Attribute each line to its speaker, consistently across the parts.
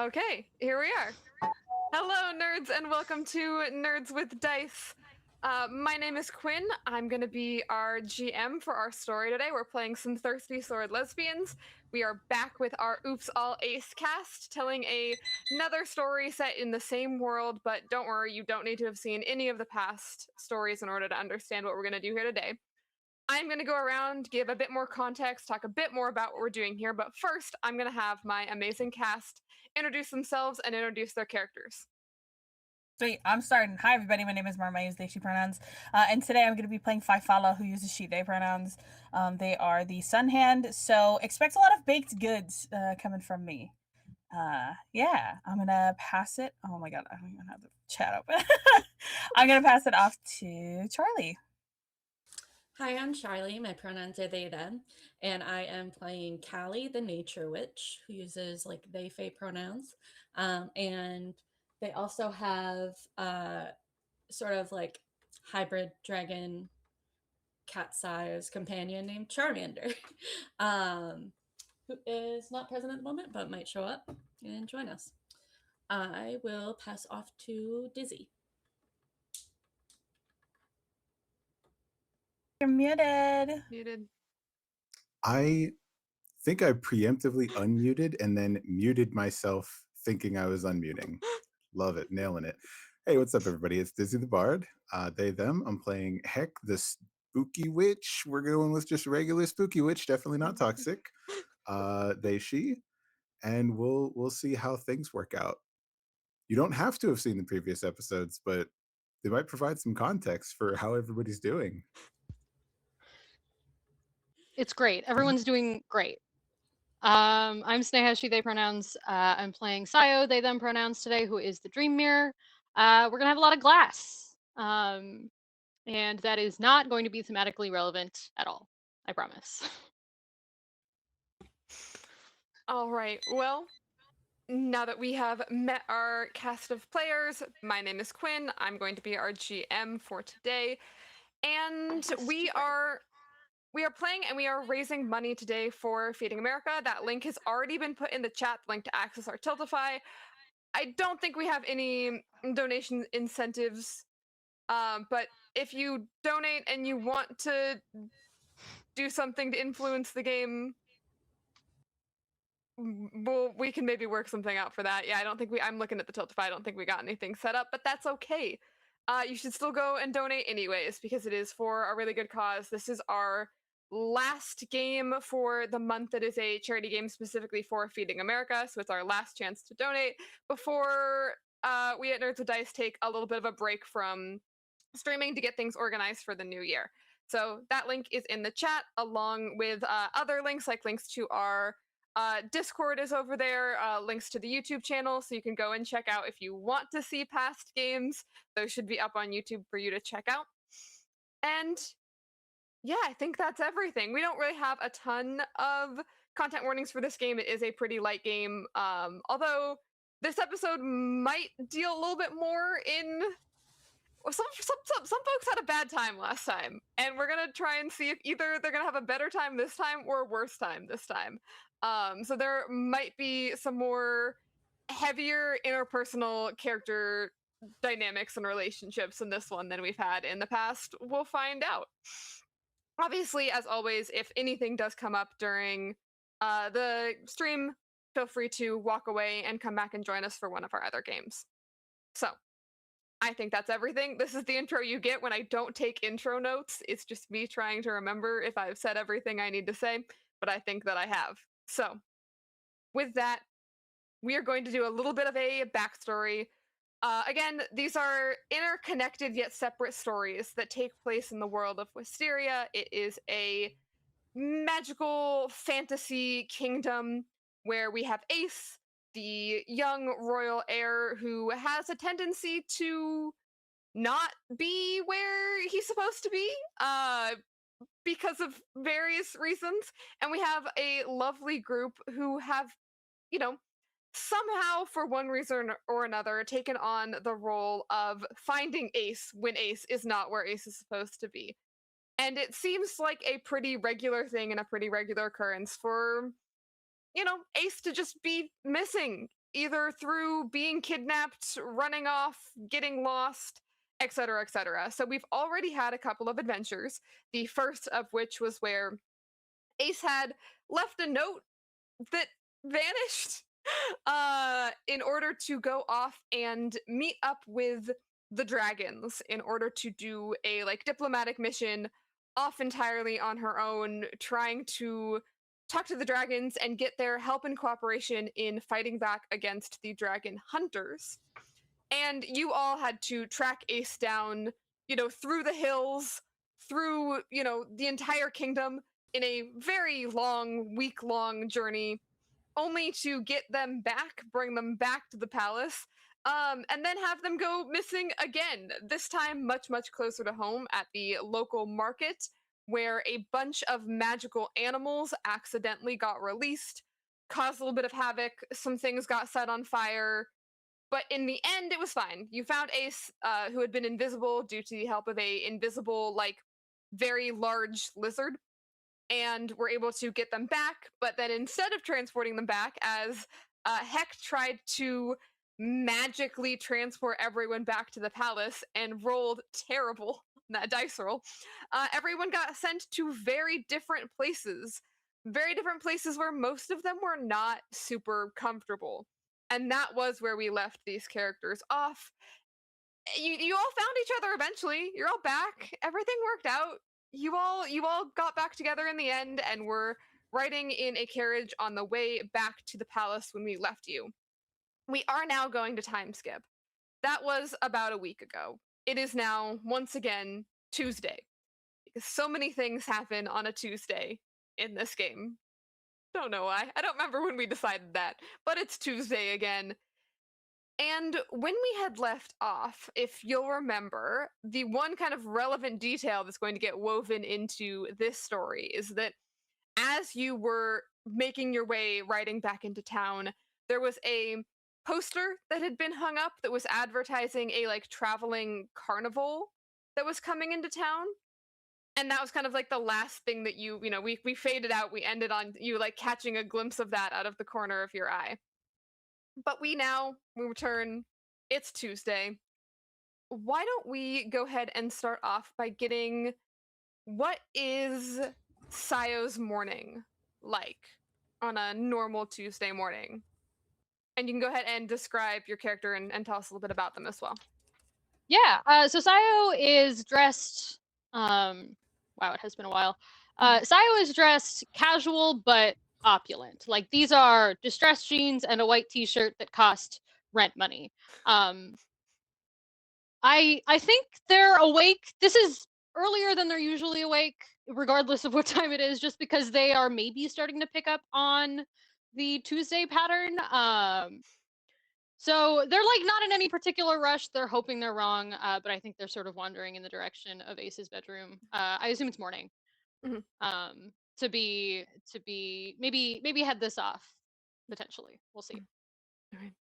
Speaker 1: Okay, here we are. Hello, nerds, and welcome to Nerds with Dice. My name is Quinn. I'm going to be our GM for our story today. We're playing some Thirsty Sword Lesbians. We are back with our Oops All Ace cast, telling another story set in the same world, but don't worry, you don't need to have seen any of the past stories in order to understand what we're going to do here today. I'm going to go around, give a bit more context, talk a bit more about what we're doing here, but first, I'm going to have my amazing cast introduce themselves and introduce their characters.
Speaker 2: Sweet, I'm starting. Hi, everybody. My name is Marma. I use they, she pronouns. And today I'm going to be playing Faifala, who uses she, they pronouns. They are the sun hand, so expect a lot of baked goods coming from me. Yeah, I'm going to pass it. Oh my god, I don't even have the chat open. I'm going to pass it off to Charlie.
Speaker 3: Hi, I'm Charlie. My pronouns are they, them, and I am playing Callie, the nature witch, who uses like they, they pronouns. And they also have sort of like hybrid dragon cat size companion named Charmander, who is not present at the moment but might show up and join us. I will pass off to Dizzy.
Speaker 2: You're muted.
Speaker 1: Muted.
Speaker 4: I think I preemptively unmuted and then muted myself thinking I was unmuting. Love it, nailing it. Hey, what's up, everybody? It's Dizzy the Bard. They, them. I'm playing Heck, the spooky witch. We're going with just regular spooky witch, definitely not toxic. They, she, and we'll see how things work out. You don't have to have seen the previous episodes, but they might provide some context for how everybody's doing.
Speaker 5: It's great. Everyone's doing great. I'm Sneha, she, they pronouns. I'm playing Sayo, they, them pronouns today, who is the dream mirror. We're going to have a lot of glass. And that is not going to be thematically relevant at all. I promise.
Speaker 1: All right, well, now that we have met our cast of players, my name is Quinn. I'm going to be our GM for today. And we are playing and we are raising money today for Feeding America. That link has already been put in the chat, the link to access our Tiltify. I don't think we have any donation incentives, but if you donate and you want to do something to influence the game, we can maybe work something out for that. Yeah, I don't think I'm looking at the Tiltify. I don't think we got anything set up, but that's okay. You should still go and donate anyways because it is for a really good cause. This is our last game for the month. It is a charity game specifically for Feeding America, so it's our last chance to donate before we at Nerds with Dice take a little bit of a break from streaming to get things organized for the new year. So that link is in the chat along with other links, like links to our Discord is over there, links to the YouTube channel, so you can go and check out if you want to see past games. Those should be up on YouTube for you to check out. And yeah, I think that's everything. We don't really have a ton of content warnings for this game. It is a pretty light game, although this episode might deal a little bit more in some folks had a bad time last time, and we're gonna try and see if either they're gonna have a better time this time or a worse time this time. So there might be some more heavier interpersonal character dynamics and relationships in this one than we've had in the past. We'll find out. Obviously, as always, if anything does come up during the stream, feel free to walk away and come back and join us for one of our other games. So I think that's everything. This is the intro you get when I don't take intro notes. It's just me trying to remember if I've said everything I need to say, but I think that I have. So, with that, we are going to do a little bit of a backstory. Again, these are interconnected yet separate stories that take place in the world of Wisteria. It is a magical fantasy kingdom where we have Ace, the young royal heir who has a tendency to not be where he's supposed to be because of various reasons. And we have a lovely group who have, you know, somehow for one reason or another taken on the role of finding Ace when Ace is not where Ace is supposed to be. And it seems like a pretty regular thing and a pretty regular occurrence for, Ace to just be missing either through being kidnapped, running off, getting lost, etc., etc. So we've already had a couple of adventures. The first of which was where Ace had left a note that vanished in order to go off and meet up with the dragons in order to do a like diplomatic mission off entirely on her own, trying to talk to the dragons and get their help and cooperation in fighting back against the dragon hunters. And you all had to track Ace down, through the hills, through, the entire kingdom in a very long, week-long journey, only to get them back, bring them back to the palace, and then have them go missing again. This time, much, much closer to home at the local market, where a bunch of magical animals accidentally got released, caused a little bit of havoc. Some things got set on fire, but in the end, it was fine. You found Ace, who had been invisible due to the help of a invisible, like, very large lizard, and were able to get them back. But then instead of transporting them back, as Heck tried to magically transport everyone back to the palace and rolled terrible that dice roll, everyone got sent to very different places. Very different places where most of them were not super comfortable. And that was where we left these characters off. You all found each other eventually. You're all back. Everything worked out. You all got back together in the end and were riding in a carriage on the way back to the palace when we left you. We are now going to time skip. That was about a week ago. It is now once again Tuesday, because so many things happen on a Tuesday in this game. Don't know why. I don't remember when we decided that, but it's Tuesday again. And when we had left off, if you'll remember, the one kind of relevant detail that's going to get woven into this story is that as you were making your way riding back into town, there was a poster that had been hung up that was advertising a like traveling carnival that was coming into town. And that was kind of like the last thing that we faded out. We ended on you like catching a glimpse of that out of the corner of your eye. But we return. It's Tuesday. Why don't we go ahead and start off by getting what is Sayo's morning like on a normal Tuesday morning? And you can go ahead and describe your character and tell us a little bit about them as well.
Speaker 5: Yeah, so Sayo is dressed, wow, it has been a while. Sayo is dressed casual but opulent. Like, these are distressed jeans and a white t-shirt that cost rent money. I think they're awake. This is earlier than they're usually awake, regardless of what time it is, just because they are maybe starting to pick up on the Tuesday pattern. So they're like not in any particular rush. They're hoping they're wrong, but I think they're sort of wandering in the direction of Ace's bedroom. I assume it's morning.
Speaker 1: Mhm.
Speaker 5: To be maybe head this off potentially. We'll see.
Speaker 1: Okay.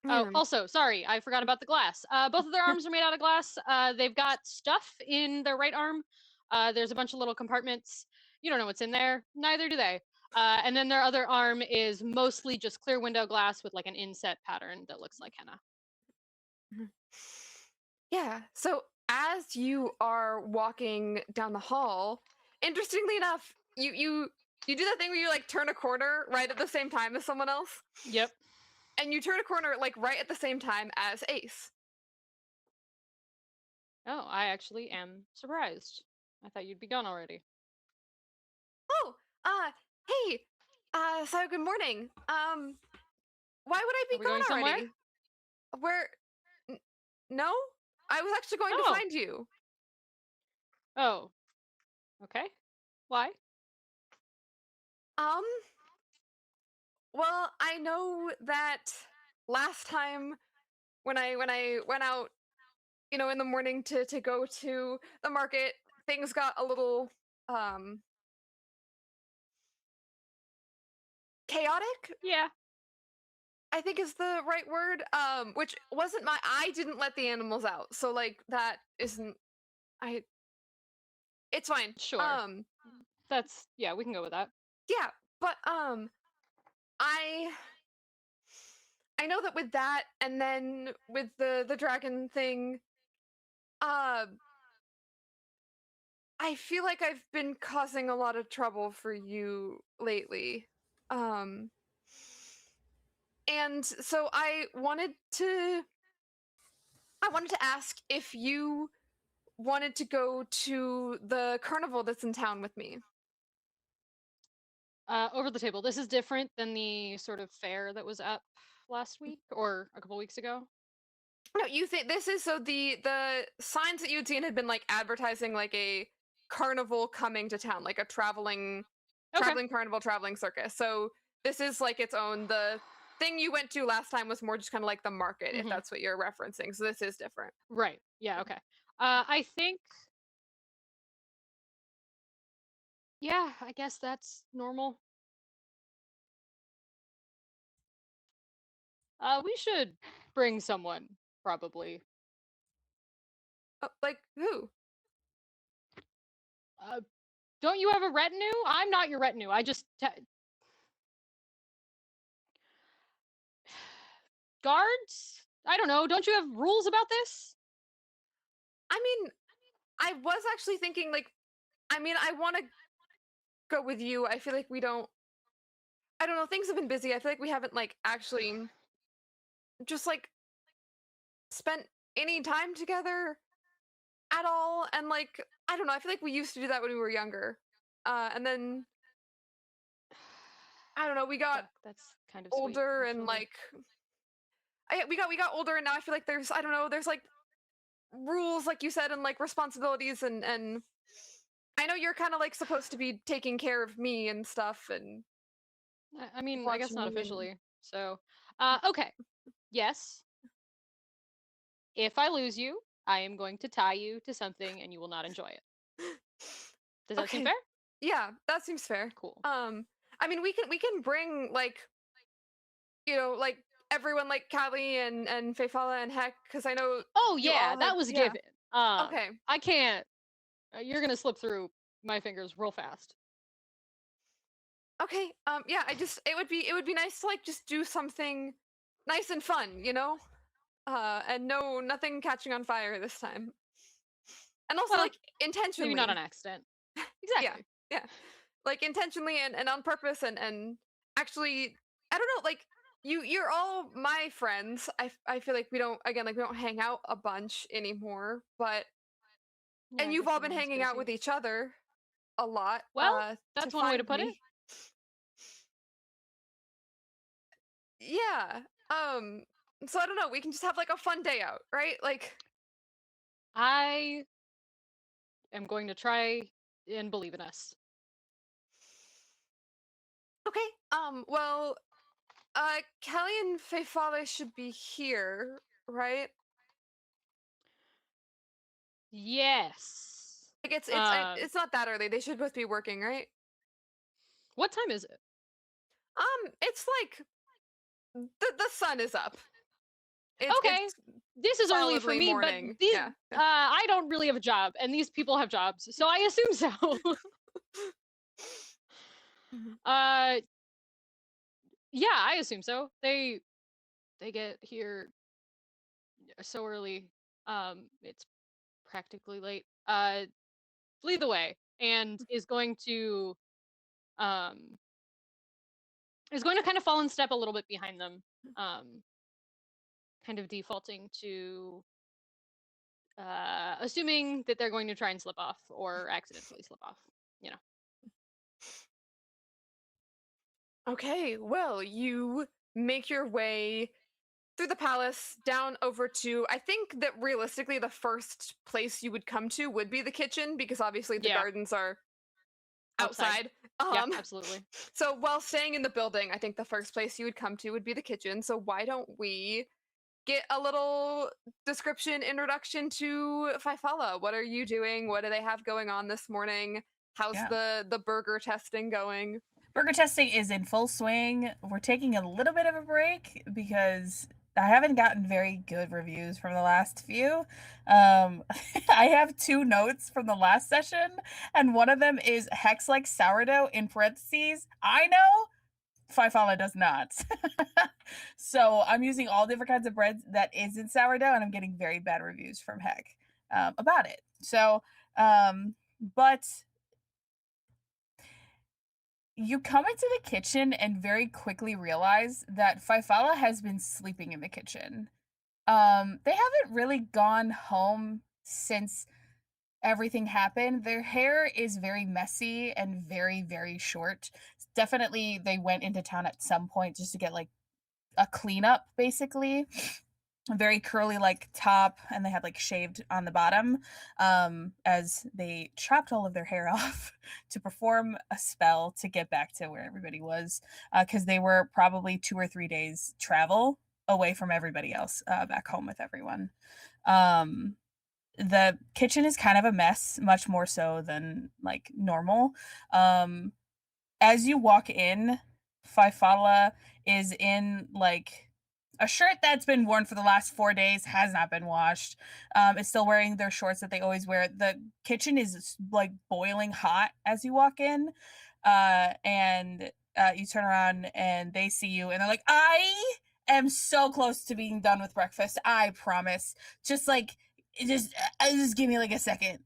Speaker 5: Oh, also, sorry, I forgot about the glass. Both of their arms are made out of glass. They've got stuff in their right arm. There's a bunch of little compartments. You don't know what's in there. Neither do they. And then their other arm is mostly just clear window glass with like an inset pattern that looks like henna.
Speaker 1: Yeah. So as you are walking down the hall, interestingly enough, you do that thing where you like turn a corner right at the same time as someone else.
Speaker 5: Yep.
Speaker 1: And you turn a corner like right at the same time as Ace.
Speaker 5: Oh, I actually am surprised. I thought you'd be gone already.
Speaker 1: Oh, hey, so good morning. Why would I be
Speaker 5: Are we
Speaker 1: gone
Speaker 5: going somewhere?
Speaker 1: already? Where? No, I was actually going to
Speaker 5: Oh.
Speaker 1: find you.
Speaker 5: Oh. Okay. Why?
Speaker 1: Well, I know that last time when I went out, in the morning to go to the market, things got a little chaotic,
Speaker 5: Yeah.
Speaker 1: I think is the right word. Which wasn't I didn't let the animals out. So like that isn't I it's fine.
Speaker 5: Sure. That's yeah, we can go with that.
Speaker 1: Yeah, but I I know that with that, and then with the dragon thing, uh, I feel like I've been causing a lot of trouble for you lately. Um, and so I wanted to ask if you wanted to go to the carnival that's in town with me.
Speaker 5: Over the table. This is different than the sort of fair that was up last week or a couple weeks ago.
Speaker 1: No, you think this is so the signs that you had seen had been like advertising like a carnival coming to town, like a traveling
Speaker 5: Okay.
Speaker 1: carnival, traveling circus. So this is like its own. The thing you went to last time was more just kind of like the market, if
Speaker 5: Mhm.
Speaker 1: that's what you're referencing. So this is different.
Speaker 5: Right. Yeah. Okay. I think. Yeah. I guess that's normal. We should bring someone probably.
Speaker 1: Oh, like who?
Speaker 5: Uh, don't you have a retinue? I'm not your retinue. I just guards. I don't know. Don't you have rules about this?
Speaker 1: I mean, I was actually thinking like, I mean, I want to go with you. I feel like we don't. I don't know. Things have been busy. I feel like we haven't like actually just like spent any time together at all. And like, I don't know. I feel like we used to do that when we were younger. And then I don't know. We got
Speaker 5: That's kind of sweet,
Speaker 1: older and
Speaker 5: actually.
Speaker 1: like we got older, and now I feel like there's I don't know. There's like rules, like you said, and like responsibilities, and I know you're kind of like supposed to be taking care of me and stuff, and
Speaker 5: I mean, I guess
Speaker 1: watching
Speaker 5: not
Speaker 1: me. And
Speaker 5: officially. So, okay. Yes. If I lose you, I am going to tie you to something and you will not enjoy it. Does that seem
Speaker 1: okay,
Speaker 5: fair?
Speaker 1: yeah, that seems fair.
Speaker 5: Cool.
Speaker 1: I mean, we can bring like like everyone like Callie and Fefala and Heck, because I know
Speaker 5: Oh
Speaker 1: you
Speaker 5: yeah,
Speaker 1: all
Speaker 5: that
Speaker 1: have
Speaker 5: was
Speaker 1: yeah.
Speaker 5: given.
Speaker 1: Okay,
Speaker 5: I can't. You're gonna slip through my fingers real fast.
Speaker 1: okay. Yeah, it would be nice to like just do something nice and fun, and no nothing catching on fire this time, and also
Speaker 5: Well,
Speaker 1: like
Speaker 5: maybe not
Speaker 1: intentionally.
Speaker 5: on accident.
Speaker 1: Yeah,
Speaker 5: Exactly.
Speaker 1: yeah, like intentionally and on purpose, and actually, I don't know, like you're all my friends. I feel like we don't again like we don't hang out a bunch anymore, but
Speaker 5: Yeah,
Speaker 1: and
Speaker 5: I
Speaker 1: you've
Speaker 5: guess
Speaker 1: all
Speaker 5: that
Speaker 1: been
Speaker 5: remains to
Speaker 1: hanging
Speaker 5: be
Speaker 1: out with
Speaker 5: seen.
Speaker 1: each other a lot
Speaker 5: Well,
Speaker 1: to
Speaker 5: that's one way to
Speaker 1: find
Speaker 5: put it.
Speaker 1: me. Yeah. So I don't know, we can just have like a fun day out, right? Like
Speaker 5: I am going to try and believe in us.
Speaker 1: okay. Well, Kelly and Fefale should be here, right?
Speaker 5: Yes.
Speaker 1: Like
Speaker 5: Um,
Speaker 1: it's not that early. They should both be working, right?
Speaker 5: what time is it?
Speaker 1: It's like the sun is up.
Speaker 5: Okay,
Speaker 1: It's
Speaker 5: this is early for
Speaker 1: solidly
Speaker 5: me, but
Speaker 1: morning.
Speaker 5: these
Speaker 1: Yeah.
Speaker 5: I don't really have a job, and these people have jobs, so I assume so.
Speaker 1: Mhm.
Speaker 5: uh, yeah, I assume so. They get here so early. It's practically late. Lead the way, and um is going to kind of fall in step a little bit behind them. Um, kind of defaulting to assuming that they're going to try and slip off or accidentally slip off. You know.
Speaker 1: Okay, well, you make your way through the palace down over to I think that realistically the first place you would come to would be the kitchen, because obviously the
Speaker 5: Yeah,
Speaker 1: gardens are
Speaker 5: outside.
Speaker 1: outside.
Speaker 5: Yeah, absolutely.
Speaker 1: So while staying in the building, I think the first place you would come to would be the kitchen. So why don't we get a little description, introduction to Faifala? What are you doing? What do they have going on this morning? How's
Speaker 2: Yeah.
Speaker 1: the burger testing going?
Speaker 2: Burger testing is in full swing. We're taking a little bit of a break because I haven't gotten very good reviews from the last few. I have 2 notes from the last session, and one of them is Hex like sourdough in parentheses. I know Fala does not. So I'm using all different kinds of breads that isn't sourdough, and I'm getting very bad reviews from Heck about it. So, but you come into the kitchen and very quickly realize that Fala has been sleeping in the kitchen. They haven't really gone home since everything happened. Their hair is very messy and very, very short. Definitely, they went into town at some point just to get like a cleanup, basically. A very curly like top, and they had like shaved on the bottom, as they chopped all of their hair off to perform a spell to get back to where everybody was, because they were probably 2 or 3 days travel away from everybody else, back home with everyone. The kitchen is kind of a mess, much more so than like normal. As you walk in, Fala is in like a shirt that's been worn for the last 4 days, has not been washed. Is still wearing their shorts that they always wear. The kitchen is like boiling hot as you walk in, and you turn around and they see you and they're like, "I am so close to being done with breakfast. I promise. Just like just give me like a second.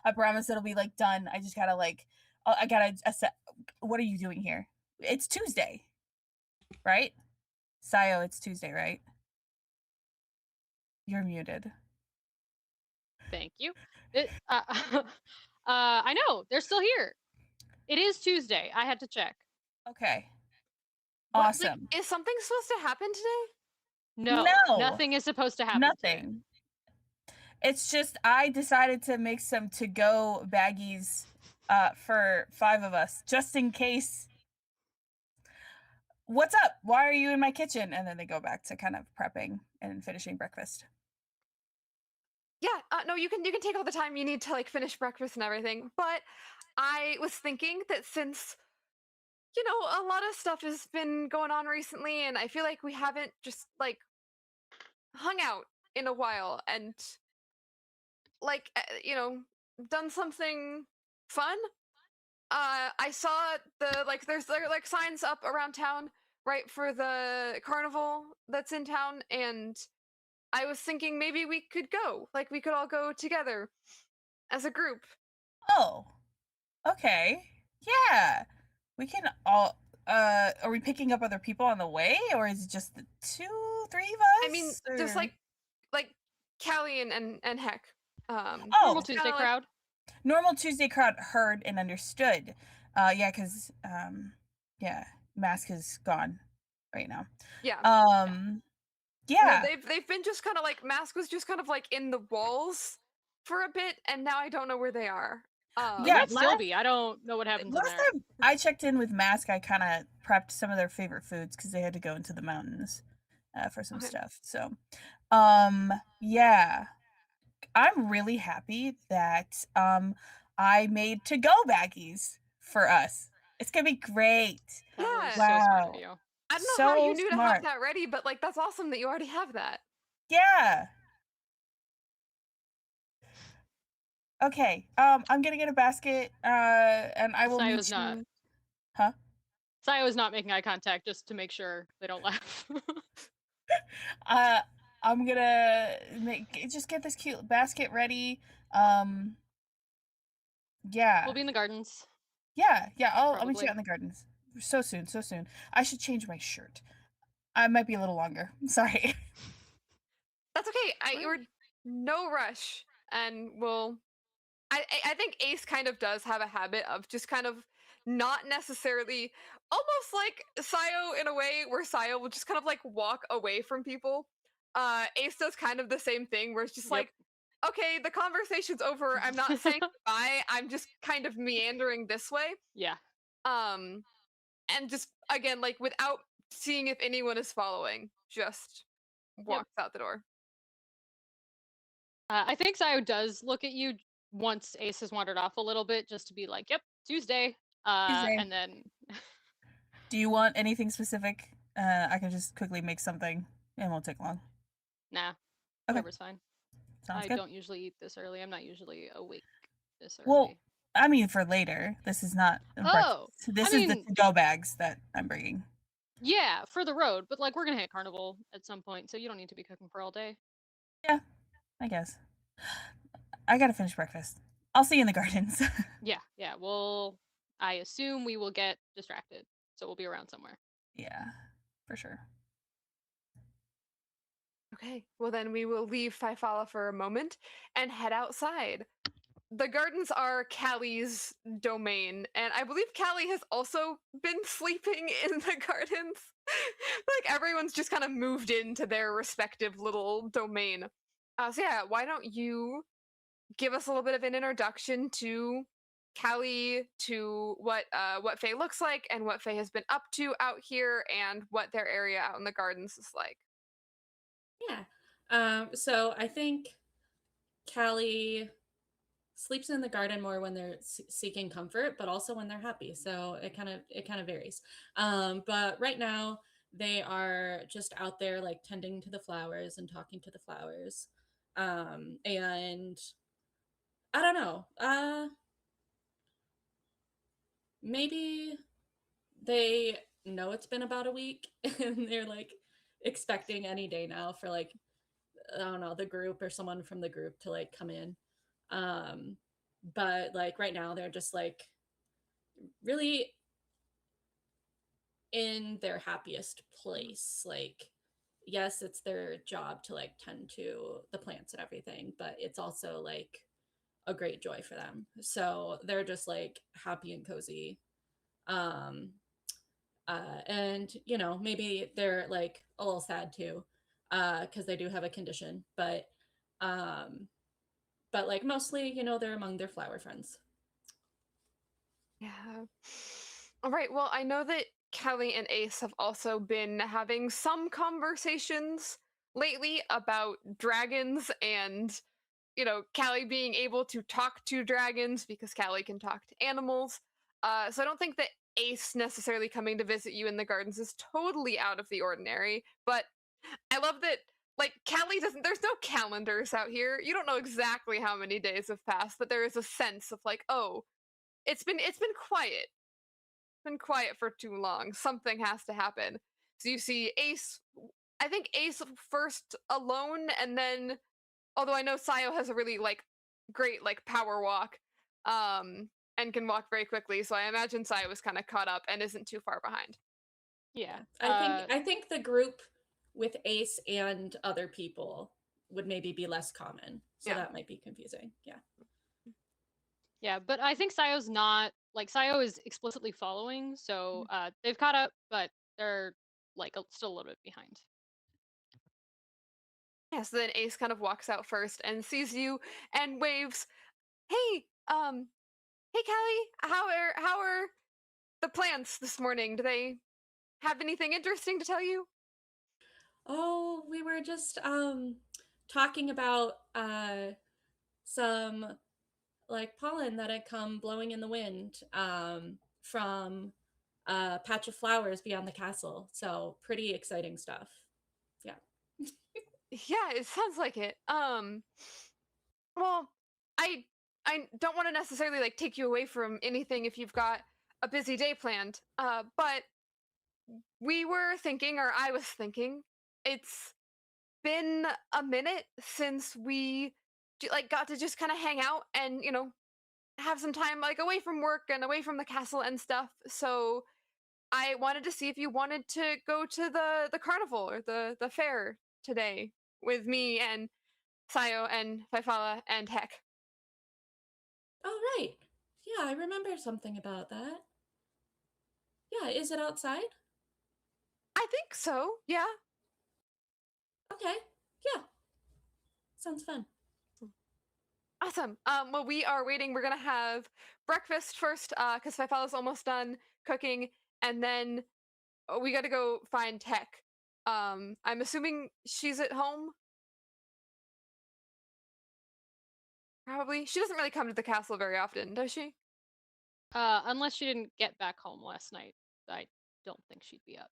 Speaker 2: I promise it'll be like done. I just gotta like I gotta what are you doing here? It's Tuesday, right? Sayo, it's Tuesday, right? You're muted.
Speaker 5: Thank you. I know they're still here. It is Tuesday. I had to check.
Speaker 2: Okay.
Speaker 1: What,
Speaker 2: Awesome.
Speaker 1: Like, is something supposed to happen today?
Speaker 5: No,
Speaker 2: No.
Speaker 5: nothing is supposed to happen today.
Speaker 2: Nothing. It's just I decided to make some to-go baggies for 5 of us, just in case. What's up? Why are you in my kitchen? And then they go back to kind of prepping and finishing breakfast.
Speaker 1: Yeah, no, you can take all the time you need to like finish breakfast and everything. But I was thinking that since a lot of stuff has been going on recently, and I feel like we haven't just like hung out in a while and like done something fun. I saw there's like signs up around town, right, for the carnival that's in town, and I was thinking maybe we could go. Like we could all go together as a group.
Speaker 2: Oh, okay. Yeah. We can all are we picking up other people on the way, or is it just the 2, 3 of us?
Speaker 1: I mean, just
Speaker 2: or-
Speaker 1: like Callie and Heck.
Speaker 2: Oh,
Speaker 5: Normal
Speaker 1: It's
Speaker 5: Tuesday
Speaker 1: kinda like-
Speaker 5: crowd.
Speaker 2: normal Tuesday crowd heard and understood. Yeah, because yeah, Mask is gone right now.
Speaker 1: Yeah.
Speaker 2: Yeah.
Speaker 1: They've been just kind of like Mask was just kind of like in the walls for a bit, and now I don't know where they are.
Speaker 5: They
Speaker 2: Yeah,
Speaker 5: might still be. I don't know what happens in
Speaker 2: last
Speaker 5: there.
Speaker 2: time I checked in with Mask, I kind of prepped some of their favorite foods because they had to go into the mountains for some
Speaker 1: Okay.
Speaker 2: stuff. So, yeah, I'm really happy that I made to-go baggies for us. It's gonna be great.
Speaker 5: That was
Speaker 1: Yeah.
Speaker 5: so smart of
Speaker 2: Wow.
Speaker 5: you.
Speaker 1: I don't know how you
Speaker 2: So
Speaker 1: knew to
Speaker 2: smart.
Speaker 1: have that ready, but like that's awesome that you already have that.
Speaker 2: Yeah. Okay. I'm gonna get a basket. And I will meet
Speaker 5: Sayo's not.
Speaker 2: you. Huh?
Speaker 5: Sayo is not making eye contact just to make sure they don't laugh.
Speaker 2: I'm gonna just get this cute basket ready. Yeah.
Speaker 5: We'll be in the gardens.
Speaker 2: Yeah. I'll meet
Speaker 5: Probably.
Speaker 2: you out in the gardens. So soon. I should change my shirt. I might be a little longer. Sorry.
Speaker 1: That's okay.
Speaker 5: Fine.
Speaker 1: You're no rush, and I think Ace kind of does have a habit of just kind of not necessarily, almost like Sayo in a way, where Sayo will just kind of like walk away from people. Ace does kind of the same thing, where it's just
Speaker 5: Yep.
Speaker 1: like, okay, the conversation's over. I'm not saying goodbye. I'm just kind of meandering this way.
Speaker 5: Yeah.
Speaker 1: And just again, like without seeing if anyone is following, just walks out the door.
Speaker 5: I think Sayo does look at you once Ace has wandered off a little bit, just to be like, "Yep, Tuesday."
Speaker 2: Tuesday.
Speaker 5: And then
Speaker 2: Do you want anything specific? I can just quickly make something. It won't take long.
Speaker 5: nah,
Speaker 2: Okay.
Speaker 5: whatever's fine.
Speaker 2: Sounds
Speaker 5: I
Speaker 2: good.
Speaker 5: don't usually eat this early. I'm not usually awake this early.
Speaker 2: Well, I mean, for later. This is not
Speaker 5: Oh,
Speaker 2: breakfast. This
Speaker 5: I
Speaker 2: is the
Speaker 5: mean,
Speaker 2: to-go bags that I'm bringing.
Speaker 5: yeah, for the road, but like we're gonna hit carnival at some point, so you don't need to be cooking for all day.
Speaker 2: Yeah, I guess. I gotta finish breakfast. I'll see you in the gardens.
Speaker 5: Yeah, yeah. Well, I assume we will get distracted, so we'll be around somewhere.
Speaker 2: Yeah, for sure.
Speaker 1: Okay, well then we will leave Faifala for a moment and head outside. The gardens are Callie's domain, and I believe Callie has also been sleeping in the gardens. Like everyone's just kind of moved into their respective little domain. So yeah, why don't you give us a little bit of an introduction to Callie, to what Faye looks like, and what Faye has been up to out here, and what their area out in the gardens is like.
Speaker 3: Yeah. So I think Callie sleeps in the garden more when they're seeking comfort, but also when they're happy. So it kind of varies. But right now they are just out there like tending to the flowers and talking to the flowers. And I don't know. Maybe they know it's been about a week and they're like expecting any day now for like I don't know, the group or someone from the group to like come in. Um, but like right now they're just like really in their happiest place. Like, yes, it's their job to like tend to the plants and everything, but it's also like a great joy for them. So they're just like happy and cozy. Um, and you know, maybe they're like a little sad too, because they do have a condition, um, but like mostly, you know, they're among their flower friends.
Speaker 1: Yeah. All right. Well, I know that Kelly and Ace have also been having some conversations lately about dragons and, Callie being able to talk to dragons because Callie can talk to animals. So I don't think that Ace necessarily coming to visit you in the gardens is totally out of the ordinary. But I love that, like, Callie doesn't, there's no calendars out here. You don't know exactly how many days have passed, but there is a sense of, like, oh, it's been quiet. Been quiet for too long. Something has to happen. So you see Ace. I think Ace first alone, and then although I know Sayo has a really like great like power walk, and can walk very quickly. So I imagine Sayo was kind of caught up and isn't too far behind.
Speaker 5: Yeah.
Speaker 3: I think the group with Ace and other people would maybe be less common. So
Speaker 1: Yeah.
Speaker 3: that might be confusing. Yeah.
Speaker 5: Yeah, but I think Sayo's not like Sayo is explicitly following, so
Speaker 1: Mm.
Speaker 5: they've caught up, but they're like still a little bit behind.
Speaker 1: Yeah. So then Ace kind of walks out first and sees you and waves. Hey, hey, Callie. How are the plants this morning? Do they have anything interesting to tell you?
Speaker 3: Oh, we were just talking about some like pollen that had come blowing in the wind from a patch of flowers beyond the castle. So pretty exciting stuff. Yeah.
Speaker 1: Yeah, it sounds like it. Well, I I don't want to necessarily like take you away from anything if you've got a busy day planned. But we were thinking, or I was thinking, it's been a minute since we like got to just kind of hang out and have some time like away from work and away from the castle and stuff. So I wanted to see if you wanted to go to the carnival or the fair today with me and Sayo and Faifala and Heck.
Speaker 3: Oh, right. Yeah, I remember something about that. Yeah, is it outside?
Speaker 1: I think so. Yeah.
Speaker 3: Okay. Yeah, sounds fun.
Speaker 1: Awesome. Well, we are waiting. We're gonna have breakfast first, because Faifala's almost done cooking, and then we got to go find Heck. I'm assuming she's at home. Probably. She doesn't really come to the castle very often, does she?
Speaker 5: Unless she didn't get back home last night, I don't think she'd be up.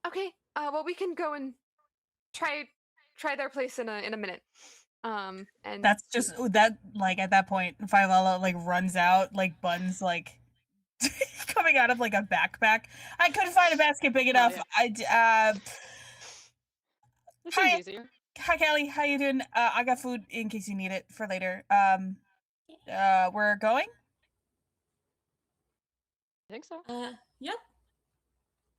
Speaker 1: Okay. Well, we can go and try their place in a minute. And
Speaker 2: That's just that like at that point, Fivella like runs out, like buns like coming out of like a backpack. I couldn't find a basket big
Speaker 5: Hell
Speaker 2: enough.
Speaker 5: yeah. This seems
Speaker 2: Hi,
Speaker 5: easier.
Speaker 2: hi Callie, how you doing? I got food in case you need it for later. We're going.
Speaker 5: I think so.
Speaker 3: Yep.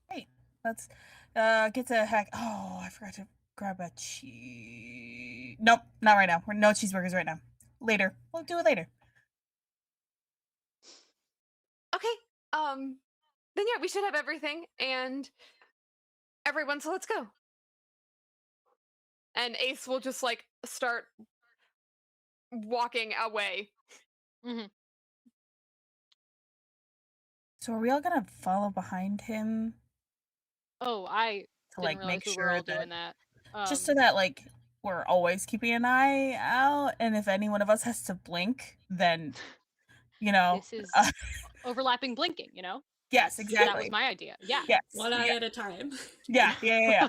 Speaker 2: Great. Let's get to heck. Oh, I forgot to grab a cheese. Nope, not right now. We're no cheeseburgers right now. Later. We'll do it later.
Speaker 1: okay, then yeah, we should have everything and everyone. So let's go. And Ace will just like start walking away.
Speaker 5: Hmm.
Speaker 2: So are we all gonna follow behind him
Speaker 5: Oh, I
Speaker 2: to
Speaker 5: didn't
Speaker 2: like
Speaker 5: realize
Speaker 2: make
Speaker 5: we were
Speaker 2: sure
Speaker 5: all
Speaker 2: that
Speaker 5: doing that.
Speaker 2: just so that like we're always keeping an eye out, and if any one of us has to blink, then you know.
Speaker 5: This is overlapping blinking, you know?
Speaker 2: Yes,
Speaker 5: That was
Speaker 2: exactly.
Speaker 5: my idea. Yeah.
Speaker 2: Yes.
Speaker 3: One eye at a time.
Speaker 2: Yeah.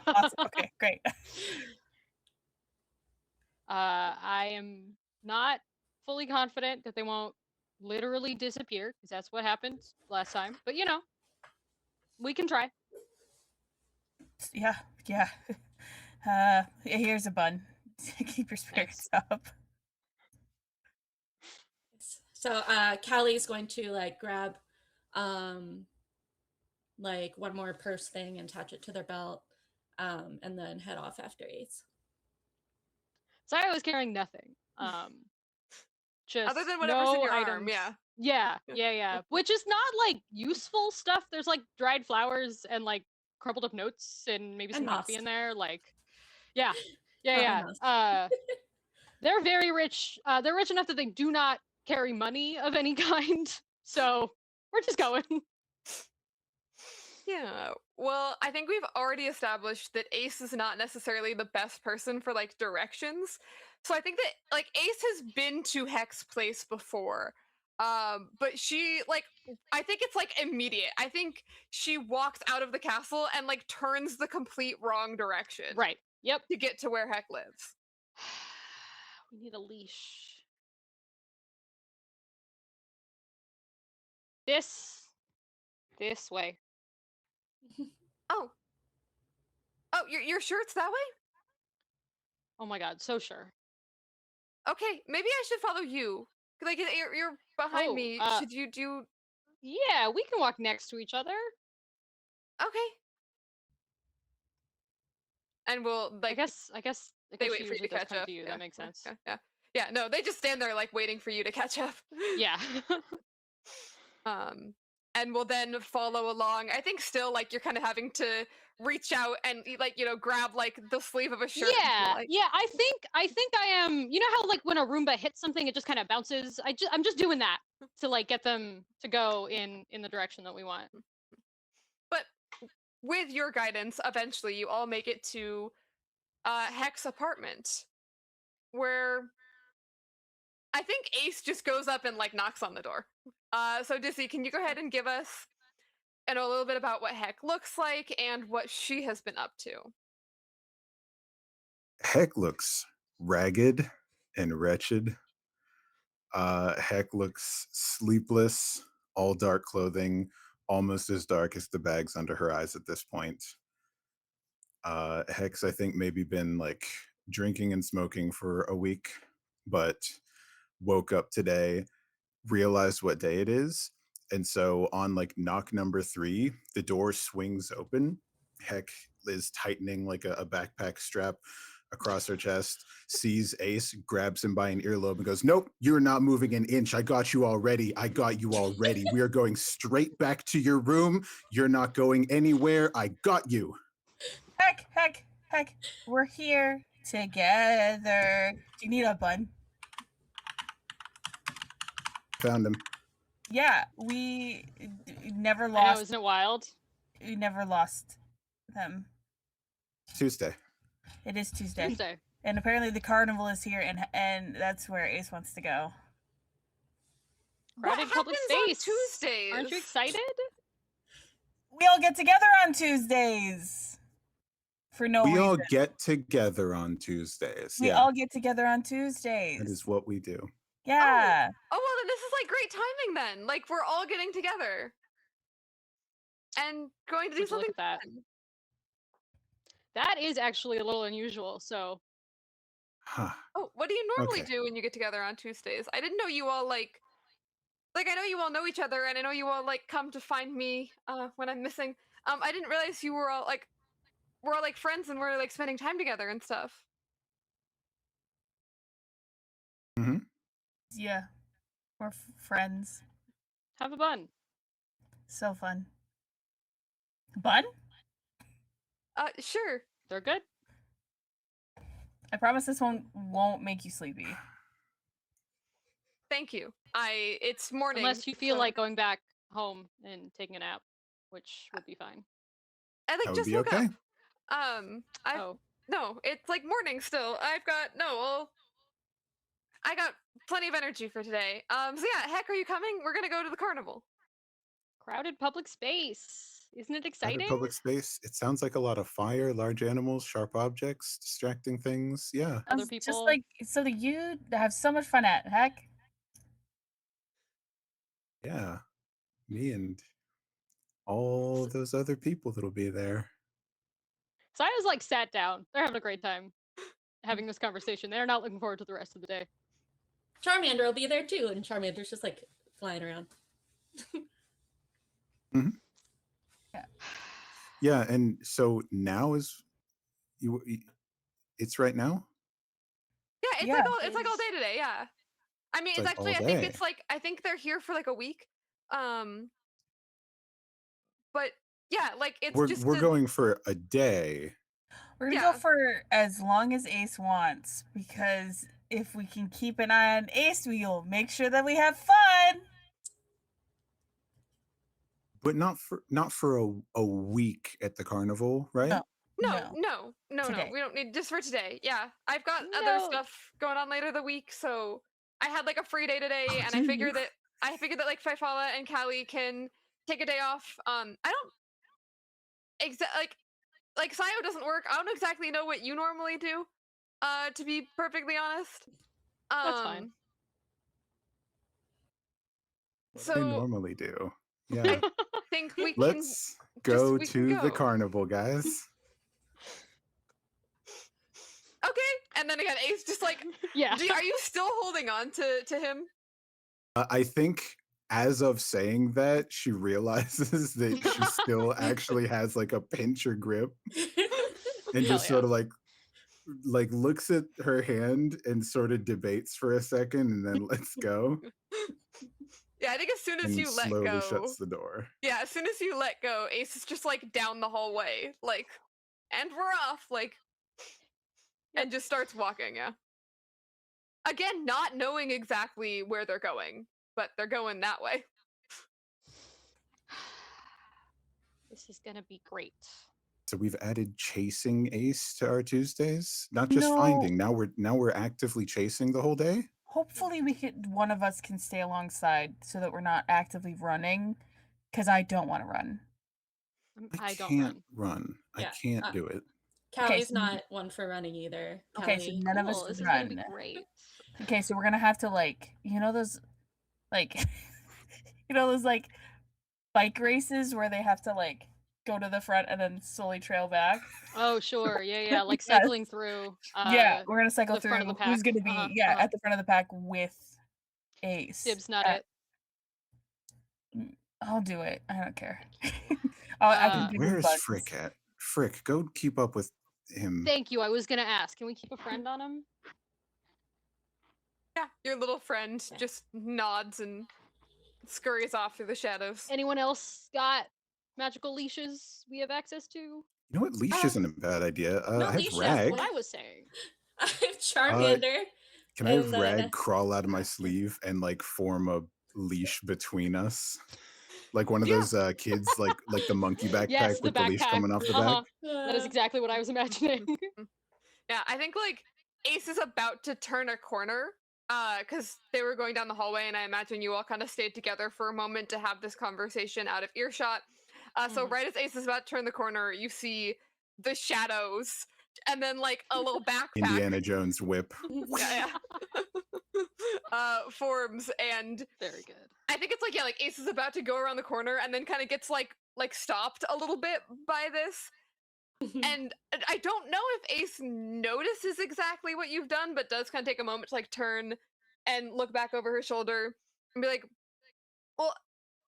Speaker 2: Awesome. Okay, great.
Speaker 5: I am not fully confident that they won't literally disappear, because that's what happened last time. But you know, we can try.
Speaker 2: Yeah. Here's a bun. Keep your spirits up.
Speaker 3: So Callie's going to like grab like one more purse thing and attach it to their belt, and then head off after Ace.
Speaker 5: Sayo was carrying nothing. Just
Speaker 1: Other than whatever's in
Speaker 5: no
Speaker 1: your
Speaker 5: items.
Speaker 1: arm, yeah.
Speaker 5: Yeah. Which is not like useful stuff. There's like dried flowers and like crumpled up notes and maybe some
Speaker 3: And
Speaker 5: coffee
Speaker 3: moss.
Speaker 5: in there. Like, yeah.
Speaker 3: Moss.
Speaker 5: They're very rich. They're rich enough that they do not carry money of any kind. So we're just going.
Speaker 1: Yeah. Well, I think we've already established that Ace is not necessarily the best person for like directions. So I think that like Ace has been to Hex Place before. But she like I think it's like immediate. I think she walks out of the castle and like turns the complete wrong direction
Speaker 5: Right. Yep.
Speaker 1: to get to where Heck lives.
Speaker 5: We need a leash. This way.
Speaker 1: Oh. Oh, you're sure it's that way?
Speaker 5: Oh my god, so sure.
Speaker 1: Okay, maybe I should follow you. Like you're behind
Speaker 5: Oh,
Speaker 1: me. Should you do
Speaker 5: Yeah, we can walk next to each other.
Speaker 1: okay? And we'll
Speaker 5: I
Speaker 1: like
Speaker 5: guess
Speaker 1: they
Speaker 5: she
Speaker 1: wait for you
Speaker 5: usually
Speaker 1: to
Speaker 5: does
Speaker 1: catch
Speaker 5: come
Speaker 1: up.
Speaker 5: to you.
Speaker 1: Yeah,
Speaker 5: That makes sense.
Speaker 1: Yeah. No, they just stand there like waiting for you to catch up.
Speaker 5: Yeah.
Speaker 1: And will then follow along. I think still like you're kind of having to reach out and like grab like the sleeve of a shirt.
Speaker 5: Yeah,
Speaker 1: Like,
Speaker 5: yeah. I think I am. You know how like when a Roomba hits something, it just kind of bounces. I'm just doing that to like get them to go in the direction that we want.
Speaker 1: but with your guidance, eventually you all make it to Heck's apartment, where I think Ace just goes up and like knocks on the door. So Dizzy, can you go ahead and give us a little bit about what Heck looks like and what she has been up to?
Speaker 4: Heck looks ragged and wretched. Heck looks sleepless, all dark clothing, almost as dark as the bags under her eyes at this point. Heck's, I think, maybe been like drinking and smoking for a week, but woke up today, realized what day it is. And so on like knock number 3, the door swings open. Heck is tightening like a backpack strap across her chest, sees Ace, grabs him by an earlobe and goes, "Nope, you're not moving an inch. I got you already. We are going straight back to your room. You're not going anywhere. I got you."
Speaker 2: Heck. We're here together. Do you need a bun?
Speaker 4: Found him.
Speaker 2: Yeah, we never
Speaker 5: I know,
Speaker 2: lost.
Speaker 5: isn't it wild?
Speaker 2: We never lost them.
Speaker 4: Tuesday.
Speaker 2: It is Tuesday.
Speaker 5: Tuesday.
Speaker 2: And apparently the carnival is here, and that's where Ace wants to go.
Speaker 5: Crowded
Speaker 1: What
Speaker 5: public
Speaker 1: happens
Speaker 5: space.
Speaker 1: on Tuesdays?
Speaker 5: Aren't you excited?
Speaker 2: We all get together on Tuesdays for no
Speaker 4: We
Speaker 2: reason.
Speaker 4: all get together on Tuesdays.
Speaker 2: We
Speaker 4: Yeah,
Speaker 2: all get together on
Speaker 4: that
Speaker 2: Tuesdays.
Speaker 4: is what we do.
Speaker 2: Yeah.
Speaker 1: Oh well, then this is like great timing then. Like we're all getting together and going to do
Speaker 5: Would you look
Speaker 1: something
Speaker 5: at that?
Speaker 1: fun.
Speaker 5: That is actually a little unusual. So
Speaker 4: Huh.
Speaker 1: Oh, what do you normally
Speaker 4: Okay.
Speaker 1: do when you get together on Tuesdays? I didn't know you all like I know you all know each other and I know you all like come to find me when I'm missing. I didn't realize you were all like we're all like friends and we're like spending time together and stuff.
Speaker 4: Hmm.
Speaker 2: Yeah. We're friends.
Speaker 5: have a bun.
Speaker 2: So fun. Bun?
Speaker 1: Sure.
Speaker 5: They're good.
Speaker 2: I promise this one won't make you sleepy.
Speaker 1: Thank you. It's morning.
Speaker 5: Unless you feel
Speaker 1: so-
Speaker 5: like going back home and taking a nap, which would be fine.
Speaker 1: I
Speaker 4: That
Speaker 1: like
Speaker 4: would
Speaker 1: just
Speaker 4: be
Speaker 1: woke
Speaker 4: okay.
Speaker 1: up. I
Speaker 5: Oh,
Speaker 1: no, it's like morning still. I've got no, well, I got plenty of energy for today. So yeah, heck, are you coming? We're gonna go to the carnival.
Speaker 5: crowded public space. Isn't it
Speaker 4: Out of
Speaker 5: exciting?
Speaker 4: public space, it sounds like a lot of fire, large animals, sharp objects, distracting things. Yeah.
Speaker 5: Other
Speaker 2: Just
Speaker 5: people.
Speaker 2: like so that you have so much fun at. Heck.
Speaker 4: Yeah. Me and all those other people that'll be there.
Speaker 5: Saya's like sat down. They're having a great time having this conversation. They're not looking forward to the rest of the day.
Speaker 3: Charmander will be there too, and Charmander's just like flying around.
Speaker 4: Yeah, and so now is it's right now?
Speaker 1: Yeah, it's
Speaker 2: Yeah.
Speaker 1: like all day today. Yeah. I mean,
Speaker 4: It's
Speaker 1: it's
Speaker 4: like
Speaker 1: actually
Speaker 4: all
Speaker 1: I think
Speaker 4: day.
Speaker 1: it's like I think they're here for like a week. But yeah, like it's
Speaker 4: We're
Speaker 1: just
Speaker 4: we're
Speaker 1: to-
Speaker 4: going for a day.
Speaker 2: We're gonna
Speaker 1: Yeah.
Speaker 2: go for as long as Ace wants, because if we can keep an eye on Ace, we'll make sure that we have fun.
Speaker 4: But not for a week at the carnival, right?
Speaker 2: No.
Speaker 1: No.
Speaker 2: Today.
Speaker 1: We don't need just for today. Yeah, I've got other
Speaker 5: No.
Speaker 1: stuff going on later the week, so I had like a free day today,
Speaker 4: Oh,
Speaker 1: and
Speaker 4: do
Speaker 1: I
Speaker 4: you?
Speaker 1: figured that like Fifala and Callie can take a day off. I don't like Sayo doesn't work. I don't exactly know what you normally do. To be perfectly honest.
Speaker 5: That's fine.
Speaker 4: What
Speaker 1: So
Speaker 4: I normally do. Yeah.
Speaker 1: think we can
Speaker 4: Let's go
Speaker 1: we can
Speaker 4: to the
Speaker 1: go.
Speaker 4: carnival, guys.
Speaker 1: Okay, and then again, Ace just like,
Speaker 5: Yeah.
Speaker 1: are you still holding on to him?
Speaker 4: I think as of saying that, she realizes that she still actually has like a pincher grip and
Speaker 5: Hell
Speaker 4: just
Speaker 5: yeah.
Speaker 4: sort of like looks at her hand and sort of debates for a second and then lets go
Speaker 1: Yeah, I think as soon as
Speaker 4: and
Speaker 1: you let
Speaker 4: slowly
Speaker 1: go,
Speaker 4: shuts the door.
Speaker 1: yeah, as soon as you let go, Ace is just like down the hallway, like, and we're off, like, and just starts walking. Yeah. Again, not knowing exactly where they're going, but they're going that way.
Speaker 5: This is gonna be great.
Speaker 4: So we've added chasing Ace to our Tuesdays, not just
Speaker 2: No.
Speaker 4: finding. Now we're actively chasing the whole day.
Speaker 2: Hopefully, one of us can stay alongside so that we're not actively running. Because I don't want to run.
Speaker 5: I don't
Speaker 4: can't
Speaker 5: run.
Speaker 4: run. I
Speaker 3: Yeah,
Speaker 4: can't do it.
Speaker 3: Callie's
Speaker 2: so-
Speaker 3: not one for running either.
Speaker 2: Okay, so
Speaker 3: Callie,
Speaker 2: none of
Speaker 5: Cool.
Speaker 2: us
Speaker 5: This is gonna be
Speaker 2: run.
Speaker 5: great.
Speaker 2: Okay, so we're gonna have to like, those, like, those like bike races where they have to like go to the front and then slowly trail back.
Speaker 5: Oh sure, yeah, like
Speaker 2: Yes.
Speaker 5: cycling through.
Speaker 2: Yeah, we're gonna cycle
Speaker 5: the front
Speaker 2: through
Speaker 5: of the
Speaker 2: who's
Speaker 5: pack.
Speaker 2: gonna be
Speaker 5: Uh-huh.
Speaker 2: at the front of the pack with Ace.
Speaker 5: Dibs, not
Speaker 2: at-
Speaker 5: it.
Speaker 2: I'll do it. I don't care. I can give him
Speaker 4: Where's
Speaker 2: bugs.
Speaker 4: Frick at? Frick, go keep up with him.
Speaker 5: Thank you. I was gonna ask. Can we keep a friend on him?
Speaker 1: Yeah, your little friend
Speaker 3: Yeah.
Speaker 1: just nods and scurries off through the shadows.
Speaker 5: Anyone else got magical leashes we have access to?
Speaker 4: You know what? Leash isn't a bad idea.
Speaker 3: no
Speaker 4: I have
Speaker 3: leash, that's
Speaker 4: Rag.
Speaker 5: What I was saying.
Speaker 3: I have Charmander.
Speaker 4: Can I have
Speaker 3: and then-
Speaker 4: Rag crawl out of my sleeve and like form a leash between us? Like one of
Speaker 1: Yeah.
Speaker 4: those kids, like the monkey backpack
Speaker 5: Yes,
Speaker 4: with
Speaker 5: the
Speaker 4: the leash
Speaker 5: backpack.
Speaker 4: coming off the
Speaker 5: Uh-huh.
Speaker 4: back.
Speaker 5: That is exactly what I was imagining.
Speaker 1: Yeah, I think like Ace is about to turn a corner because they were going down the hallway, and I imagine you all kind of stayed together for a moment to have this conversation out of earshot. So
Speaker 5: Mhm.
Speaker 1: right as Ace is about to turn the corner, you see the shadows, and then like a little backpack.
Speaker 4: Indiana Jones whip.
Speaker 1: Yeah, forms, and
Speaker 5: Very good.
Speaker 1: I think it's like, yeah, like Ace is about to go around the corner and then kind of gets like stopped a little bit by this. And I don't know if Ace notices exactly what you've done, but does kind of take a moment to like turn and look back over her shoulder and be like, "Well,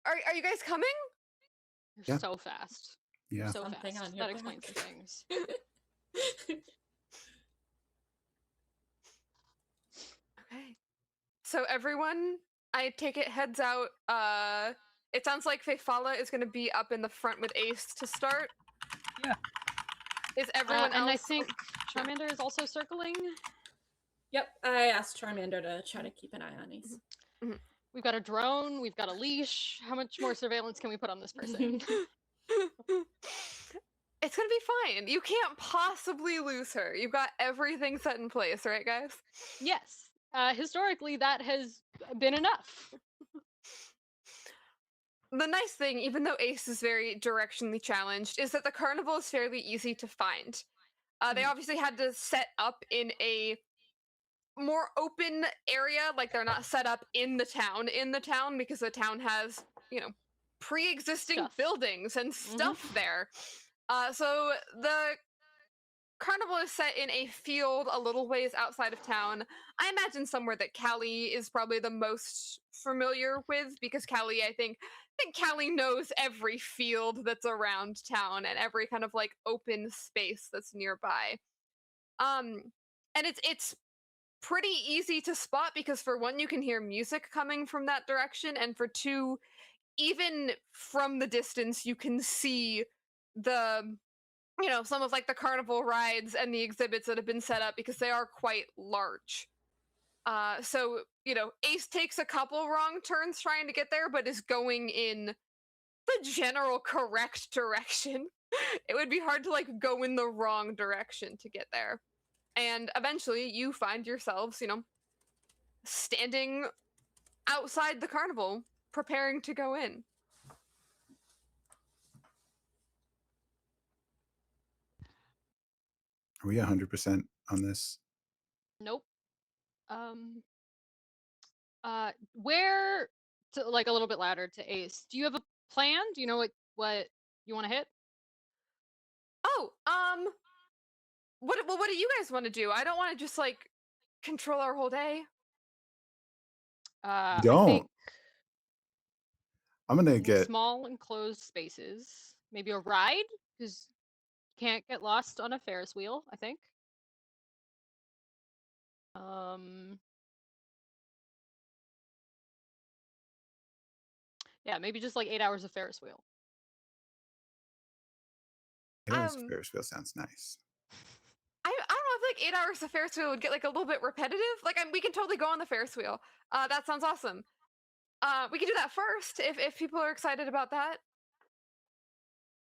Speaker 1: are you guys coming?"
Speaker 5: You're
Speaker 4: Yeah.
Speaker 5: so fast.
Speaker 4: Yeah.
Speaker 5: You're so
Speaker 3: Something
Speaker 5: fast.
Speaker 3: on your
Speaker 5: That explains
Speaker 3: back.
Speaker 5: some things.
Speaker 1: Okay. So everyone, I take it heads out. It sounds like Fefala is going to be up in the front with Ace to start.
Speaker 2: Yeah.
Speaker 1: Is everyone
Speaker 5: And I
Speaker 1: else?
Speaker 5: think Charmander is also circling.
Speaker 3: Yep, I asked Charmander to try to keep an eye on Ace.
Speaker 5: We've got a drone. We've got a leash. How much more surveillance can we put on this person?
Speaker 1: It's gonna be fine. You can't possibly lose her. You've got everything set in place, right, guys?
Speaker 5: Yes. Historically, that has been enough.
Speaker 1: The nice thing, even though Ace is very directionally challenged, is that the carnival is fairly easy to find. They obviously had to set up in a more open area, like they're not set up in the town because the town has, pre-existing
Speaker 5: Stuff.
Speaker 1: buildings and stuff there. So the carnival is set in a field a little ways outside of town. I imagine somewhere that Callie is probably the most familiar with, because Callie, I think Callie knows every field that's around town and every kind of like open space that's nearby. And it's pretty easy to spot because for one, you can hear music coming from that direction, and for two, even from the distance, you can see the some of like the carnival rides and the exhibits that have been set up because they are quite large. So Ace takes a couple wrong turns trying to get there, but is going in the general correct direction. It would be hard to like go in the wrong direction to get there. And eventually you find yourselves, standing outside the carnival, preparing to go in.
Speaker 4: Are we 100% on this?
Speaker 5: Nope. Where to like a little bit louder to Ace? Do you have a plan? Do you know what you want to hit?
Speaker 1: Oh, what do you guys want to do? I don't want to just like control our whole day.
Speaker 5: I
Speaker 4: Don't.
Speaker 5: think
Speaker 4: I'm gonna get
Speaker 5: small enclosed spaces. Maybe a ride, because you can't get lost on a Ferris wheel, I think. Yeah, maybe just like 8 hours of Ferris wheel.
Speaker 4: Ferris wheel sounds nice.
Speaker 1: I don't know if like 8 hours of Ferris wheel would get like a little bit repetitive. Like we can totally go on the Ferris wheel. That sounds awesome. We can do that first if people are excited about that.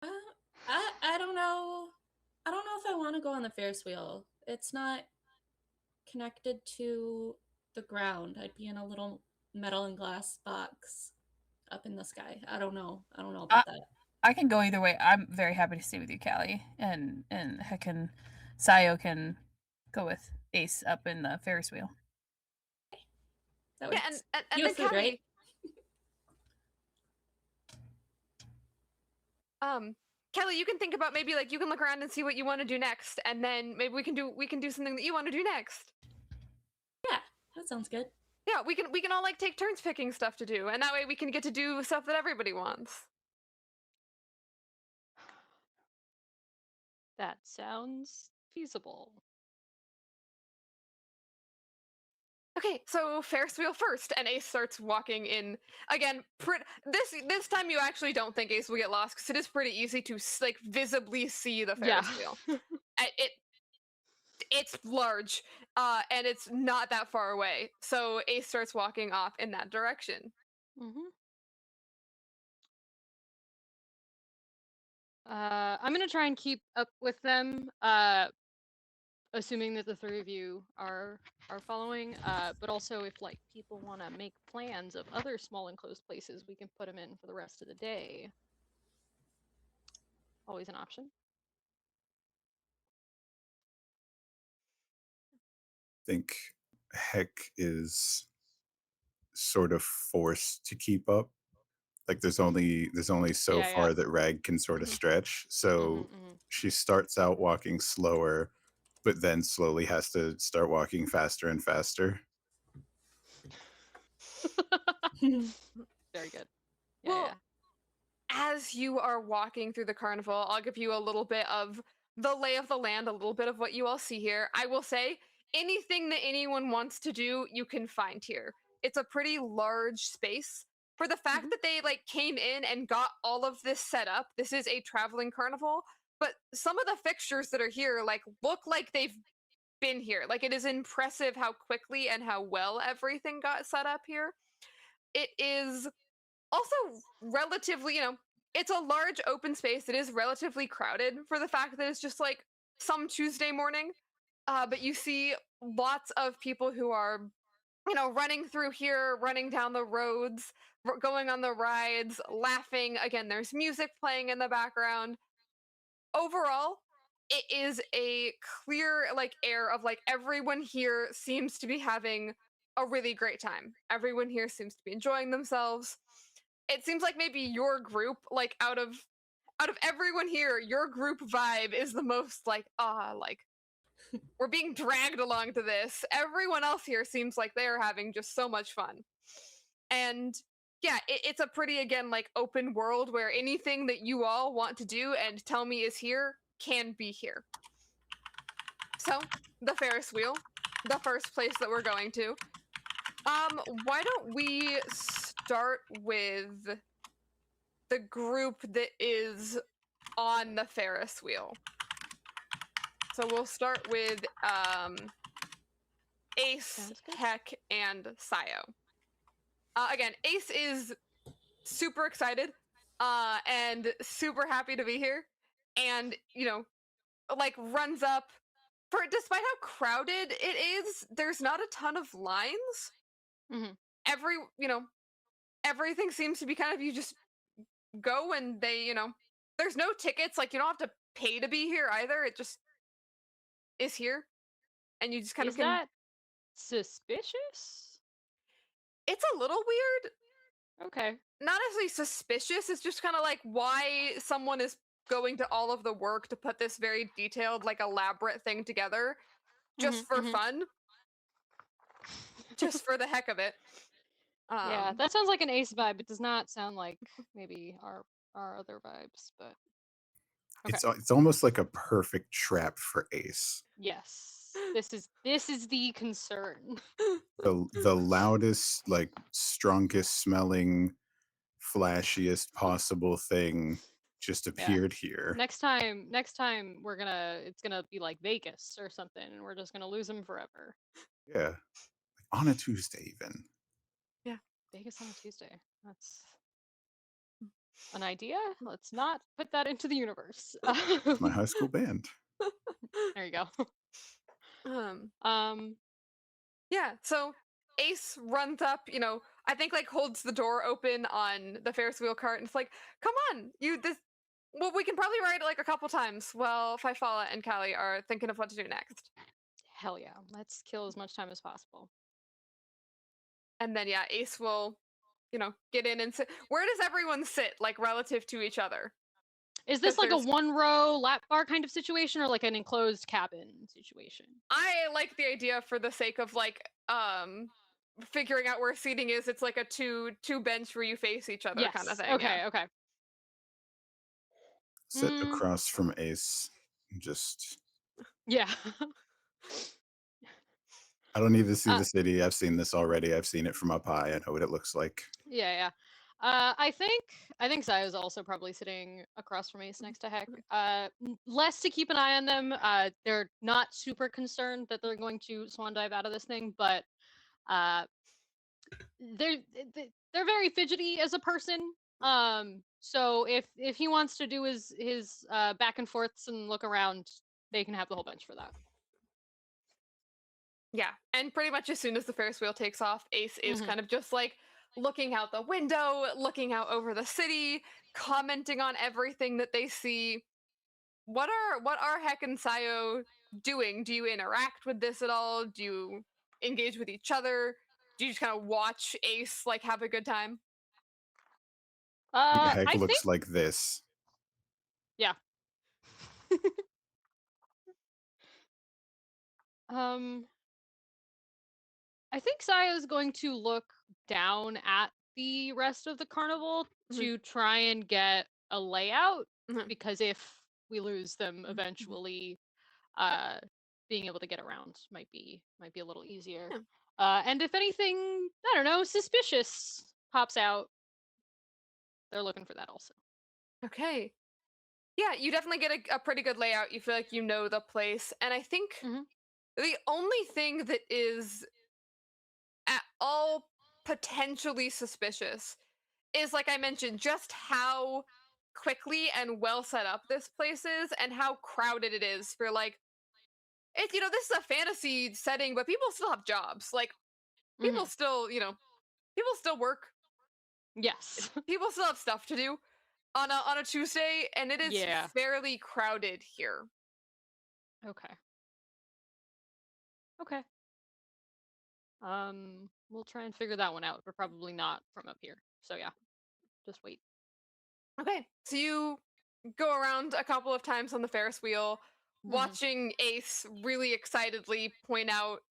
Speaker 3: I don't know. I don't know if I want to go on the Ferris wheel. It's not connected to the ground. I'd be in a little metal and glass box up in the sky. I don't know. I don't know about that.
Speaker 2: I can go either way. I'm very happy to stay with you, Callie, and Sayo can go with Ace up in the Ferris wheel.
Speaker 3: That
Speaker 1: Yeah,
Speaker 3: works.
Speaker 1: and
Speaker 3: You
Speaker 1: then
Speaker 3: have food,
Speaker 1: Callie,
Speaker 3: right?
Speaker 1: Kelly, you can think about maybe like you can look around and see what you want to do next, and then maybe we can do something that you want to do next.
Speaker 3: Yeah, that sounds good.
Speaker 1: Yeah, we can all like take turns picking stuff to do, and that way we can get to do stuff that everybody wants.
Speaker 5: That sounds feasible.
Speaker 1: Okay, so Ferris wheel first, and Ace starts walking in. Again, this time you actually don't think Ace will get lost because it is pretty easy to like visibly see the Ferris wheel. It's large, and it's not that far away. So Ace starts walking off in that direction.
Speaker 5: I'm gonna try and keep up with them, assuming that the three of you are following. But also, if like people want to make plans of other small enclosed places, we can put them in for the rest of the day. Always an option.
Speaker 4: think Heck is sort of forced to keep up. Like there's only so
Speaker 5: Yeah, yeah.
Speaker 4: far that Rag can sort of
Speaker 1: Mhm.
Speaker 4: stretch. So
Speaker 5: Mm-hmm.
Speaker 4: she starts out walking slower, but then slowly has to start walking faster and faster.
Speaker 5: Very good. Yeah,
Speaker 1: Well,
Speaker 5: yeah.
Speaker 1: as you are walking through the carnival, I'll give you a little bit of the lay of the land, a little bit of what you all see here. I will say anything that anyone wants to do, you can find here. It's a pretty large space. For the fact
Speaker 5: Mhm.
Speaker 1: that they like came in and got all of this set up, this is a traveling carnival, but some of the fixtures that are here like look like they've been here. Like it is impressive how quickly and how well everything got set up here. It is also relatively, it's a large open space. It is relatively crowded for the fact that it's just like some Tuesday morning. But you see lots of people who are, running through here, running down the roads, going on the rides, laughing. Again, there's music playing in the background. Overall, it is a clear like air of like everyone here seems to be having a really great time. Everyone here seems to be enjoying themselves. It seems like maybe your group, like out of everyone here, your group vibe is the most like like we're being dragged along to this. Everyone else here seems like they're having just so much fun. And yeah, it's a pretty again like open world where anything that you all want to do and tell me is here can be here. So the Ferris wheel, the first place that we're going to. Why don't we start with the group that is on the Ferris wheel? So we'll start with Ace,
Speaker 5: Sounds good.
Speaker 1: Heck, and Sayo. Again, Ace is super excited and super happy to be here, and like runs up. For despite how crowded it is, there's not a ton of lines.
Speaker 5: Mhm.
Speaker 1: Every everything seems to be kind of you just go and they there's no tickets. Like you don't have to pay to be here either. It just is here, and you just kind of
Speaker 5: Is
Speaker 1: can.
Speaker 5: that suspicious?
Speaker 1: It's a little weird.
Speaker 5: Okay.
Speaker 1: Not necessarily suspicious. It's just kind of like why someone is going to all of the work to put this very detailed, like elaborate thing together just
Speaker 5: Mhm.
Speaker 1: for
Speaker 5: Mhm.
Speaker 1: fun, just for the heck of it.
Speaker 5: Yeah,
Speaker 1: Um,
Speaker 5: that sounds like an Ace vibe. It does not sound like maybe our other vibes, but okay.
Speaker 4: It's almost like a perfect trap for Ace.
Speaker 5: Yes. This is the concern.
Speaker 4: The loudest, like strongest smelling, flashiest possible thing just
Speaker 5: Yeah.
Speaker 4: appeared here.
Speaker 5: Next time it's gonna be like Vegas or something, and we're just gonna lose him forever.
Speaker 4: Yeah, on a Tuesday even.
Speaker 1: yeah.
Speaker 5: Vegas on a Tuesday. That's an idea. Let's not put that into the universe.
Speaker 4: It's my high school band.
Speaker 5: There you go.
Speaker 1: um,
Speaker 5: Um,
Speaker 1: yeah. So Ace runs up. I think like holds the door open on the Ferris wheel cart, and it's like, "Come on, you this." Well, we can probably ride it like a couple times while Fifala and Callie are thinking of what to do next.
Speaker 5: hell yeah. Let's kill as much time as possible.
Speaker 1: And then yeah, Ace will, get in and sit. Where does everyone sit, like relative to each other?
Speaker 5: Is
Speaker 1: Because
Speaker 5: this like a
Speaker 1: there's,
Speaker 5: one row lap bar kind of situation or like an enclosed cabin situation?
Speaker 1: I like the idea for the sake of like, figuring out where seating is. It's like a two bench where you face each other kind of
Speaker 5: Yes.
Speaker 1: thing. Yeah.
Speaker 5: Okay, okay.
Speaker 4: Sit
Speaker 5: Mm,
Speaker 4: across from Ace. Just
Speaker 5: yeah.
Speaker 4: I don't need to see
Speaker 5: uh,
Speaker 4: the city. I've seen this already. I've seen it from up high. I know what it looks like.
Speaker 5: yeah, yeah. I think Zaya's also probably sitting across from Ace next to Heck. Less to keep an eye on them. They're not super concerned that they're going to swan dive out of this thing, but uh, they're they're very fidgety as a person. So if he wants to do his back and forths and look around, they can have the whole bench for that.
Speaker 1: Yeah. And pretty much as soon as the Ferris wheel takes off, Ace is
Speaker 5: Hmm.
Speaker 1: kind of just like looking out the window, looking out over the city, commenting on everything that they see. what are Heck and Sayo doing? Do you interact with this at all? Do you engage with each other? Do you just kind of watch Ace like have a good time?
Speaker 4: Heck
Speaker 5: I think
Speaker 4: looks like this.
Speaker 5: yeah. um, I think Saya's going to look down at the rest of the carnival
Speaker 1: Mhm.
Speaker 5: to try and get a layout
Speaker 1: Mhm.
Speaker 5: because if we lose them
Speaker 1: Mhm.
Speaker 5: eventually, uh, being able to get around might be a little easier.
Speaker 1: Yeah.
Speaker 5: And if anything, I don't know, suspicious pops out, they're looking for that also.
Speaker 1: Okay. Yeah, you definitely get a pretty good layout. You feel like you know the place. And I think
Speaker 5: Mhm.
Speaker 1: the only thing that is at all potentially suspicious is, like I mentioned, just how quickly and well set up this place is and how crowded it is for like it, this is a fantasy setting, but people still have jobs. Like people
Speaker 5: Mhm.
Speaker 1: still, people still work.
Speaker 5: Yes.
Speaker 1: People still have stuff to do on a Tuesday, and it is
Speaker 5: Yeah.
Speaker 1: fairly crowded here.
Speaker 5: Okay. Okay. We'll try and figure that one out, but probably not from up here. So yeah, just wait.
Speaker 1: Okay, so you go around a couple of times on the Ferris wheel,
Speaker 5: Mhm.
Speaker 1: watching Ace really excitedly point out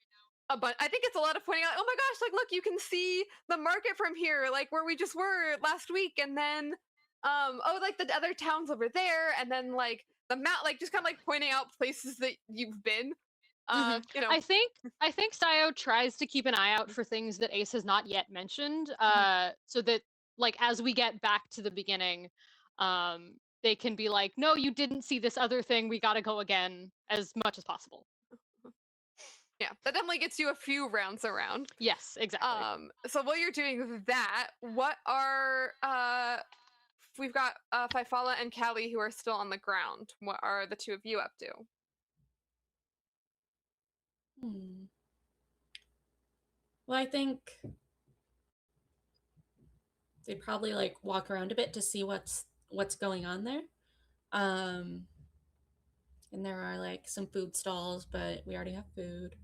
Speaker 1: I think it's a lot of pointing out, oh my gosh, like look, you can see the market from here, like where we just were last week, and then oh, like the other towns over there, and then like the map, like just kind of like pointing out places that you've been.
Speaker 5: Mhm.
Speaker 1: You know.
Speaker 5: I think Sayo tries to keep an eye out for things that Ace has not yet mentioned, so that like as we get back to the beginning, they can be like, "No, you didn't see this other thing. We got to go again as much as possible."
Speaker 1: Yeah, that definitely gets you a few rounds around.
Speaker 5: Yes, exactly.
Speaker 1: So while you're doing that, what are we've got Fifala and Callie who are still on the ground. What are the two of you up to?
Speaker 3: Hmm. Well, I think they'd probably like walk around a bit to see what's going on there. Um, and there are like some food stalls, but we already have food.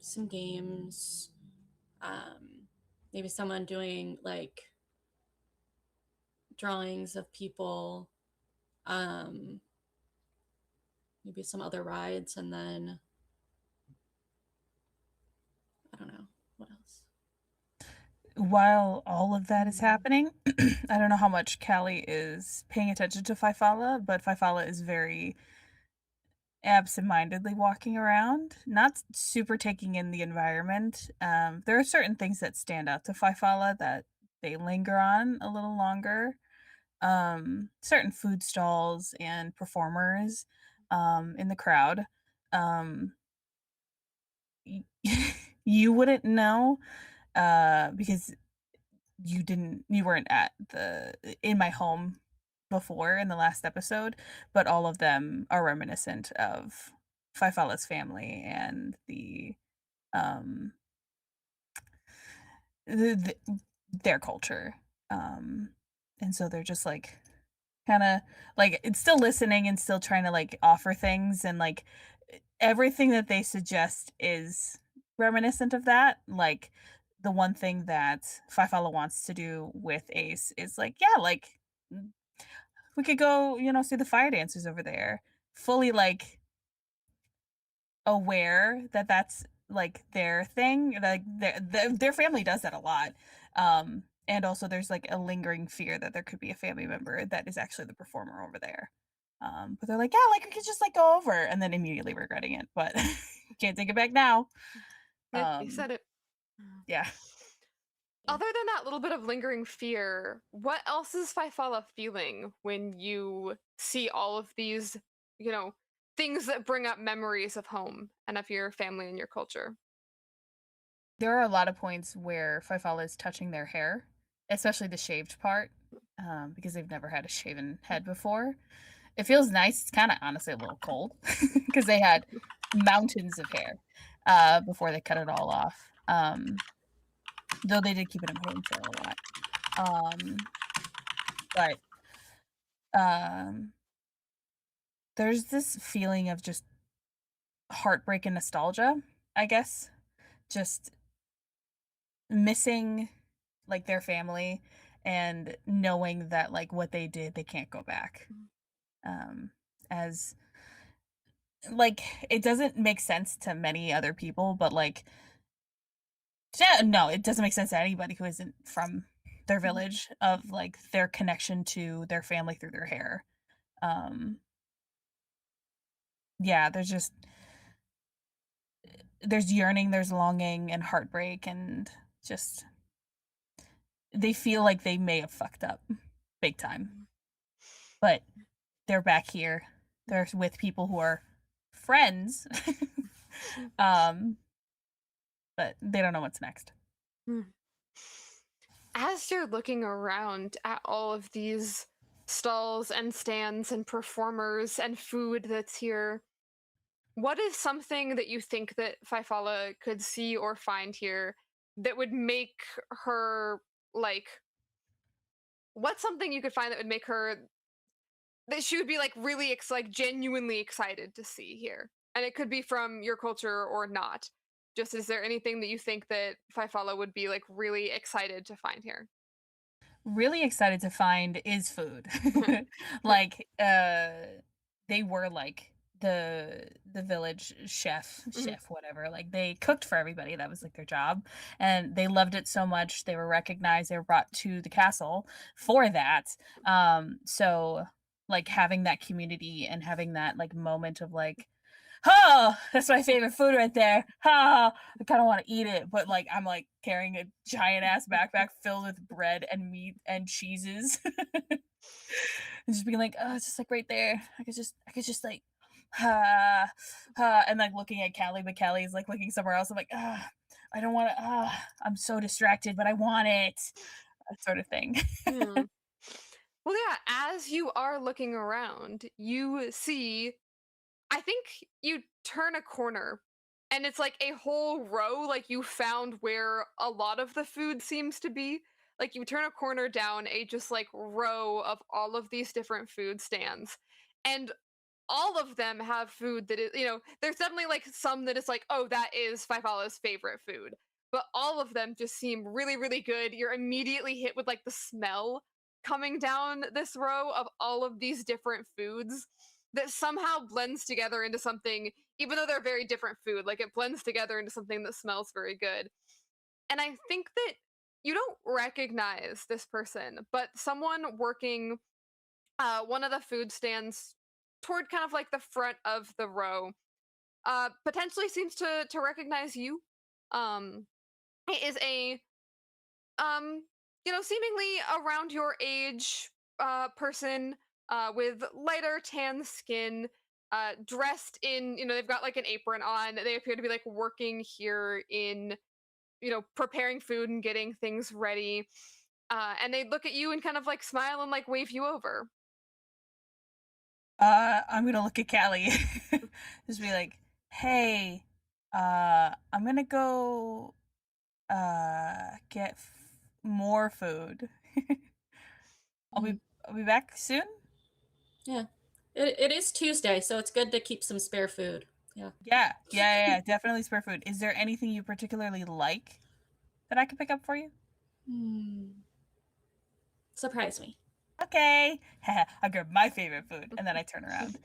Speaker 3: Some games. Um, maybe someone doing like drawings of people. Um, maybe some other rides, and then I don't know what else.
Speaker 2: While all of that is happening, I don't know how much Callie is paying attention to Fifala, but Fifala is very absentmindedly walking around, not super taking in the environment. There are certain things that stand out to Fifala that they linger on a little longer. Certain food stalls and performers in the crowd. Um, you wouldn't know because you weren't at the in my home before in the last episode, but all of them are reminiscent of Fifala's family and um their culture. Um and so they're just like kind of like it's still listening and still trying to like offer things and like everything that they suggest is reminiscent of that. Like the one thing that Fifala wants to do with Ace is like, yeah, like we could go, see the fire dancers over there. Fully like aware that that's like their thing. Like their family does that a lot. And also there's like a lingering fear that there could be a family member that is actually the performer over there. But they're like, yeah, like we could just like go over and then immediately regretting it, but can't take it back now.
Speaker 1: Yeah, you said it.
Speaker 2: Yeah.
Speaker 1: Other than that little bit of lingering fear, what else is Fifala feeling when you see all of these, you know, things that bring up memories of home and of your family and your culture?
Speaker 2: There are a lot of points where Fifala is touching their hair, especially the shaved part, because they've never had a shaven head before. It feels nice. It's kind of honestly a little cold because they had mountains of hair before they cut it all off. Though they did keep it in a ponytail a lot. Um, but um, there's this feeling of just heartbreak and nostalgia, I guess. Just missing like their family and knowing that like what they did they can't go back. As like it doesn't make sense to many other people, but like yeah, no, it doesn't make sense to anybody who isn't from their village of like their connection to their family through their hair. Um yeah, there's yearning, there's longing and heartbreak and just they feel like they may have fucked up big time. But they're back here. They're with people who are friends. um but they don't know what's next.
Speaker 1: As you're looking around at all of these stalls and stands and performers and food that's here, what is something that you think that Faifala could see or find here that would make her like what's something you could find that would make her that she would be like really like genuinely excited to see here? And it could be from your culture or not. Just is there anything that you think that Faifala would be like really excited to find here?
Speaker 2: Really excited to find is food. Like they were like the village chef whatever, like they cooked for everybody, that was like their job, and they loved it so much they were recognized, they were brought to the castle for that. So like having that community and having that like moment of like, oh, that's my favorite food right there. Ha! I kind of want to eat it, but like I'm like carrying a giant ass backpack filled with bread and meat and cheeses, and just being like, oh, it's just like right there. I could just like, ha, ha, and like looking at Callie, but Callie is like looking somewhere else. I'm like, ah, I don't want to. Ah, I'm so distracted, but I want it. That sort of thing.
Speaker 1: Hmm. Well, yeah, as you are looking around, you see, I think you turn a corner and it's like a whole row, like you found where a lot of the food seems to be. Like you turn a corner down a just like row of all of these different food stands. And all of them have food that is, there's definitely like some that is like, oh, that is Faifala's favorite food. But all of them just seem really, really good. You're immediately hit with like the smell coming down this row of all of these different foods that somehow blends together into something, even though they're very different food, like it blends together into something that smells very good. And I think that you don't recognize this person, but someone working one of the food stands toward kind of like the front of the row potentially seems to recognize you. It is a seemingly around your age person with lighter tan skin, dressed in, they've got like an apron on. They appear to be like working here in, preparing food and getting things ready. And they look at you and kind of like smile and like wave you over.
Speaker 2: I'm gonna look at Callie. Just be like, hey, I'm gonna go get more food. I'll be back soon.
Speaker 3: Yeah. It is Tuesday, so it's good to keep some spare food. Yeah.
Speaker 2: Yeah, definitely spare food. Is there anything you particularly like that I could pick up for you?
Speaker 3: Surprise me.
Speaker 2: Okay. I grab my favorite food and then I turn around.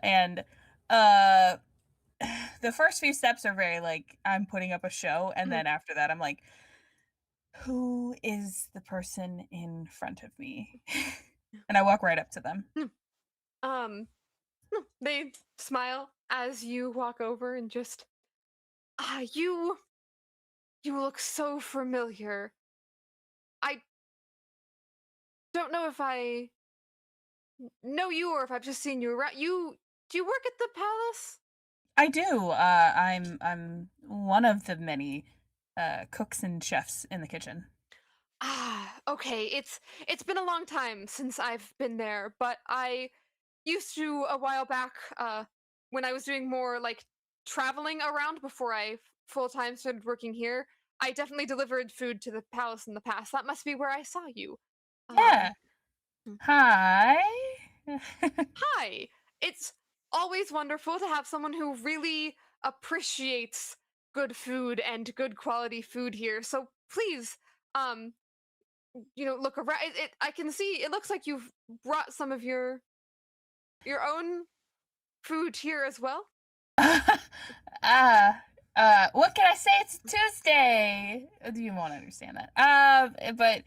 Speaker 2: And uh the first few steps are very like I'm putting up a show, and then after that I'm like, who is the person in front of me? And I walk right up to them.
Speaker 1: Um, they smile as you walk over and just, you look so familiar. I don't know if I know you or if I've just seen you around. Do you work at the palace?
Speaker 2: I do. I'm one of the many cooks and chefs in the kitchen.
Speaker 1: Okay. It's been a long time since I've been there, but I used to a while back when I was doing more like traveling around before I full time started working here. I definitely delivered food to the palace in the past. That must be where I saw you.
Speaker 2: Yeah.
Speaker 1: Hmm.
Speaker 2: Hi.
Speaker 1: Hi. it's always wonderful to have someone who really appreciates good food and good quality food here. So please, um, look around. I can see. It looks like you've brought some of your own food here as well.
Speaker 2: uh, what can I say? It's Tuesday. Do you won't understand that? But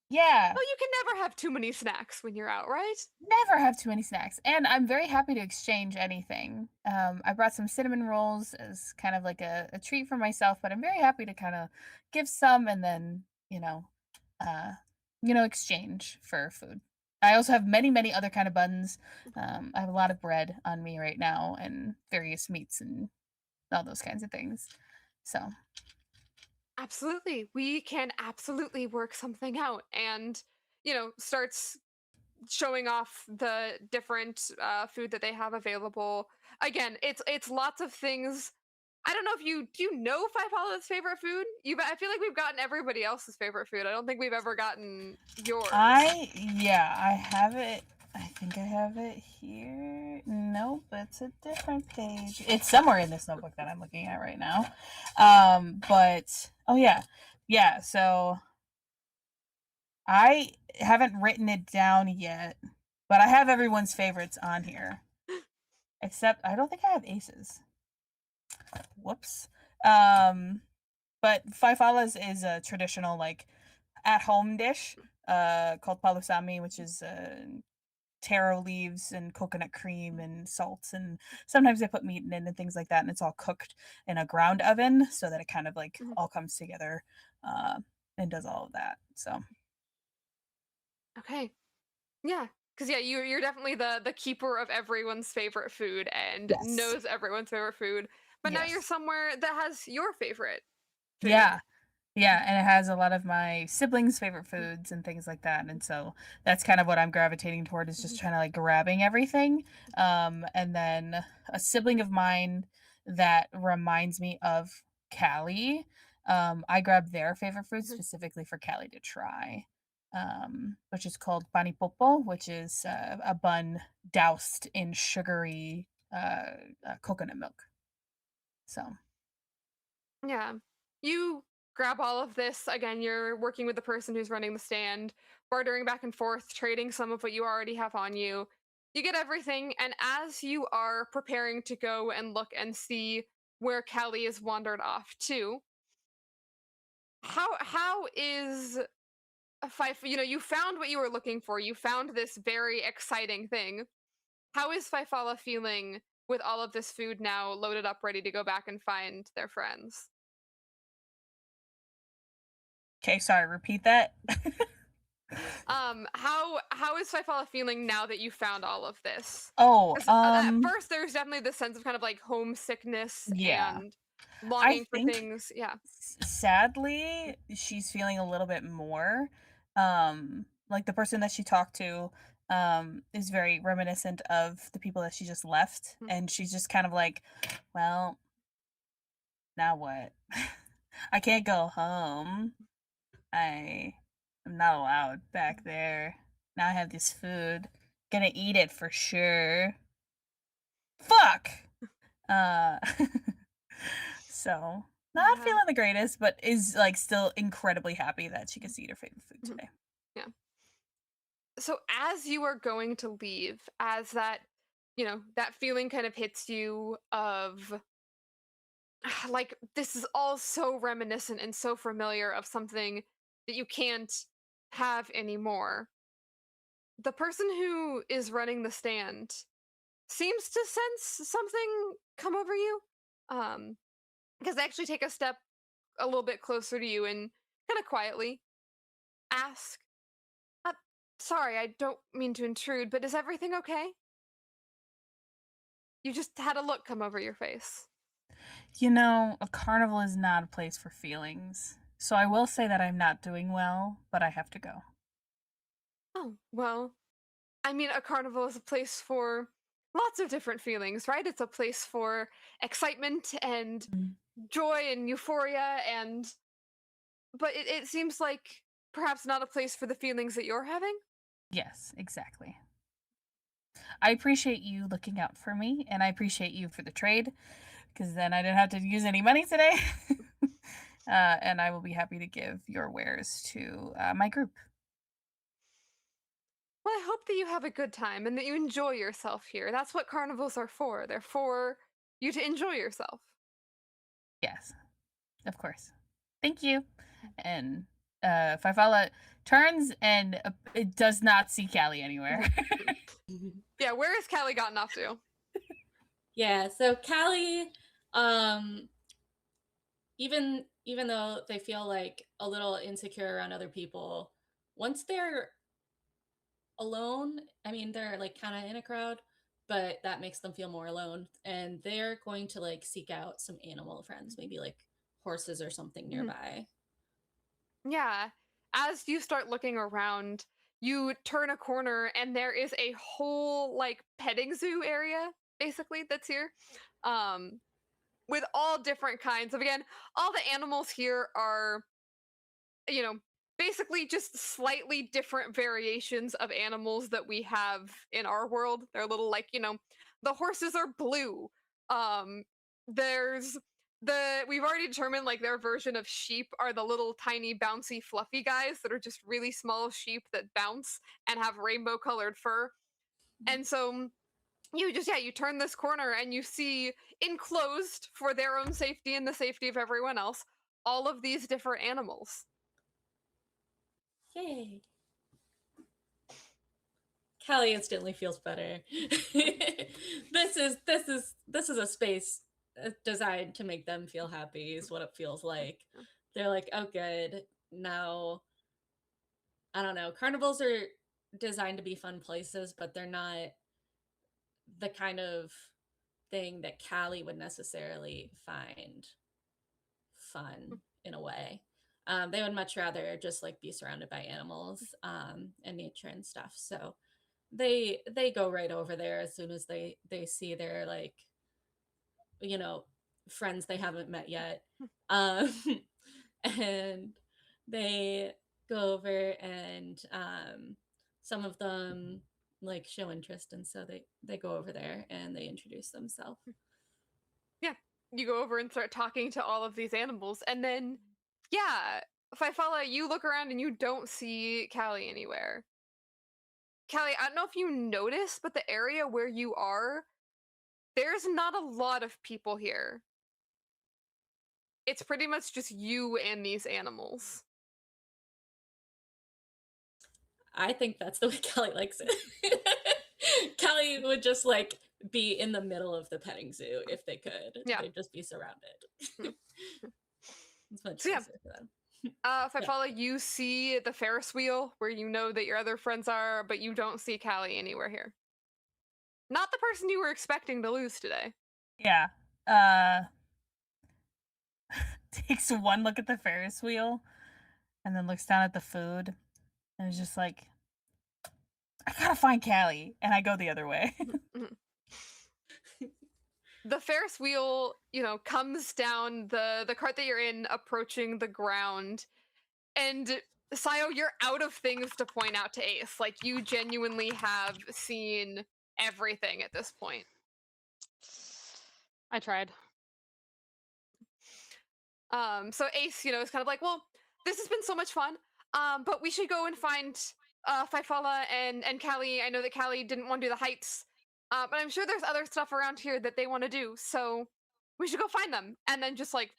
Speaker 2: yeah.
Speaker 1: Well, you can never have too many snacks when you're out, right?
Speaker 2: Never have too many snacks, and I'm very happy to exchange anything. I brought some cinnamon rolls as kind of like a treat for myself, but I'm very happy to kind of give some and then uh, exchange for food. I also have many, many other kind of buns. I have a lot of bread on me right now, and various meats and all those kinds of things. So
Speaker 1: Absolutely. We can absolutely work something out and, starts showing off the different food that they have available. Again, it's lots of things. I don't know if do you know Five Olive's favorite food? I feel like we've gotten everybody else's favorite food. I don't think we've ever gotten yours.
Speaker 2: I have it. I think I have it here. Nope, it's a different page. It's somewhere in this notebook that I'm looking at right now. But oh yeah. So I haven't written it down yet, but I have everyone's favorites on here. Except I don't think I have Aces. Whoops. But Faifalas is a traditional at-home dish called palusami, which is taro leaves and coconut cream and salt, and sometimes they put meat in it and things like that, and it's all cooked in a ground oven so that it kind of all comes together and does all of that. So
Speaker 1: Okay. Yeah. Because you're definitely the keeper of everyone's favorite food and
Speaker 2: yes.
Speaker 1: knows everyone's favorite food. But now you're
Speaker 2: Yes.
Speaker 1: somewhere that has your favorite food.
Speaker 2: Yeah, and it has a lot of my siblings' favorite foods and things like that, and so that's kind of what I'm gravitating toward, is just trying to grabbing everything. And then a sibling of mine that reminds me of Callie, I grabbed their favorite food specifically for Callie to try, which is called panipopo, which is a bun doused in sugary coconut milk. So
Speaker 1: Yeah. You grab all of this. Again, you're working with the person who's running the stand, bartering back and forth, trading some of what you already have on you. You get everything, and as you are preparing to go and look and see where Callie is wandered off to, how is a five? You found what you were looking for. You found this very exciting thing. How is Faifala feeling with all of this food now loaded up, ready to go back and find their friends?
Speaker 2: okay, sorry, repeat that.
Speaker 1: How is Faifala feeling now that you found all of this?
Speaker 2: Oh,
Speaker 1: 'Cause, at first there's definitely this sense of kind of like homesickness
Speaker 2: yeah.
Speaker 1: and
Speaker 2: I
Speaker 1: longing for
Speaker 2: think
Speaker 1: things. Yeah.
Speaker 2: sadly she's feeling a little bit more. Like the person that she talked to is very reminiscent of the people that she just left,
Speaker 1: Mhm.
Speaker 2: and she's just kind of like, well, now what? I can't go home. I'm not allowed back there. Now I have this food. Gonna eat it for sure. Fuck. Uh so not
Speaker 1: Yeah.
Speaker 2: feeling the greatest, but is still incredibly happy that she gets to eat her favorite food
Speaker 1: Mhm.
Speaker 2: today.
Speaker 1: Yeah. So as you are going to leave, as that feeling kind of hits you of like this is all so reminiscent and so familiar of something that you can't have anymore. The person who is running the stand seems to sense something come over you. Because they actually take a step a little bit closer to you and kind of quietly ask, uh, sorry, I don't mean to intrude, but is everything okay? You just had a look come over your face.
Speaker 2: A carnival is not a place for feelings. So I will say that I'm not doing well, but I have to go.
Speaker 1: Oh, well, I mean, a carnival is a place for lots of different feelings, right? It's a place for excitement and
Speaker 2: Mm.
Speaker 1: joy and euphoria, but it seems like perhaps not a place for the feelings that you're having.
Speaker 2: Yes, exactly. I appreciate you looking out for me, and I appreciate you for the trade, because then I didn't have to use any money today. And I will be happy to give your wares to my group.
Speaker 1: Well, I hope that you have a good time and that you enjoy yourself here. That's what carnivals are for. They're for you to enjoy yourself.
Speaker 2: Yes, of course. Thank you. And Fifala turns and it does not see Callie anywhere.
Speaker 1: Yeah, where has Callie gotten off to?
Speaker 3: Yeah, so Callie, even though they feel like a little insecure around other people, once they're alone, I mean, they're like kind of in a crowd, but that makes them feel more alone, and they're going to like seek out some animal friends, maybe like horses or something nearby.
Speaker 1: Yeah. As you start looking around, you turn a corner and there is a whole like petting zoo area basically that's here. Um with all different kinds of, again, all the animals here are, you know, basically just slightly different variations of animals that we have in our world. They're little like, the horses are blue. There's we've already determined like their version of sheep are the little tiny bouncy fluffy guys that are just really small sheep that bounce and have rainbow colored fur. And so you turn this corner and you see, enclosed for their own safety and the safety of everyone else, all of these different animals.
Speaker 3: Yay. Callie instantly feels better. This is a space designed to make them feel happy, is what it feels like. They're like, oh good, now I don't know. Carnivals are designed to be fun places, but they're not the kind of thing that Callie would necessarily find fun in a way. They would much rather just like be surrounded by animals and nature and stuff. So they go right over there as soon as they see their like, you know, friends they haven't met yet. Um, and they go over and some of them like show interest, and so they go over there and they introduce themselves.
Speaker 1: Yeah, you go over and start talking to all of these animals, and then, yeah, Fifala, you look around and you don't see Callie anywhere. Callie, I don't know if you noticed, but the area where you are, there's not a lot of people here. It's pretty much just you and these animals.
Speaker 3: I think that's the way Kelly likes it. Kelly would just like be in the middle of the petting zoo if they could.
Speaker 1: Yeah.
Speaker 3: They'd just be surrounded. It's much
Speaker 1: So yeah,
Speaker 3: nicer for them.
Speaker 1: if I follow, you see the Ferris wheel where you know that your other friends are, but you don't see Callie anywhere here. Not the person you were expecting to lose today.
Speaker 2: Yeah. Takes one look at the Ferris wheel and then looks down at the food and is just like, I gotta find Callie. And I go the other way.
Speaker 1: The Ferris wheel, comes down the cart that you're in, approaching the ground, and Sayo, you're out of things to point out to Ace. Like, you genuinely have seen everything at this point.
Speaker 5: I tried.
Speaker 1: So Ace, is kind of like, well, this has been so much fun. But we should go and find Fifala and Callie. I know that Callie didn't want to do the heights. But I'm sure there's other stuff around here that they want to do. So we should go find them. And then just like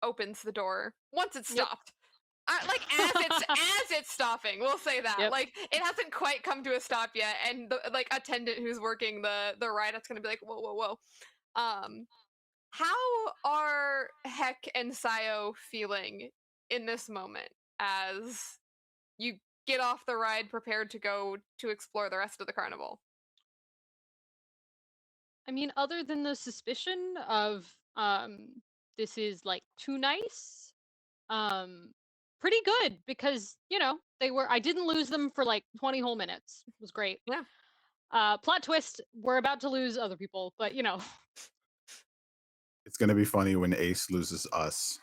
Speaker 1: opens the door once it's
Speaker 5: Yep.
Speaker 1: stopped. Like as it's stopping, we'll say that.
Speaker 5: Yep.
Speaker 1: Like it hasn't quite come to a stop yet, and the like attendant who's working the ride, that's gonna be like, whoa, whoa, whoa. How are Heck and Sayo feeling in this moment as you get off the ride, prepared to go to explore the rest of the carnival?
Speaker 5: I mean, other than the suspicion of this is like too nice, um pretty good because, I didn't lose them for like 20 whole minutes. It was great.
Speaker 1: Yeah.
Speaker 5: Plot twist, we're about to lose other people, but
Speaker 4: It's going to be funny when Ace loses us.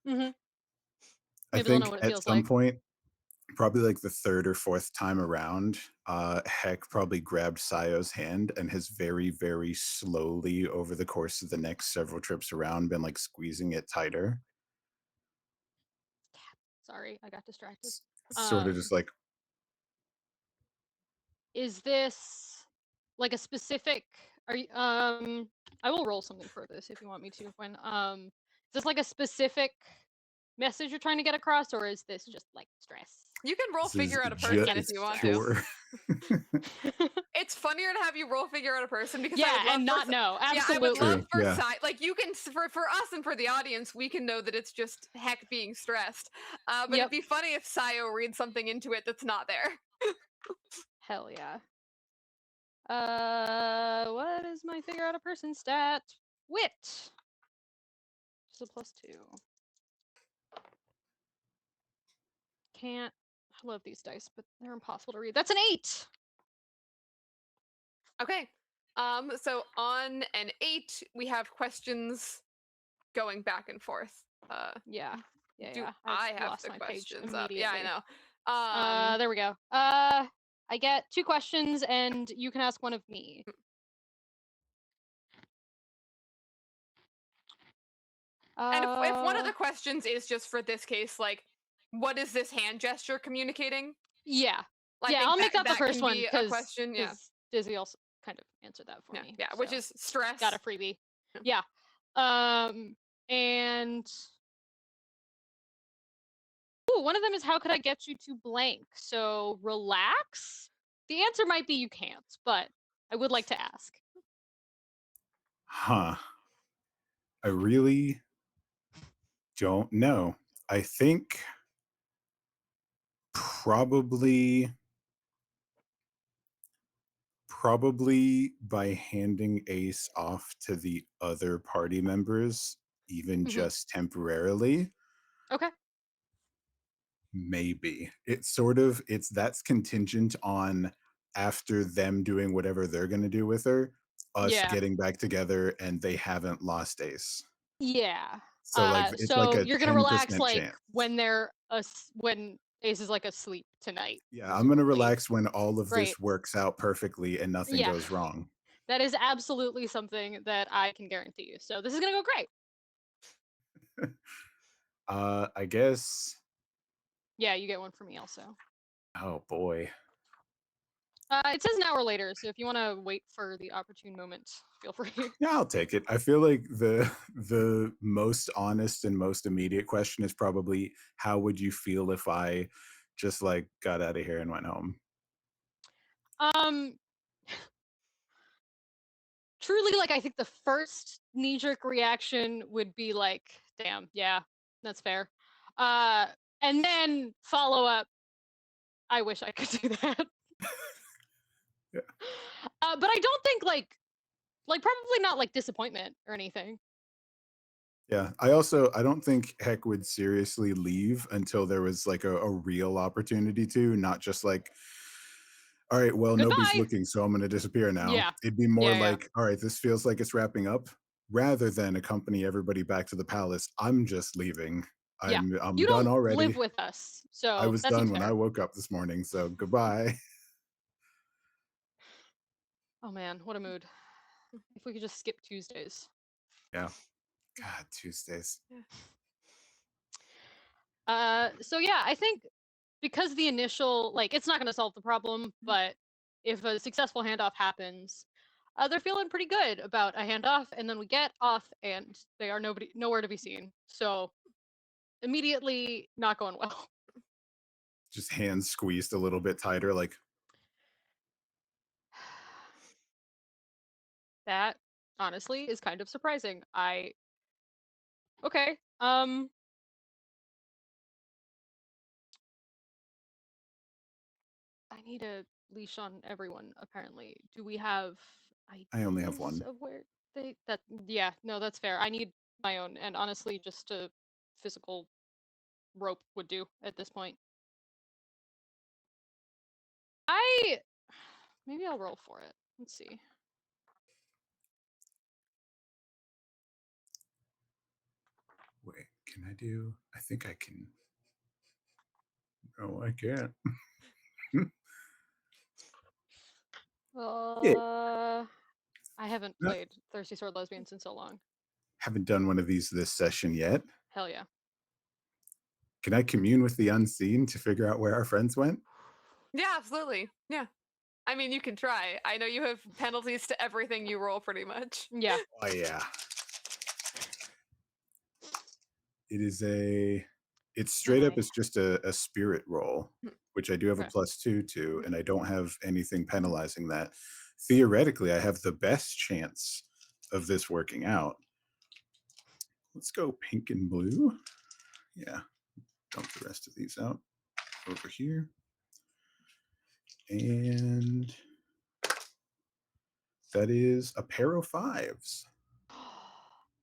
Speaker 5: mhm.
Speaker 4: I
Speaker 5: Maybe they'll know
Speaker 4: think
Speaker 5: what it
Speaker 4: at
Speaker 5: feels
Speaker 4: some
Speaker 5: like.
Speaker 4: point probably like the third or fourth time around, Heck probably grabbed Sayo's hand and has very, very slowly over the course of the next several trips around been like squeezing it tighter.
Speaker 5: Sorry, I got distracted.
Speaker 4: Sort of just like,
Speaker 5: Is this like a specific? Are you? I will roll something for this if you want me to. When is this like a specific message you're trying to get across, or is this just like stress?
Speaker 1: You can roll
Speaker 4: this is
Speaker 1: figure out a
Speaker 5: Or
Speaker 1: person
Speaker 5: get
Speaker 1: if
Speaker 4: it's
Speaker 1: you want to.
Speaker 4: pure.
Speaker 1: It's funnier to have you roll figure out a person because I
Speaker 5: Yeah,
Speaker 1: would love
Speaker 5: and
Speaker 1: for
Speaker 5: not know.
Speaker 1: yeah, I
Speaker 5: Absolutely.
Speaker 1: would love
Speaker 4: True,
Speaker 1: for
Speaker 4: yeah.
Speaker 1: like you can for us and for the audience, we can know that it's just Heck being stressed. But
Speaker 5: Yep.
Speaker 1: it'd be funny if Sayo reads something into it that's not there.
Speaker 5: Hell yeah. What is my figure out a person stat? Wit. Just a +2. Can't. I love these dice, but they're impossible to read. That's an 8.
Speaker 1: Okay. So on an 8, we have questions going back and forth.
Speaker 5: Yeah. Yeah,
Speaker 1: Do
Speaker 5: yeah.
Speaker 1: I have
Speaker 5: lost
Speaker 1: the
Speaker 5: my page
Speaker 1: questions up? Yeah, I
Speaker 5: immediately.
Speaker 1: know.
Speaker 5: There we go. I get 2 questions, and you can ask one of me.
Speaker 1: And if one of
Speaker 5: Uh,
Speaker 1: the questions is just for this case, like, what is this hand gesture communicating?
Speaker 5: yeah.
Speaker 1: I
Speaker 5: Yeah,
Speaker 1: think
Speaker 5: I'll make that the
Speaker 1: that
Speaker 5: first
Speaker 1: can
Speaker 5: one
Speaker 1: be a
Speaker 5: because
Speaker 1: question. Yeah,
Speaker 5: Dizzy also kind of answered that for
Speaker 1: yeah,
Speaker 5: me.
Speaker 1: yeah. Which
Speaker 5: So
Speaker 1: is stress.
Speaker 5: got a freebie.
Speaker 1: Yeah.
Speaker 5: Yeah. And ooh, one of them is how could I get you to blank? So relax. The answer might be you can't, but I would like to ask.
Speaker 4: Huh. I really don't know. I think probably probably by handing Ace off to the other party members, even
Speaker 5: Mhm.
Speaker 4: just temporarily.
Speaker 5: Okay.
Speaker 4: Maybe it's that's contingent on after them doing whatever they're going to do with her, us
Speaker 5: Yeah.
Speaker 4: getting back together and they haven't lost Ace.
Speaker 5: Yeah.
Speaker 4: So like it's like
Speaker 5: So
Speaker 4: a
Speaker 5: you're gonna relax
Speaker 4: 10%
Speaker 5: like
Speaker 4: chance.
Speaker 5: when when Ace is like asleep tonight,
Speaker 4: Yeah, I'm going to
Speaker 5: presumably.
Speaker 4: relax when all of
Speaker 5: Great.
Speaker 4: this works out perfectly and nothing
Speaker 5: Yeah.
Speaker 4: goes wrong.
Speaker 5: That is absolutely something that I can guarantee you. So this is gonna go great.
Speaker 4: I guess.
Speaker 5: Yeah, you get one for me also.
Speaker 4: Oh boy.
Speaker 5: It says an hour later, so if you want to wait for the opportune moment, feel free.
Speaker 4: Yeah, I'll take it. I feel like the most honest and most immediate question is probably how would you feel if I just like got out of here and went home?
Speaker 5: um, Truly, like I think the first knee-jerk reaction would be like, "Damn, yeah, that's fair," uh, and then follow up. I wish I could do that.
Speaker 4: Yeah.
Speaker 5: But I don't think like probably not like disappointment or anything.
Speaker 4: Yeah. I don't think Heck would seriously leave until there was like a real opportunity to, not just like, all right, well, nobody's
Speaker 5: Goodbye.
Speaker 4: looking, so I'm gonna disappear now.
Speaker 5: Yeah.
Speaker 4: It'd be more
Speaker 5: Yeah, yeah.
Speaker 4: like, all right, this feels like it's wrapping up, rather than accompany everybody back to the palace. I'm just leaving.
Speaker 5: Yeah.
Speaker 4: I'm
Speaker 5: You
Speaker 4: done
Speaker 5: don't
Speaker 4: already.
Speaker 5: live with us,
Speaker 4: I
Speaker 5: so
Speaker 4: was
Speaker 5: that seems
Speaker 4: done when I
Speaker 5: fair.
Speaker 4: woke up this morning, so goodbye.
Speaker 5: Oh man, what a mood. If we could just skip Tuesdays.
Speaker 4: Yeah. God, Tuesdays.
Speaker 5: So yeah, I think because the initial like it's not going to solve the problem, but if a successful handoff happens, they're feeling pretty good about a handoff, and then we get off, and they are nowhere to be seen. So immediately not going well.
Speaker 4: Just hands squeezed a little bit tighter, like,
Speaker 5: That honestly is kind of surprising. Okay. I need a leash on everyone, apparently. Do we have
Speaker 4: I only have
Speaker 5: ideas
Speaker 4: one.
Speaker 5: of where that yeah, no, that's fair. I need my own, and honestly just a physical rope would do at this point. I maybe I'll roll for it. Let's see.
Speaker 4: Wait, can I do? I think I can. Oh, I can't. Yeah,
Speaker 5: I haven't
Speaker 4: no,
Speaker 5: played Thirsty Sword Lesbians in so long.
Speaker 4: haven't done one of these this session yet.
Speaker 5: Hell yeah.
Speaker 4: Can I commune with the unseen to figure out where our friends went?
Speaker 1: Yeah, absolutely. Yeah. I mean, you can try. I know you have penalties to everything you roll pretty much.
Speaker 5: Yeah.
Speaker 4: Oh yeah. It is a. It's
Speaker 5: Can
Speaker 4: straight up.
Speaker 5: I?
Speaker 4: It's just a spirit roll, which I do have a
Speaker 5: Okay.
Speaker 4: +2 to, and I don't have anything
Speaker 1: Mm-hmm.
Speaker 4: penalizing that. Theoretically, I have the best chance of this working out. Let's go pink and blue. Yeah, dump the rest of these out over here. And that is a pair of 5s.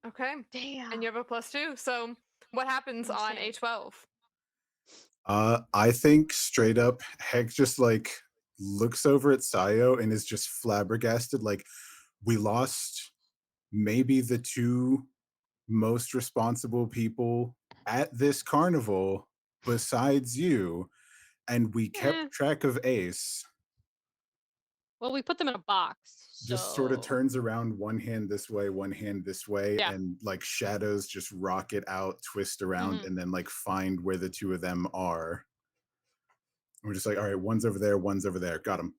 Speaker 1: Okay.
Speaker 5: Damn.
Speaker 1: And you have a +2. So what happens on
Speaker 5: Insane.
Speaker 1: A12?
Speaker 4: I think straight up Heck just like looks over at Sayo and is just flabbergasted. Like, we lost maybe the 2 most responsible people at this carnival besides you, and we
Speaker 5: Eh.
Speaker 4: kept track of Ace.
Speaker 5: Well, we put them in a box,
Speaker 4: Just sort of
Speaker 5: so
Speaker 4: turns around, one hand this way, one hand this way,
Speaker 5: yeah.
Speaker 4: and like shadows just rocket out, twist around,
Speaker 5: Mhm.
Speaker 4: and then like find where the 2 of them are. And we're just like, all right, one's over there, one's over there. Got him.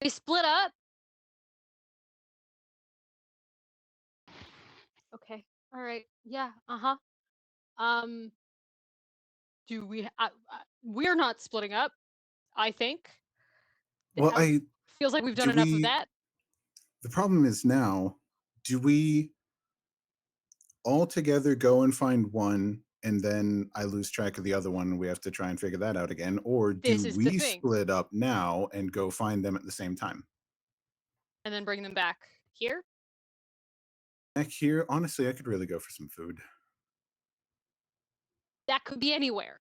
Speaker 5: They split up. Okay. All right. Yeah. Uh-huh. Um, do we we're not splitting up, I think.
Speaker 4: Well,
Speaker 5: Uh, feels like we've done
Speaker 4: do
Speaker 5: enough of
Speaker 4: we,
Speaker 5: that.
Speaker 4: the problem is now, do we all together go and find one and then I lose track of the other one and we have to try and figure that out again? Or
Speaker 5: This
Speaker 4: do
Speaker 5: is the
Speaker 4: we
Speaker 5: thing.
Speaker 4: split up now and go find them at the same time?
Speaker 5: And then bring them back here.
Speaker 4: Back here, honestly, I could really go for some food.
Speaker 5: That could be anywhere.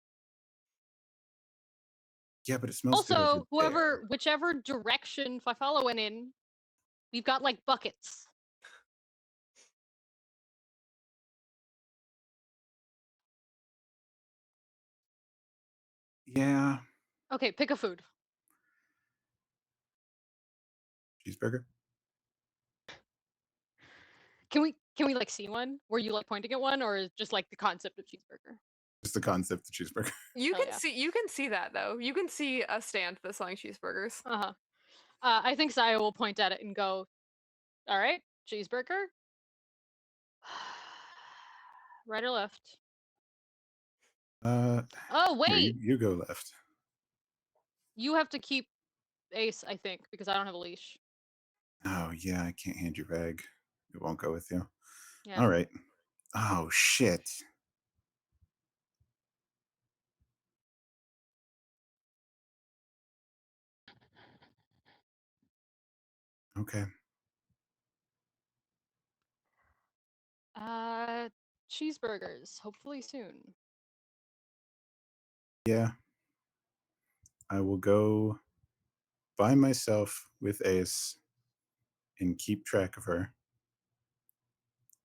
Speaker 4: Yeah, but it smells good over
Speaker 5: Also,
Speaker 4: there.
Speaker 5: whichever direction Fifala went in, we've got like buckets.
Speaker 4: Yeah,
Speaker 5: Okay, pick a food.
Speaker 4: cheeseburger.
Speaker 5: Can we like see one? Were you like pointing at one, or is just like the concept of cheeseburger?
Speaker 4: Just the concept of cheeseburger.
Speaker 1: You
Speaker 5: Hell
Speaker 1: can
Speaker 5: yeah.
Speaker 1: see that though. You can see a stand that's selling cheeseburgers.
Speaker 5: Uh-huh. I think Saya will point at it and go, all right, cheeseburger. Right or left?
Speaker 4: Uh,
Speaker 5: Oh,
Speaker 4: Here,
Speaker 5: wait.
Speaker 4: you go left.
Speaker 5: You have to keep Ace, I think, because I don't have a leash.
Speaker 4: Oh, yeah, I can't hand your bag. It won't go with you.
Speaker 5: Yeah.
Speaker 4: All right. Oh, shit. Okay.
Speaker 5: Cheeseburgers, hopefully soon.
Speaker 4: Yeah, I will go by myself with Ace and keep track of her,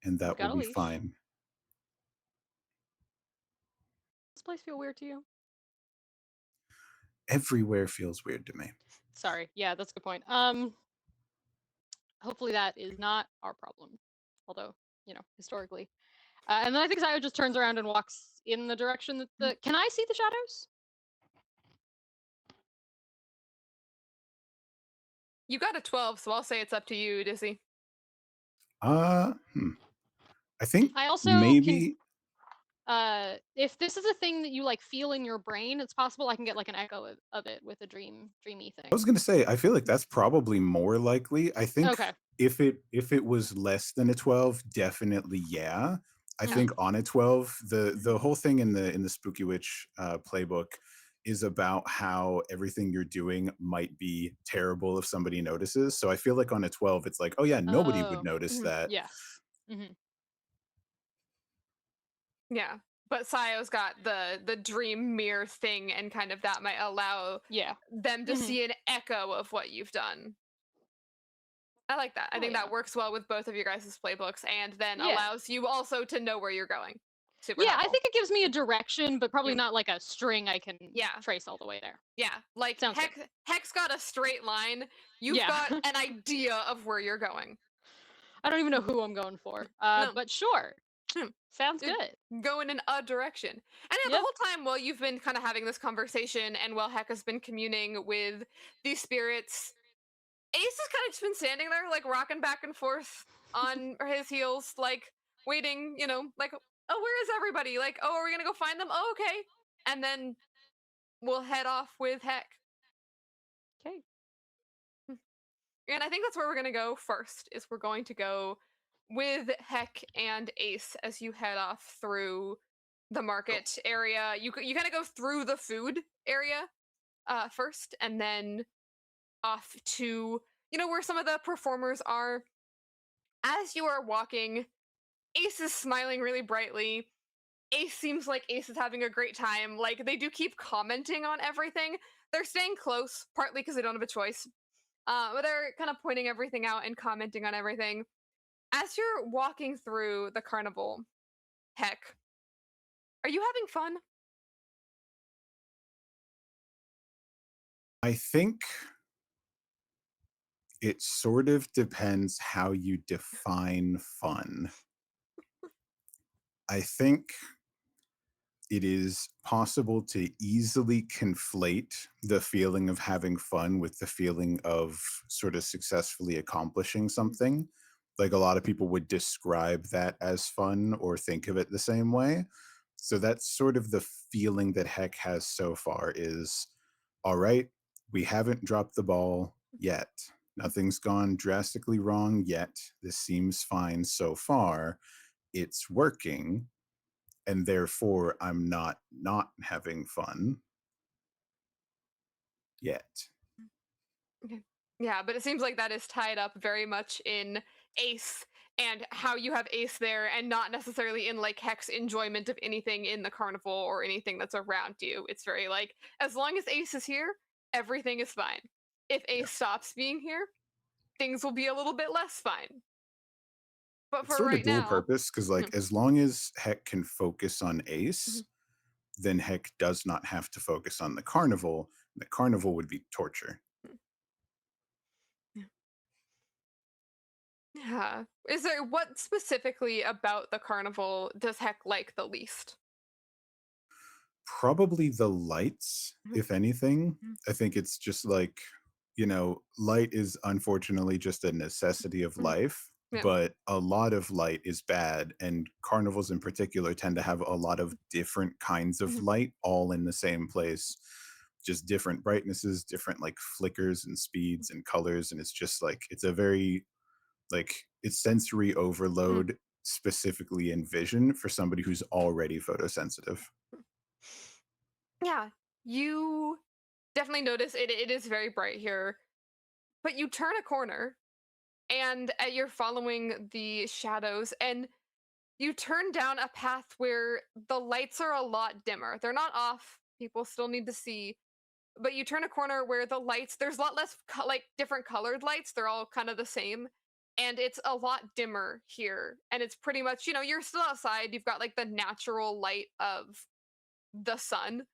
Speaker 4: and
Speaker 5: You've
Speaker 4: that will
Speaker 5: got a
Speaker 4: be
Speaker 5: leash.
Speaker 4: fine.
Speaker 5: This place feel weird to you?
Speaker 4: Everywhere feels weird to me.
Speaker 5: Sorry. Yeah, that's a good point. Hopefully that is not our problem. Although, historically. And then I think Sayo just turns around and walks in the direction that the. Can I see the shadows?
Speaker 1: You got a 12, so I'll say it's up to you, Dizzy.
Speaker 4: I think
Speaker 5: I also can.
Speaker 4: maybe
Speaker 5: If this is a thing that you like feel in your brain, it's possible I can get like an echo of it with a dreamy thing.
Speaker 4: I was gonna say, I feel like that's probably more likely. I think
Speaker 5: Okay.
Speaker 4: if it was less than a 12, definitely yeah. I think on a 12, the whole thing in the Spooky Witch playbook is about how everything you're doing might be terrible if somebody notices. So I feel like on a 12, it's like, oh yeah, nobody would
Speaker 5: Oh.
Speaker 4: notice that.
Speaker 5: Yes. Mm-hmm.
Speaker 1: Yeah. But Sayo's got the dream mirror thing, and kind of that might allow
Speaker 5: Yeah.
Speaker 1: them to
Speaker 5: Mhm.
Speaker 1: see an echo of what you've done. I like that. I
Speaker 5: Oh,
Speaker 1: think
Speaker 5: yeah.
Speaker 1: that works well with both of your guys' playbooks, and then
Speaker 5: Yeah.
Speaker 1: allows you also to know where you're going. super
Speaker 5: Yeah, I
Speaker 1: helpful.
Speaker 5: think it gives me a direction, but probably
Speaker 1: Yeah.
Speaker 5: not like a string I can
Speaker 1: Yeah.
Speaker 5: trace all the way there.
Speaker 1: Yeah, like
Speaker 5: Sounds good.
Speaker 1: Heck's got a straight line. You've
Speaker 5: Yeah.
Speaker 1: got an idea of where you're going.
Speaker 5: I don't even know who I'm going for.
Speaker 1: No.
Speaker 5: But sure.
Speaker 1: Hmm.
Speaker 5: Sounds
Speaker 1: You're
Speaker 5: good.
Speaker 1: going in a direction. And yeah, the
Speaker 5: Yep.
Speaker 1: whole time while you've been kind of having this conversation and while Heck has been communing with these spirits, Ace has kind of just been standing there, like rocking back and forth on his heels, like waiting, like, oh, where is everybody? Like, oh, are we gonna go find them? Oh, okay. And then we'll head off with Heck.
Speaker 5: Okay.
Speaker 1: And I think that's where we're gonna go first, is we're going to go with Heck and Ace as you head off through the market area. You kind of go through the food area first, and then off to where some of the performers are. As you are walking, Ace is smiling really brightly. Ace seems like Ace is having a great time. Like, they do keep commenting on everything. They're staying close, partly because they don't have a choice. But they're kind of pointing everything out and commenting on everything. As you're walking through the carnival, Heck, are you having fun?
Speaker 4: I think it sort of depends how you define fun. I think it is possible to easily conflate the feeling of having fun with the feeling of sort of successfully accomplishing something. Like, a lot of people would describe that as fun or think of it the same way. So that's sort of the feeling that Heck has so far is, all right, we haven't dropped the ball yet. Nothing's gone drastically wrong yet. This seems fine so far. It's working, and therefore I'm not having fun yet.
Speaker 1: Okay. Yeah, but it seems like that is tied up very much in Ace and how you have Ace there, and not necessarily in like Heck's enjoyment of anything in the carnival or anything that's around you. It's very like, as long as Ace is here, everything is fine. If Ace stops being here, things will be a little bit less fine. But
Speaker 4: It's
Speaker 1: for
Speaker 4: sort of
Speaker 1: right
Speaker 4: dual
Speaker 1: now,
Speaker 4: purpose because,
Speaker 1: hmm,
Speaker 4: like, as long as Heck can focus on
Speaker 1: mhm,
Speaker 4: Ace, then Heck does not have to focus on the carnival. The carnival would be torture.
Speaker 1: hmm, yeah. Yeah. Is there what specifically about the carnival does Heck like the least?
Speaker 4: Probably the lights,
Speaker 1: Mhm,
Speaker 4: if anything.
Speaker 1: mhm,
Speaker 4: I think it's just like, light is unfortunately just a necessity of
Speaker 1: mhm,
Speaker 4: life,
Speaker 1: yeah.
Speaker 4: but a lot of light is bad. And carnivals in particular tend to have a lot of different kinds of
Speaker 1: Mhm,
Speaker 4: light all in the same place, just different brightnesses, different like flickers and speeds and colors. And it's just like, it's a very, like, it's sensory
Speaker 1: mhm.
Speaker 4: overload specifically in vision for somebody who's already photosensitive.
Speaker 1: Yeah, you definitely notice it is very bright here, but you turn a corner and you're following the shadows, and you turn down a path where the lights are a lot dimmer. They're not off, people still need to see, but you turn a corner where the lights, there's a lot less like different colored lights, they're all kind of the same. And it's a lot dimmer here. And it's pretty much, you're still outside. You've got like the natural light of the sun,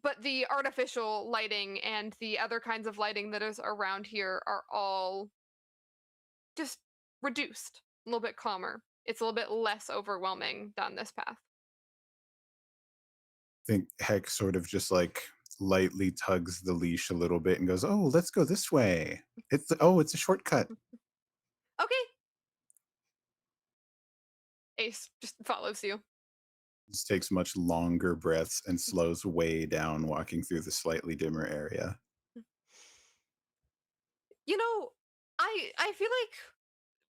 Speaker 1: but the artificial lighting and the other kinds of lighting that is around here are all just reduced, a little bit calmer. It's a little bit less overwhelming down this path.
Speaker 4: Think Heck sort of just like lightly tugs the leash a little bit and goes, "Oh, let's go this way. It's a shortcut."
Speaker 1: Okay, Ace just follows you.
Speaker 4: Just takes much longer breaths and slows way down, walking through the slightly dimmer area.
Speaker 1: You know, I feel like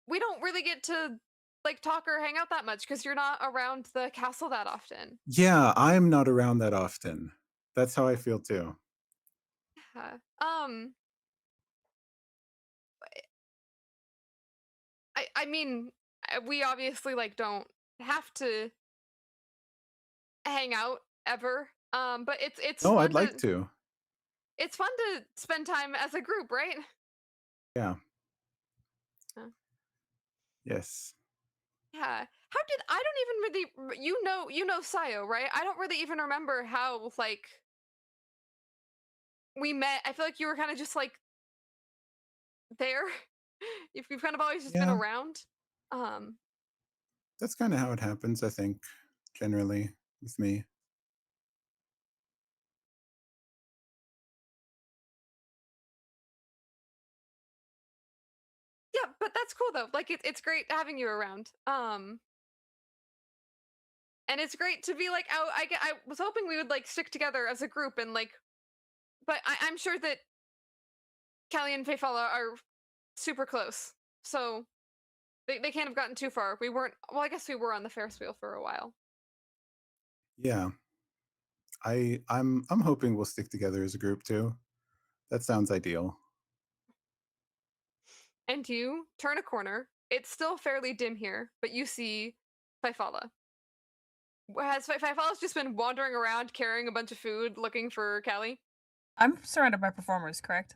Speaker 1: we don't really get to like talk or hang out that much because you're not around the castle that often.
Speaker 4: Yeah, I'm not around that often. That's how I feel too.
Speaker 1: Yeah. I mean, we obviously like don't have to hang out ever. But it's
Speaker 4: No,
Speaker 1: fun
Speaker 4: I'd like
Speaker 1: to
Speaker 4: to.
Speaker 1: spend time as a group, right?
Speaker 4: Yeah.
Speaker 1: Uh,
Speaker 4: Yes.
Speaker 1: Yeah. How did I don't even really you know Sayo, right? I don't really even remember how like we met. I feel like you were kind of just like there. If you've kind of always just been
Speaker 4: Yeah,
Speaker 1: around. Um
Speaker 4: that's kind of how it happens, I think, generally with me.
Speaker 1: yeah, but that's cool though. Like it's great having you around. And it's great to be like out. I was hoping we would like stick together as a group and like, but I'm sure that Callie and Fayfala are super close. So they can't have gotten too far. We weren't. Well, I guess we were on the Ferris wheel for a while.
Speaker 4: Yeah, I'm hoping we'll stick together as a group too. That sounds ideal.
Speaker 1: And you turn a corner. It's still fairly dim here, but you see Fayfala. Has Fayfala's just been wandering around carrying a bunch of food looking for Callie?
Speaker 2: I'm surrounded by performers, correct?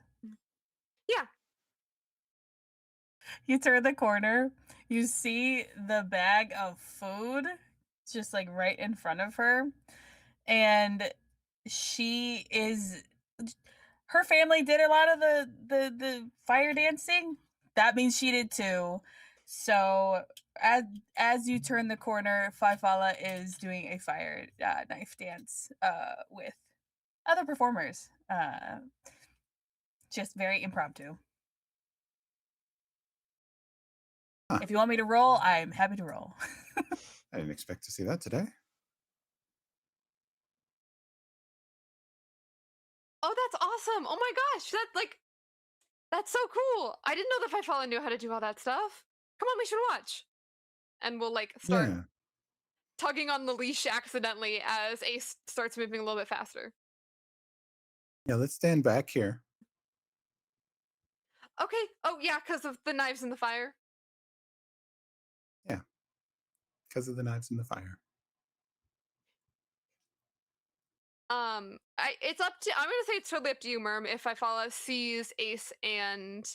Speaker 1: Yeah.
Speaker 2: You turn the corner, you see the bag of food just like right in front of her, and she is her family did a lot of the fire dancing. That means she did too. So as you turn the corner, Faifala is doing a fire knife dance with other performers. Just very impromptu.
Speaker 4: Huh.
Speaker 2: If you want me to roll, I'm happy to roll.
Speaker 4: I didn't expect to see that today.
Speaker 1: Oh, that's awesome. Oh my gosh, that's so cool. I didn't know that Fayfala knew how to do all that stuff. Come on, we should watch. And we'll like start
Speaker 4: Yeah,
Speaker 1: tugging on the leash accidentally as Ace starts moving a little bit faster.
Speaker 4: yeah. Let's stand back here.
Speaker 1: Okay. Oh yeah, because of the knives in the fire.
Speaker 4: Yeah, because of the knives in the fire.
Speaker 1: It's up to. I'm gonna say it's totally up to you, Merm. If Fayfala sees Ace and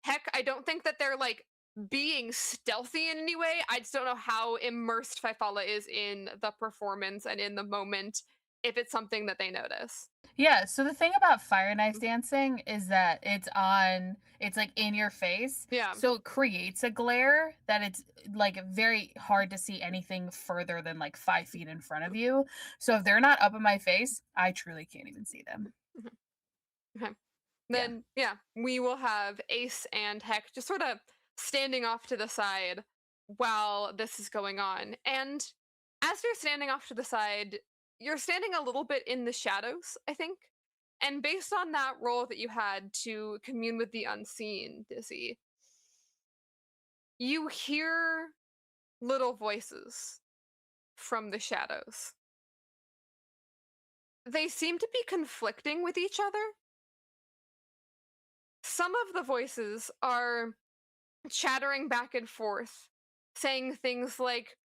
Speaker 1: Heck, I don't think that they're like being stealthy in any way. I just don't know how immersed Fayfala is in the performance and in the moment. If it's something that they notice.
Speaker 2: Yeah, so the thing about fire knife dancing is that it's like in your face.
Speaker 1: Yeah.
Speaker 2: So it creates a glare that it's like very hard to see anything further than like 5 feet in front of you. So if they're not up in my face, I truly can't even see them.
Speaker 1: Okay.
Speaker 2: Yeah.
Speaker 1: Then yeah, we will have Ace and Heck just sort of standing off to the side while this is going on. And as you're standing off to the side, you're standing a little bit in the shadows, I think. And based on that role that you had to commune with the unseen, Dizzy, you hear little voices from the shadows. They seem to be conflicting with each other. Some of the voices are chattering back and forth, saying things like,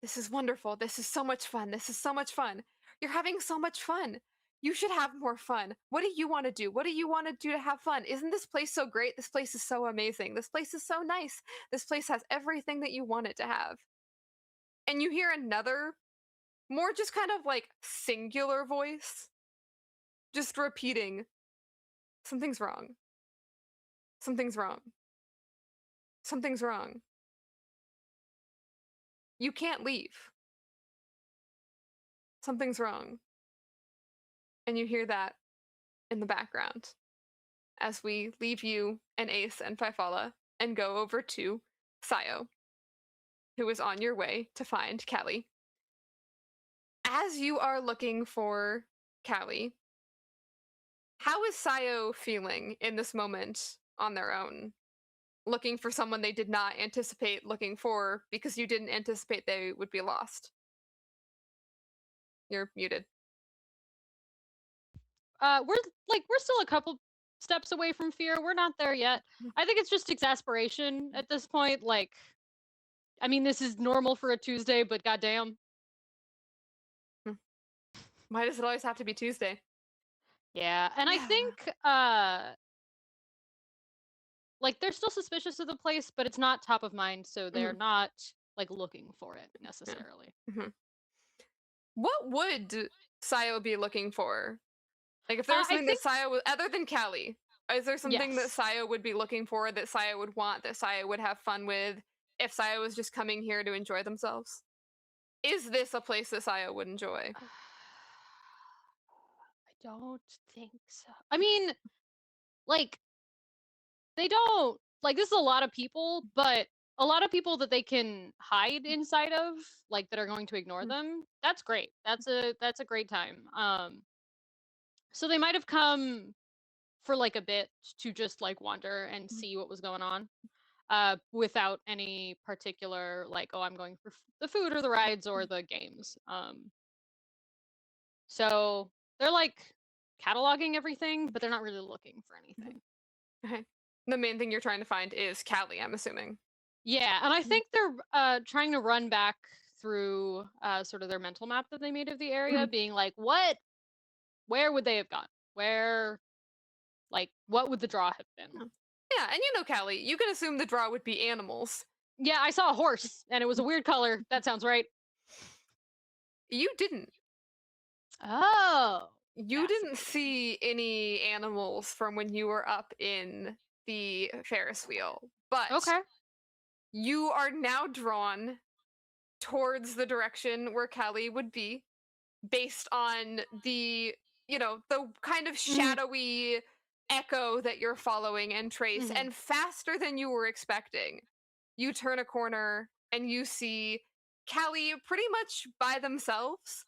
Speaker 1: "This is wonderful. This is so much fun. This is so much fun. You're having so much fun. You should have more fun. What do you want to do? What do you want to do to have fun? Isn't this place so great? This place is so amazing. This place is so nice. This place has everything that you want it to have." And you hear another, more just kind of like singular voice, just repeating, "Something's wrong. Something's wrong. Something's wrong. You can't leave. Something's wrong." And you hear that in the background as we leave you and Ace and Fayfala and go over to Sayo, who is on your way to find Callie. As you are looking for Callie, how is Sayo feeling in this moment on their own? Looking for someone they did not anticipate looking for because you didn't anticipate they would be lost. You're muted.
Speaker 5: We're still a couple steps away from fear. We're not there yet. I think it's just exasperation at this point. Like, I mean, this is normal for a Tuesday, but goddamn.
Speaker 1: Why does it always have to be Tuesday?
Speaker 5: Yeah, and I
Speaker 1: Yeah.
Speaker 5: think like they're still suspicious of the place, but it's not top of mind, so they're not like looking for it necessarily.
Speaker 1: What would Sayo be looking for? Like, if there was
Speaker 5: I
Speaker 1: something
Speaker 5: think
Speaker 1: that Sayo would, other than Callie, is there something that
Speaker 5: yes.
Speaker 1: Sayo would be looking for, that Sayo would want, that Sayo would have fun with, if Sayo was just coming here to enjoy themselves? Is this a place that Sayo would enjoy?
Speaker 5: I don't think so. I mean, like they don't like this is a lot of people, but a lot of people that they can hide inside of, like that are going to ignore them. That's great. That's a great time. So they might have come for like a bit to just like wander and see what was going on, without any particular like, oh, I'm going for the food or the rides or the games. So they're like cataloging everything, but they're not really looking for anything.
Speaker 1: Okay. The main thing you're trying to find is Callie, I'm assuming.
Speaker 5: Yeah, and I think they're trying to run back through sort of their mental map that they made of the area, being like, where would they have gone? Where, like, what would the draw have been?
Speaker 1: Yeah, and you know, Callie, you can assume the draw would be animals.
Speaker 5: Yeah, I saw a horse, and it was a weird color. That sounds right.
Speaker 1: You didn't.
Speaker 5: Oh,
Speaker 1: You didn't see any animals from when you were up in the Ferris wheel, but
Speaker 5: okay.
Speaker 1: you are now drawn towards the direction where Callie would be, based on the, the kind of shadowy echo that you're following and trace, and faster than you were expecting. You turn a corner and you see Callie pretty much by themselves,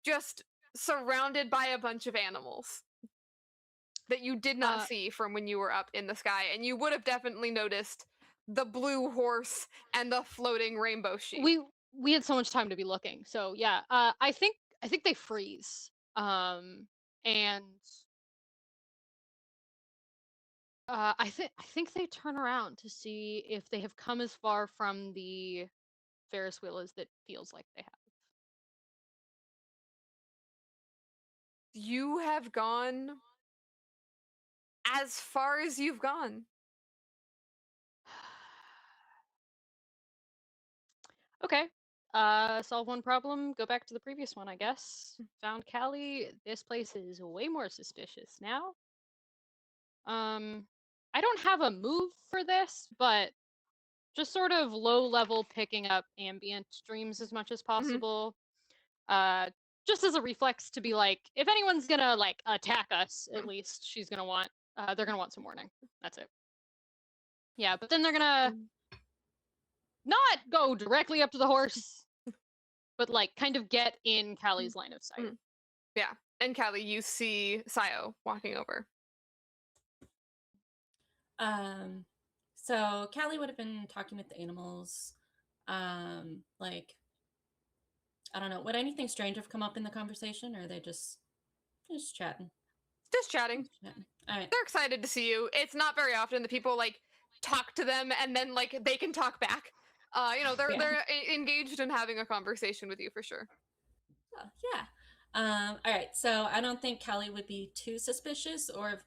Speaker 1: just surrounded by a bunch of animals that you did not see from when you were up in the sky, and you would have definitely noticed the blue horse and the floating rainbow sheep.
Speaker 5: We had so much time to be looking, so yeah. I think they freeze, and I think they turn around to see if they have come as far from the Ferris wheel as that feels like they have.
Speaker 1: You have gone as far as you've gone.
Speaker 5: Okay. Solve one problem, go back to the previous one, I guess. Found Callie. This place is way more suspicious now. I don't have a move for this, but just sort of low level picking up ambient streams as much as possible. Uh, just as a reflex to be like, if anyone's gonna like attack us, at least she's gonna want they're gonna want some warning. That's it. Yeah, but then they're gonna not go directly up to the horse, but like kind of get in Callie's line of sight.
Speaker 1: Yeah, and Callie, you see Sayo walking over.
Speaker 3: So Callie would have been talking with the animals. Like, I don't know, would anything strange have come up in the conversation, or are they just chatting?
Speaker 1: Just chatting.
Speaker 3: All right.
Speaker 1: They're excited to see you. It's not very often that people like talk to them and then like they can talk back. They're engaged in having a conversation with you for sure.
Speaker 3: Oh, yeah. All right. So I don't think Callie would be too suspicious, or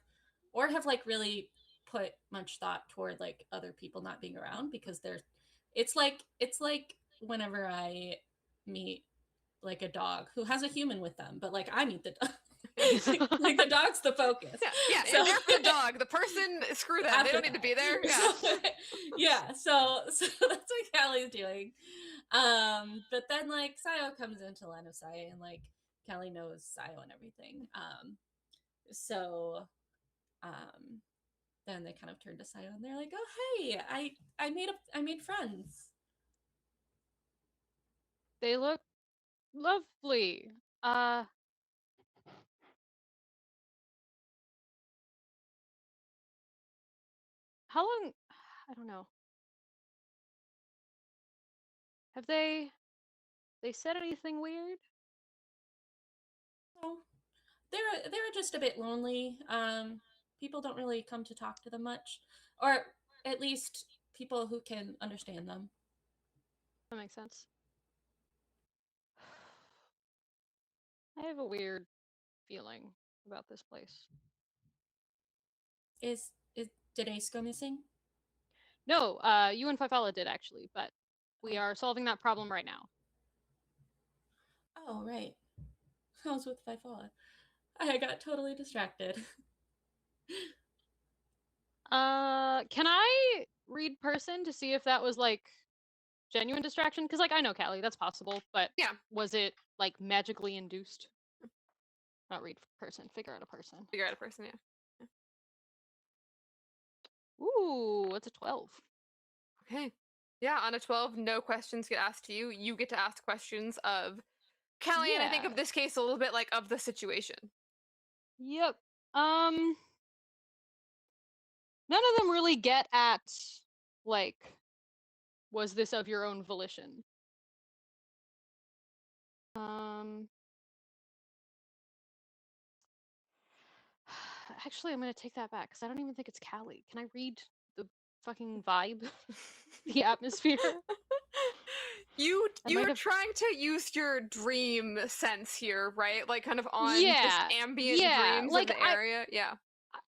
Speaker 3: have like really put much thought toward like other people not being around, because it's like whenever I meet like a dog who has a human with them, but like I meet the dog. Like the dog's the focus.
Speaker 1: Yeah.
Speaker 3: So,
Speaker 1: there for the dog. The person, screw them. They don't need to be there. Yeah.
Speaker 3: Yeah. So that's what Callie's doing. But then like Sayo comes into line of sight, and like Callie knows Sayo and everything. So then they kind of turn to Sayo and they're like, "Oh, hey, I made friends."
Speaker 5: They look lovely. How long? I don't know. Have they said anything weird?
Speaker 3: So they're just a bit lonely. People don't really come to talk to them much, or at least people who can understand them.
Speaker 5: That makes sense. I have a weird feeling about this place.
Speaker 3: Did Ace go missing?
Speaker 5: No, you and Fifala did actually, but We are solving that problem right now.
Speaker 3: Oh, right. I was with Fifola. I got totally distracted.
Speaker 5: Can I read person to see if that was like genuine distraction? Because like I know Callie, that's possible, but
Speaker 1: Yeah.
Speaker 5: was it like magically induced? Not read person, figure out a person.
Speaker 1: Figure out a person, yeah.
Speaker 5: Ooh, it's a 12.
Speaker 1: Okay. Yeah, on a 12, no questions get asked to you. You get to ask questions of Callie, and I think
Speaker 5: Yeah.
Speaker 1: of this case a little bit like of the situation.
Speaker 5: Yep. None of them really get at like, was this of your own volition? Actually, I'm gonna take that back because I don't even think it's Callie. Can I read the fucking vibe, the atmosphere?
Speaker 1: You're trying to use your dream sense here, right? Like kind of on just
Speaker 5: Yeah,
Speaker 1: ambient
Speaker 5: yeah.
Speaker 1: dreams
Speaker 5: Like
Speaker 1: of the area. Yeah.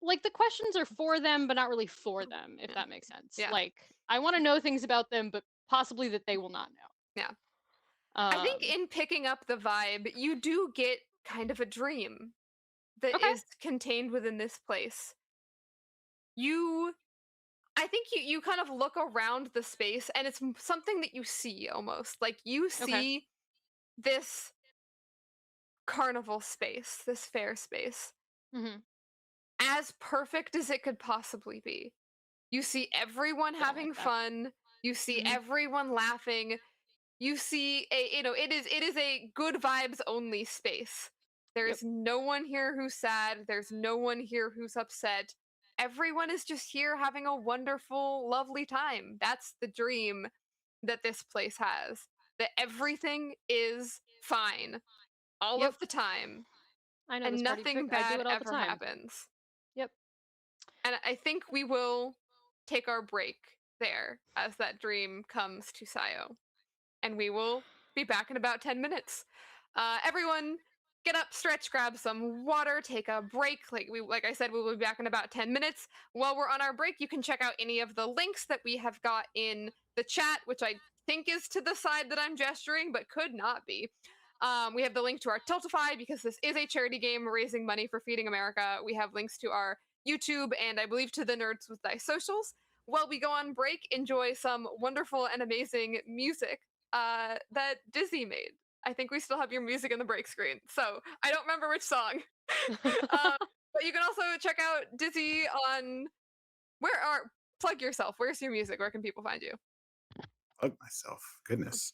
Speaker 5: like the questions are for them, but not really for them, if
Speaker 1: Yeah.
Speaker 5: that makes sense.
Speaker 1: Yeah.
Speaker 5: Like I want to know things about them, but possibly that they will not know.
Speaker 1: Yeah. I think in picking up the vibe, you do get kind of a dream that
Speaker 5: Okay.
Speaker 1: is contained within this place. I think you kind of look around the space and it's something that you see almost. Like you see this carnival space, this fair space,
Speaker 5: Mm-hmm.
Speaker 1: as perfect as it could possibly be. You see everyone
Speaker 5: Don't
Speaker 1: having
Speaker 5: like that.
Speaker 1: fun, you see
Speaker 5: Mhm.
Speaker 1: everyone laughing, you see it is a good vibes only space. There's no one here who's sad, there's no one here who's upset. Everyone is just here having a wonderful, lovely time. That's the dream that this place has. That everything is fine all
Speaker 5: Yep.
Speaker 1: of the time
Speaker 5: I know
Speaker 1: and
Speaker 5: this party
Speaker 1: nothing
Speaker 5: trick. I do
Speaker 1: bad
Speaker 5: it all the
Speaker 1: ever
Speaker 5: time.
Speaker 1: happens.
Speaker 5: Yep.
Speaker 1: And I think we will take our break there as that dream comes to Sayo. And we will be back in about 10 minutes. Everyone, get up, stretch, grab some water, take a break. Like I said, we will be back in about 10 minutes. While we're on our break, you can check out any of the links that we have got in the chat, which I think is to the side that I'm gesturing, but could not be. We have the link to our Tiltify because this is a charity game raising money for Feeding America. We have links to our YouTube and I believe to the Nerds with Thy socials. While we go on break, enjoy some wonderful and amazing music that Dizzy made. I think we still have your music in the break screen, so I don't remember which song. But you can also check out Dizzy on plug yourself. Where's your music? Where can people find you?
Speaker 4: Plug myself. Goodness.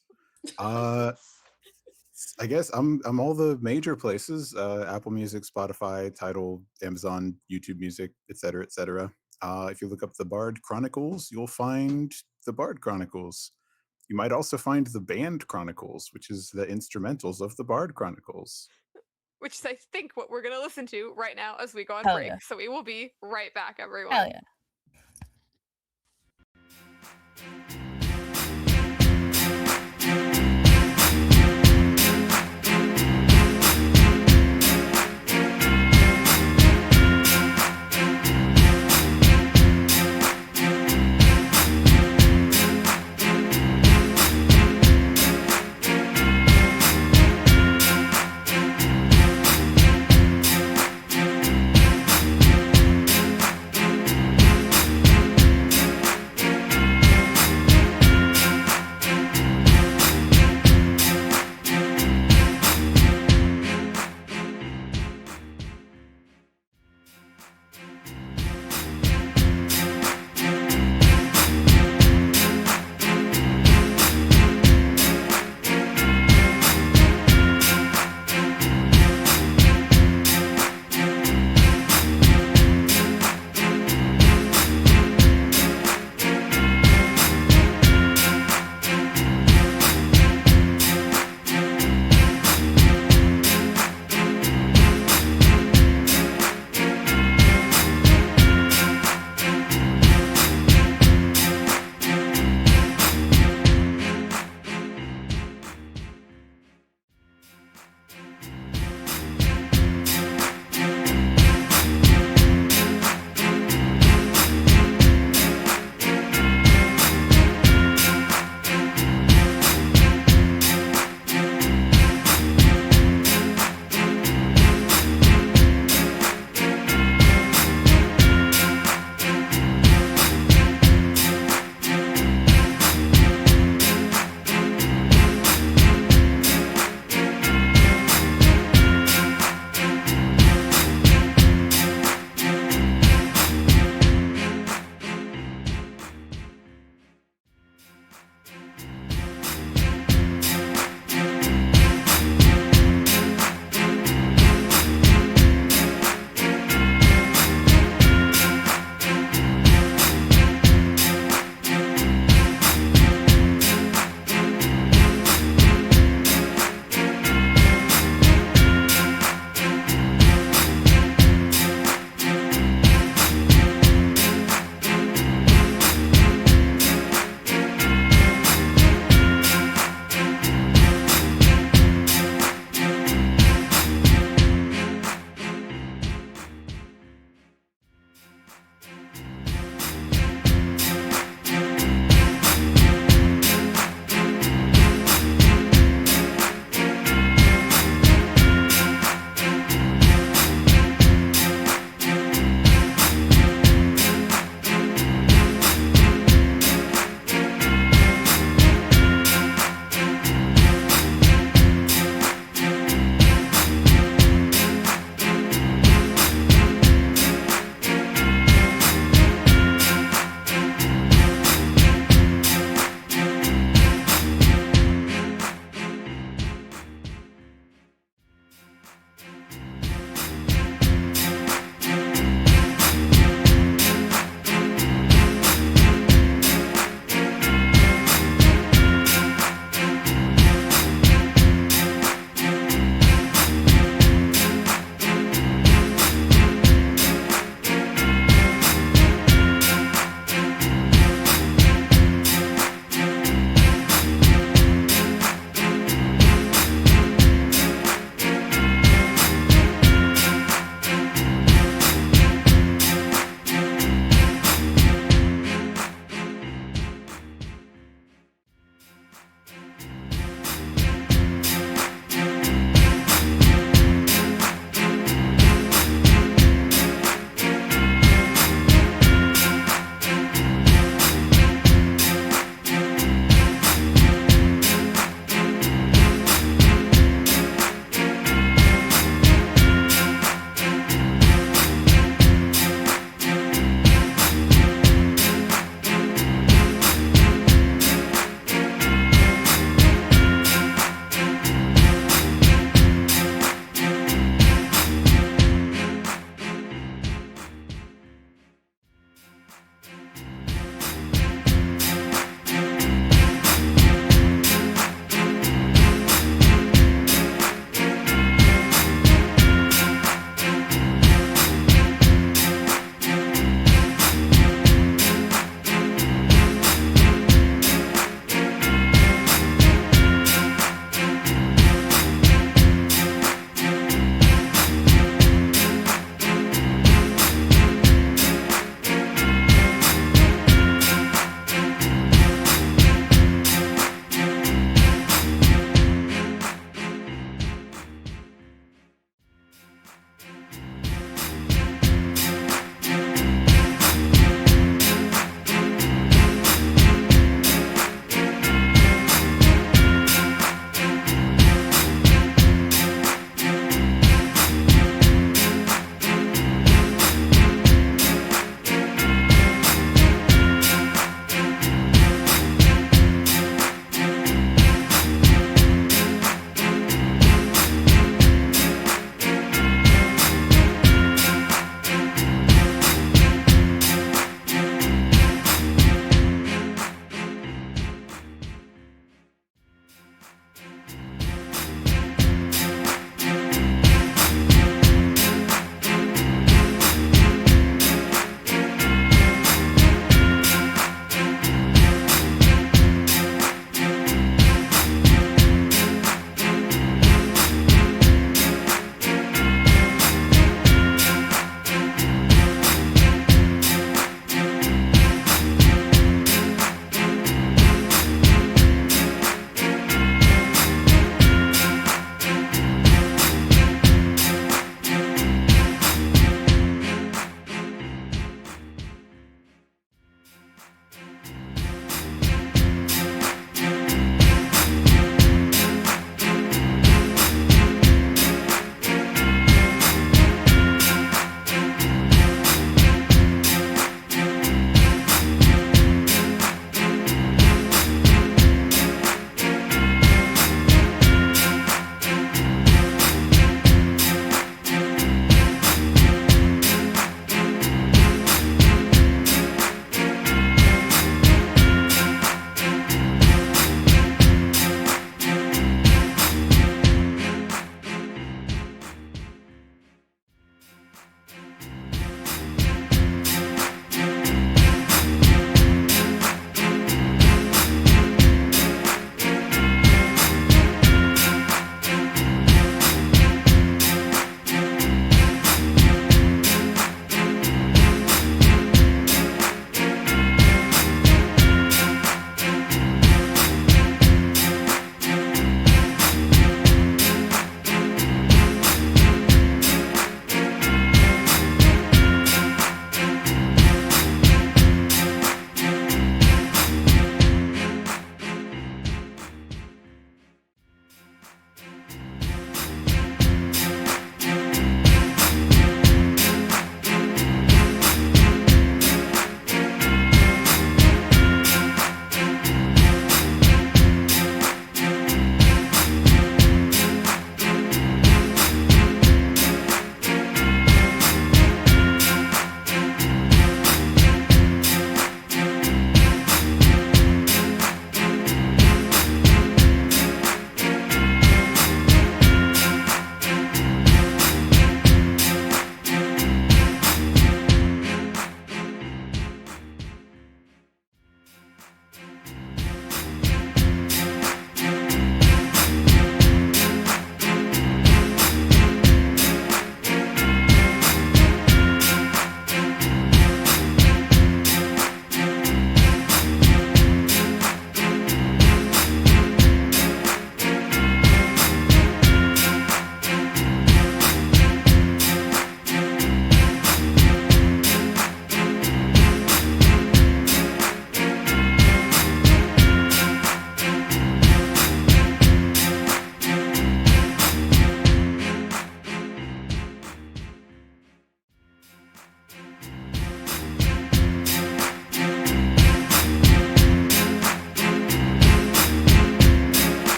Speaker 4: I guess I'm all the major places: Apple Music, Spotify, Tidal, Amazon, YouTube Music, etc., etc. If you look up the Bard Chronicles, you'll find the Bard Chronicles. You might also find the Band Chronicles, which is the instrumentals of the Bard Chronicles.
Speaker 1: Which is, I think, what we're going to listen to right now as we go on
Speaker 2: Hell
Speaker 1: break.
Speaker 2: yeah.
Speaker 1: So we will be right back, everyone.
Speaker 2: Hell yeah.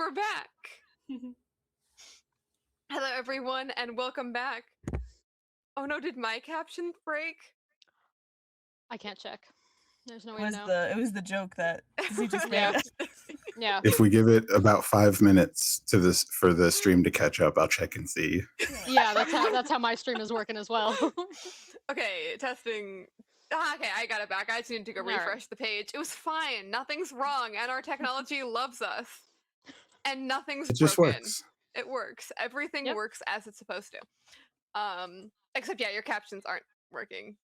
Speaker 1: we're back. Hello, everyone, and welcome back. Oh no, did my caption break?
Speaker 5: I can't check. There's no
Speaker 2: It
Speaker 5: way to
Speaker 2: was
Speaker 5: know.
Speaker 2: it was the joke that Z just
Speaker 5: Yeah.
Speaker 2: made.
Speaker 5: Yeah.
Speaker 4: If we give it about 5 minutes to this for the stream to catch up, I'll check and see.
Speaker 5: Yeah, that's how my stream is working as well.
Speaker 1: Okay, testing. Okay, I got it back. I just need to go
Speaker 5: All right.
Speaker 1: refresh the page. It was fine. Nothing's wrong, and our technology loves us. And nothing's
Speaker 4: It just
Speaker 1: broken.
Speaker 4: works.
Speaker 1: It works. Everything
Speaker 5: Yep.
Speaker 1: works as it's supposed to. Except your captions aren't working.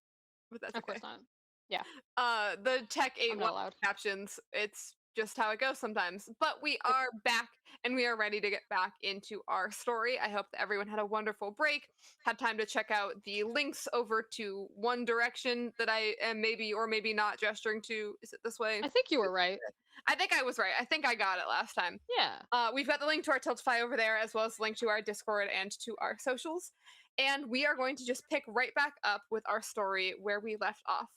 Speaker 1: But that's
Speaker 5: Of
Speaker 1: okay.
Speaker 5: course not. Yeah.
Speaker 1: The Tech
Speaker 5: I'm not allowed.
Speaker 1: captions, it's just how it goes sometimes. But we are back and we are ready to get back into our story. I hope that everyone had a wonderful break, had time to check out the links over to One Direction that I am maybe or maybe not gesturing to. Is it this way?
Speaker 5: I think you were right.
Speaker 1: I think I was right. I think I got it last time.
Speaker 5: Yeah.
Speaker 1: We've got the link to our Tiltify over there, as well as the link to our Discord and to our socials. And we are going to just pick right back up with our story where we left off.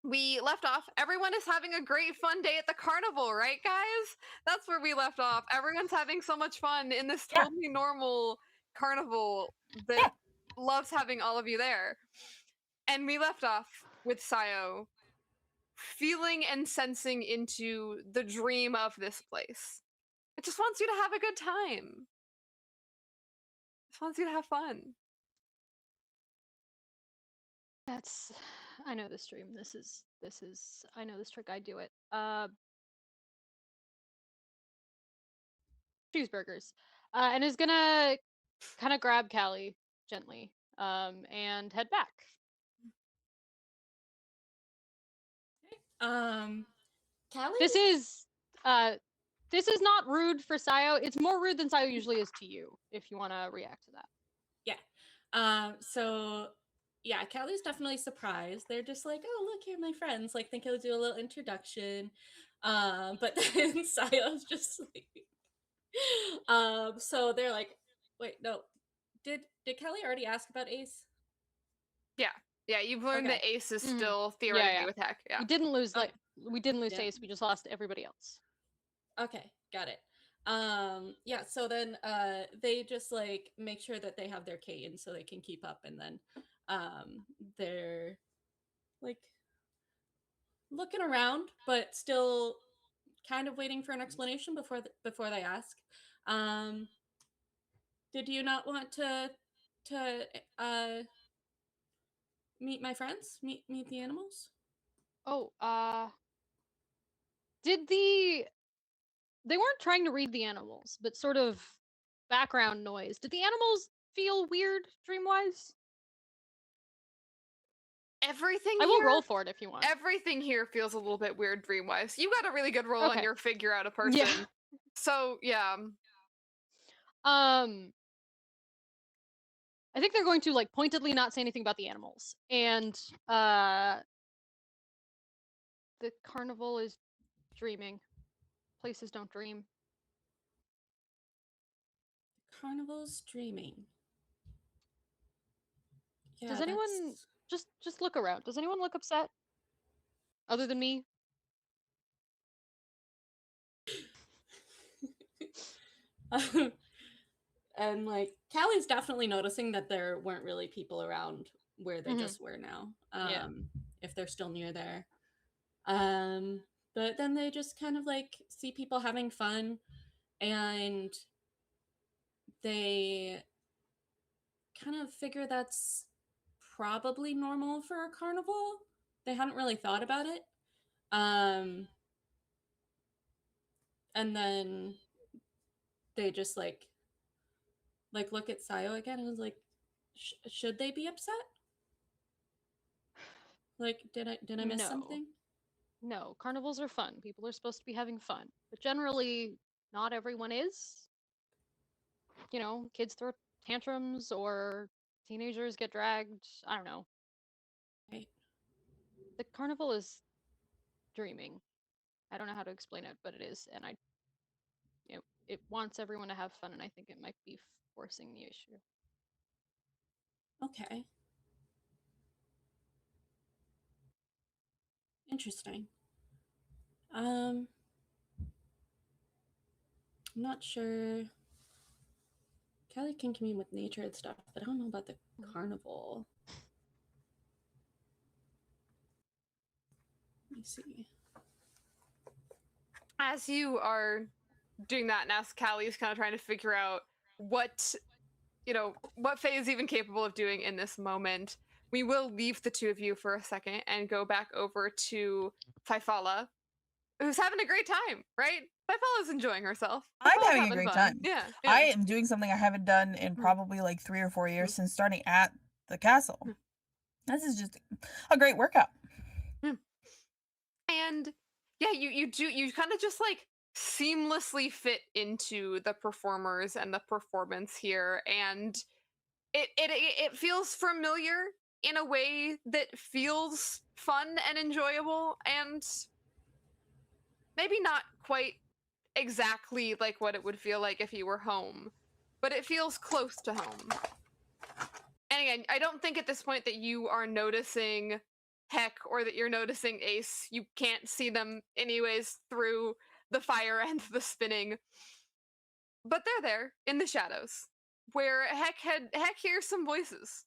Speaker 1: We left off. Everyone is having a great fun day at the carnival, right, guys? That's where we left off. Everyone's having so much fun in this
Speaker 2: Yeah.
Speaker 1: totally normal carnival that loves having all of you there. And we left off with Sayo feeling and sensing into the dream of this place. It just wants you to have a good time. It just wants you to have fun.
Speaker 5: That's I know this stream. This is I know this trick. I do it. Cheeseburgers. And is gonna kind of grab Callie gently and head back.
Speaker 3: Callie?
Speaker 5: This is not rude for Sayo. It's more rude than Sayo usually is to you, if you want to react to that.
Speaker 3: Yeah. So yeah, Callie's definitely surprised. They're just like, oh, look, here are my friends. Like, think he'll do a little introduction. But then Sayo's just like, so they're like, wait, no, did Kelly already ask about Ace?
Speaker 1: Yeah, you've learned
Speaker 3: Okay.
Speaker 1: that Ace is
Speaker 5: Mhm.
Speaker 1: still
Speaker 5: Yeah,
Speaker 1: theoretically
Speaker 5: yeah.
Speaker 1: with Heck. Yeah.
Speaker 5: We didn't lose
Speaker 3: Okay.
Speaker 5: we didn't lose
Speaker 3: Yeah.
Speaker 5: Ace. We just lost everybody else.
Speaker 3: Okay, got it. Yeah, so then they just like make sure that they have their cane so they can keep up, and then they're like looking around but still kind of waiting for an explanation before they ask. Did you not want to meet my friends? Meet the animals?
Speaker 5: Oh, they weren't trying to read the animals, but sort of background noise. Did the animals feel weird dream-wise?
Speaker 1: Everything
Speaker 5: I
Speaker 1: here.
Speaker 5: will roll for it if you want.
Speaker 1: Everything here feels a little bit weird dream-wise. You got a really good roll on
Speaker 5: Okay.
Speaker 1: your figure out a person.
Speaker 5: Yeah.
Speaker 1: So yeah.
Speaker 5: I think they're going to like pointedly not say anything about the animals. And the carnival is dreaming. Places don't dream.
Speaker 3: Carnival's dreaming. Yeah,
Speaker 5: Does anyone just look around? Does anyone look upset? Other than me?
Speaker 3: And like Callie's definitely noticing that there weren't really people around where they
Speaker 5: Mhm.
Speaker 3: just were now.
Speaker 5: Yeah.
Speaker 3: If they're still near there. But then they just kind of like see people having fun, and they kind of figure that's probably normal for a carnival. They hadn't really thought about it. And then they just like look at Sayo again and was like, should they be upset? Like, did I miss
Speaker 5: No.
Speaker 3: something?
Speaker 5: No, carnivals are fun. People are supposed to be having fun. But generally, not everyone is. You know, kids throw tantrums or teenagers get dragged. I don't know.
Speaker 3: Right.
Speaker 5: The carnival is dreaming. I don't know how to explain it, but it is. And it wants everyone to have fun, and I think it might be forcing the issue.
Speaker 3: Okay. Interesting. I'm not sure. Callie can commune with nature and stuff, but I don't know about the carnival. Let me see.
Speaker 1: As you are doing that, and as Callie is kind of trying to figure out what what Faye is even capable of doing in this moment, we will leave the two of you for a second and go back over to Faifala, who's having a great time, right? Faifala's enjoying herself.
Speaker 2: I'm
Speaker 1: Faifala's
Speaker 2: having a
Speaker 1: having
Speaker 2: great
Speaker 1: fun.
Speaker 2: time.
Speaker 1: Yeah,
Speaker 2: I
Speaker 1: yeah.
Speaker 2: am doing something I haven't done in probably like 3 or 4 years since starting at the castle. This is just a great workout.
Speaker 1: And yeah, you kind of just like seamlessly fit into the performers and the performance here, and it feels familiar in a way that feels fun and enjoyable, and maybe not quite exactly like what it would feel like if you were home, but it feels close to home. And again, I don't think at this point that you are noticing Heck or that you're noticing Ace. You can't see them anyways through the fire and the spinning. But they're there in the shadows, where Heck hears some voices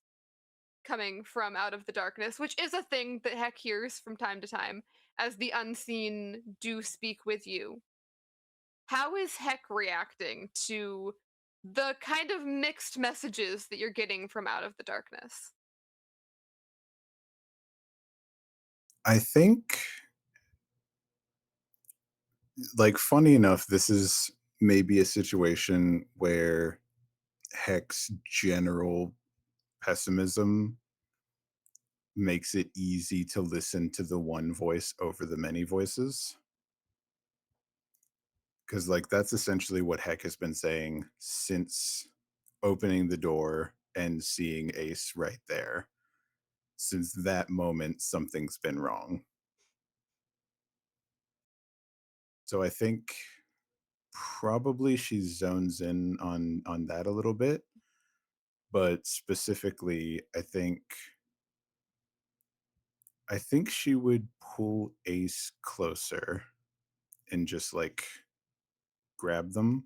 Speaker 1: coming from out of the darkness, which is a thing that Heck hears from time to time, as the unseen do speak with you. How is Heck reacting to the kind of mixed messages that you're getting from out of the darkness?
Speaker 4: I think, like, funny enough, this is maybe a situation where Heck's general pessimism makes it easy to listen to the one voice over the many voices. Because, like, that's essentially what Heck has been saying since opening the door and seeing Ace right there. Since that moment, something's been wrong. So I think probably she zones in on that a little bit, but specifically, I think she would pull Ace closer and just like grab them,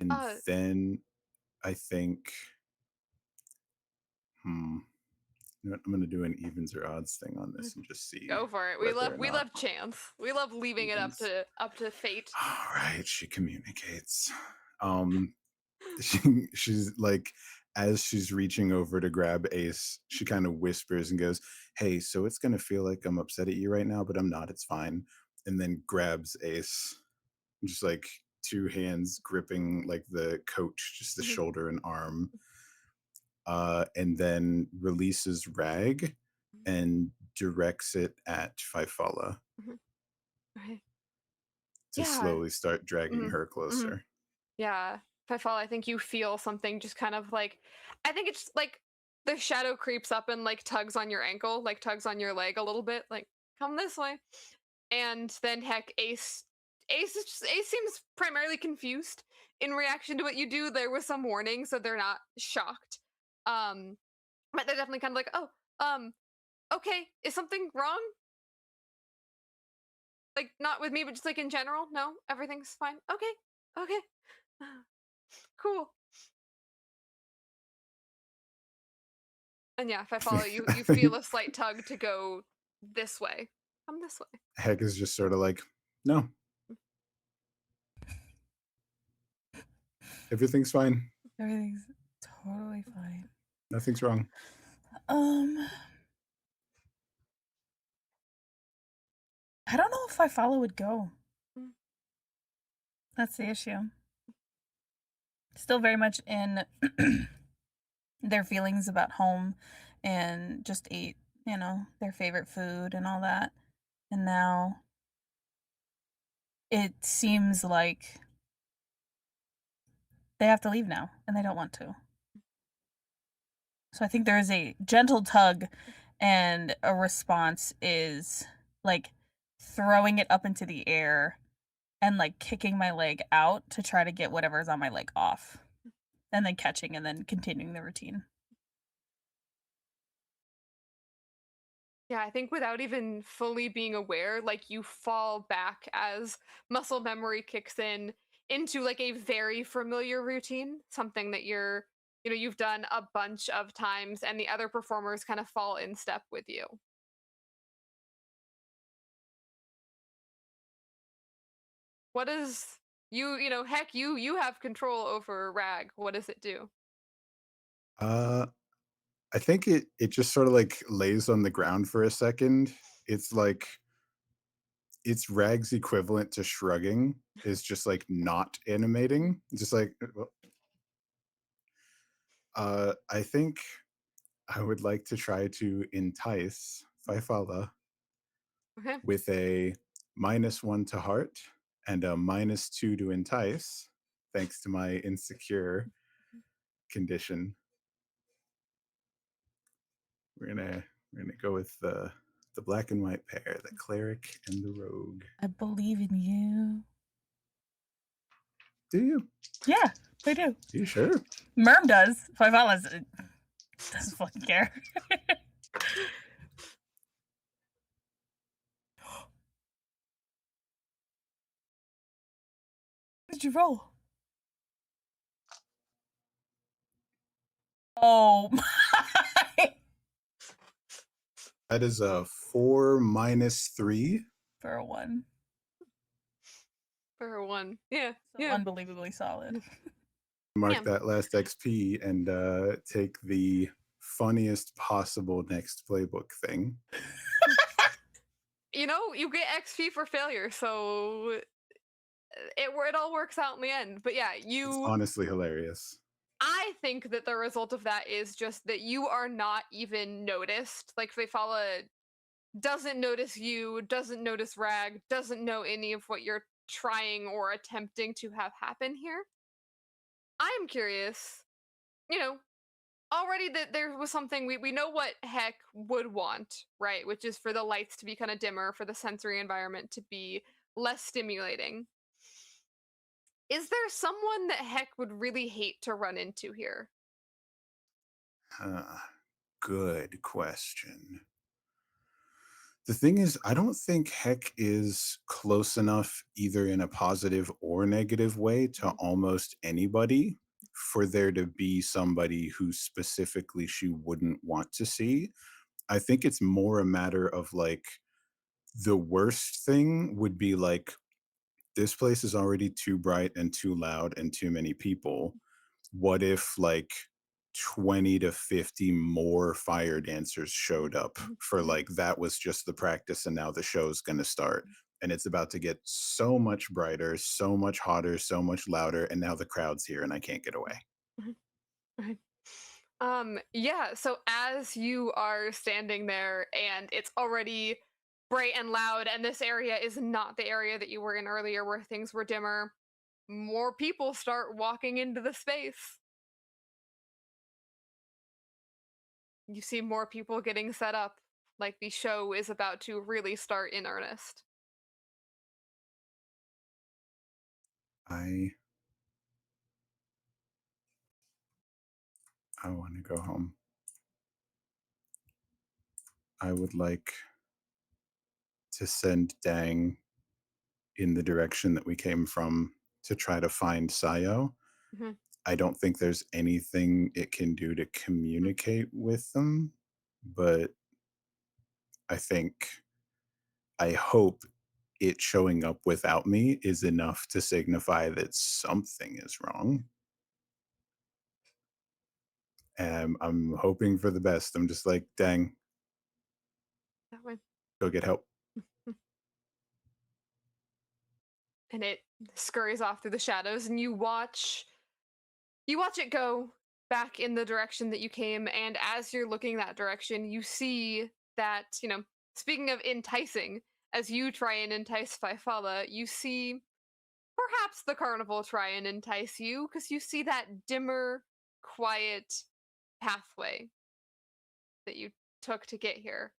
Speaker 4: and
Speaker 1: Uh,
Speaker 4: then I think, hmm, you know what, I'm gonna do an evens or odds thing on this and just see
Speaker 1: Go for it. We
Speaker 4: whether
Speaker 1: love
Speaker 4: or
Speaker 1: we
Speaker 4: not
Speaker 1: love chance. We love leaving it
Speaker 4: evens.
Speaker 1: up to fate.
Speaker 4: All right, she communicates. Um, she's like, as she's reaching over to grab Ace, she kind of whispers and goes, "Hey, so it's gonna feel like I'm upset at you right now, but I'm not. It's fine." And then grabs Ace, just like two hands gripping like the coach, just the
Speaker 1: Mhm,
Speaker 4: shoulder and arm, and then releases Rag and directs it at Fifala
Speaker 1: mhm. Right.
Speaker 4: to
Speaker 1: Yeah.
Speaker 4: slowly start dragging
Speaker 1: Mhm,
Speaker 4: her
Speaker 1: mhm.
Speaker 4: closer.
Speaker 1: Yeah. Faifal, I think you feel something just kind of like, I think it's like the shadow creeps up and like tugs on your ankle, like tugs on your leg a little bit, like come this way. And then heck, Ace seems primarily confused in reaction to what you do. There was some warning, so they're not shocked. Um, but they're definitely kind of like, oh, okay, is something wrong? Like not with me, but just like in general? No, everything's fine. Okay, okay, cool. And yeah, if I follow you,
Speaker 4: I
Speaker 1: you feel
Speaker 4: think
Speaker 1: a slight tug to go this way. Come this way.
Speaker 4: Heck is just sort of like, no, everything's fine.
Speaker 2: Everything's totally fine.
Speaker 4: Nothing's wrong.
Speaker 2: Um, I don't know if I follow would go.
Speaker 1: Mm.
Speaker 2: That's the issue. Still very much in their feelings about home and just ate, their favorite food and all that. And now it seems like they have to leave now and they don't want to. So I think there is a gentle tug, and a response is like throwing it up into the air and like kicking my leg out to try to get whatever's on my leg off, and then catching and then continuing the routine.
Speaker 1: Yeah, I think without even fully being aware, like you fall back as muscle memory kicks in into like a very familiar routine, something that you've done a bunch of times and the other performers kind of fall in step with you. What is heck, you have control over Rag. What does it do?
Speaker 4: Uh, I think it just sort of like lays on the ground for a second. It's like it's Rag's equivalent to shrugging is just like not animating. Just like well, I think I would like to try to entice Faifala
Speaker 1: Okay.
Speaker 4: with a -1 to heart and a -2 to entice, thanks to my insecure condition. We're gonna go with the black and white pair, the cleric and the rogue.
Speaker 2: I believe in you.
Speaker 4: Do you?
Speaker 2: Yeah, I do.
Speaker 4: You sure?
Speaker 2: Merm does. Five doesn't fucking care. What did you roll? Oh my!
Speaker 4: That is a 4 -3.
Speaker 2: For a 1.
Speaker 1: For one. Yeah.
Speaker 2: So
Speaker 1: Yeah.
Speaker 2: unbelievably solid.
Speaker 4: Mark
Speaker 1: Yeah.
Speaker 4: that last XP and take the funniest possible next playbook thing.
Speaker 1: You get XP for failure, so it all works out in the end. But yeah,
Speaker 4: It's honestly hilarious.
Speaker 1: I think that the result of that is just that you are not even noticed. Like Fefala doesn't notice you, doesn't notice Rag, doesn't know any of what you're trying or attempting to have happen here. I'm curious, you know, already that there was something we know what Heck would want, right? Which is for the lights to be kind of dimmer, for the sensory environment to be less stimulating. Is there someone that Heck would really hate to run into here?
Speaker 4: Uh, Good question. The thing is, I don't think Heck is close enough, either in a positive or negative way, to
Speaker 1: Mhm.
Speaker 4: almost anybody for there to be somebody who specifically she wouldn't want to see. I think it's more a matter of like the worst thing would be like this place is already too bright and too loud and too many people. What if like 20 to 50 more fire dancers showed up
Speaker 1: Mhm.
Speaker 4: for
Speaker 1: Mhm.
Speaker 4: like that was just the practice and now the show's going to start and it's about to get so much brighter, so much hotter, so much louder and now the crowd's here and I can't get away.
Speaker 1: Mhm. Right. Yeah, so as you are standing there and it's already bright and loud, and this area is not the area that you were in earlier where things were dimmer, more people start walking into the space. You see more people getting set up, like the show is about to really start in earnest.
Speaker 4: I I want to go home. I would like to send Dang in the direction that we came from to try to find Sayo.
Speaker 1: Mhm.
Speaker 4: I don't think there's anything it can do to
Speaker 1: Mhm.
Speaker 4: communicate with them, but I think I hope it showing up without me is enough to signify that something is wrong. And I'm hoping for the best. I'm just like, dang,
Speaker 1: That way.
Speaker 4: go get help.
Speaker 1: And it scurries off through the shadows, and you watch it go back in the direction that you came, and as you're looking that direction, you see that, speaking of enticing, as you try and entice Faifala, you see perhaps the carnival try and entice you, because you see that dimmer, quiet pathway that you took to get here.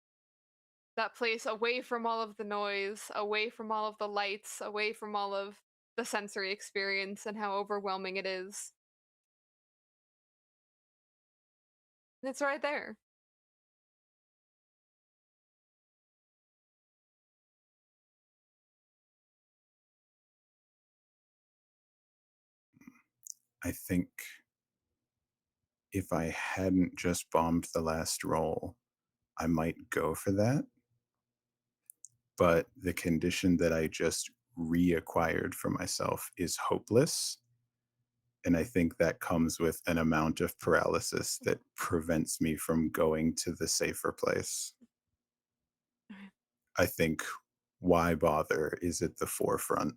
Speaker 1: That place away from all of the noise, away from all of the lights, away from all of the sensory experience and how overwhelming it is. It's right there.
Speaker 4: I think if I hadn't just bombed the last roll, I might go for that. But the condition that I just reacquired for myself is hopeless. And I think that comes with an amount of paralysis that prevents me from going to the safer place.
Speaker 1: Okay.
Speaker 4: I think why bother is at the forefront.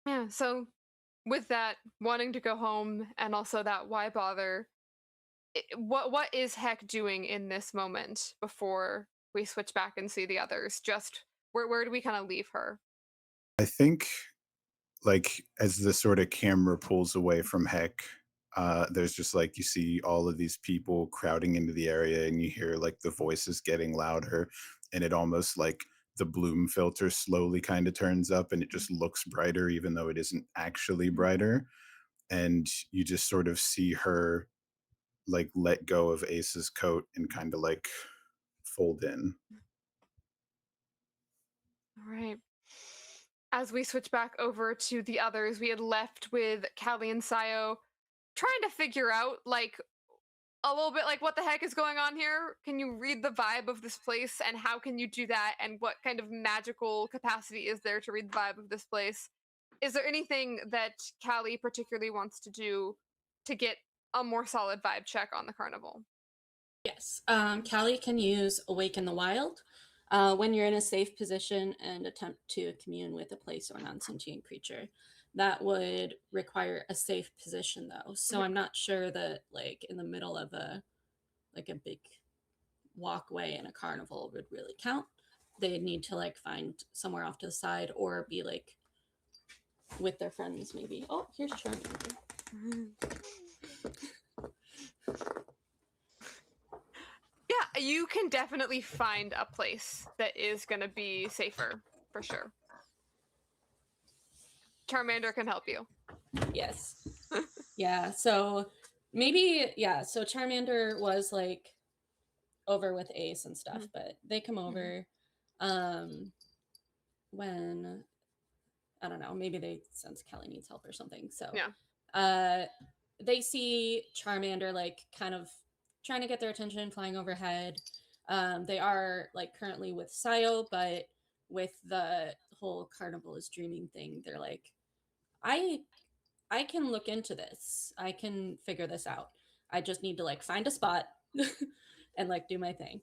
Speaker 1: Yeah, so with that wanting to go home and also that why bother, what is Heck doing in this moment before we switch back and see the others? Just where do we kind of leave her?
Speaker 4: I think, like, as the sort of camera pulls away from Heck, there's just like you see all of these people crowding into the area, and you hear like the voices getting louder, and it almost like the bloom filter slowly kind of turns up and it just looks brighter, even though it isn't actually brighter. And you just sort of see her like let go of Ace's coat and kind of like fold in.
Speaker 1: All right. As we switch back over to the others, we had left with Callie and Sayo trying to figure out like a little bit like what the heck is going on here. Can you read the vibe of this place and how can you do that and what kind of magical capacity is there to read the vibe of this place? Is there anything that Callie particularly wants to do to get a more solid vibe check on the carnival?
Speaker 3: Yes, Callie can use Awaken the Wild when you're in a safe position and attempt to commune with a place or non-sentient creature. That would require a safe position though, so I'm not sure that like in the middle of a big walkway in a carnival would really count. They'd need to like find somewhere off to the side or be like with their friends maybe. Oh, here's Charmander.
Speaker 1: Yeah, you can definitely find a place that is going to be safer for sure. Charmander can help you.
Speaker 3: Yes. Yeah, so maybe, yeah, so Charmander was like over with Ace and stuff, but they come over when, I don't know, maybe they sense Kelly needs help or something. So
Speaker 1: Yeah.
Speaker 3: they see Charmander like kind of trying to get their attention, flying overhead. They are like currently with Sayo, but with the whole carnival is dreaming thing, they're like, I can look into this. I can figure this out. I just need to like find a spot and like do my thing.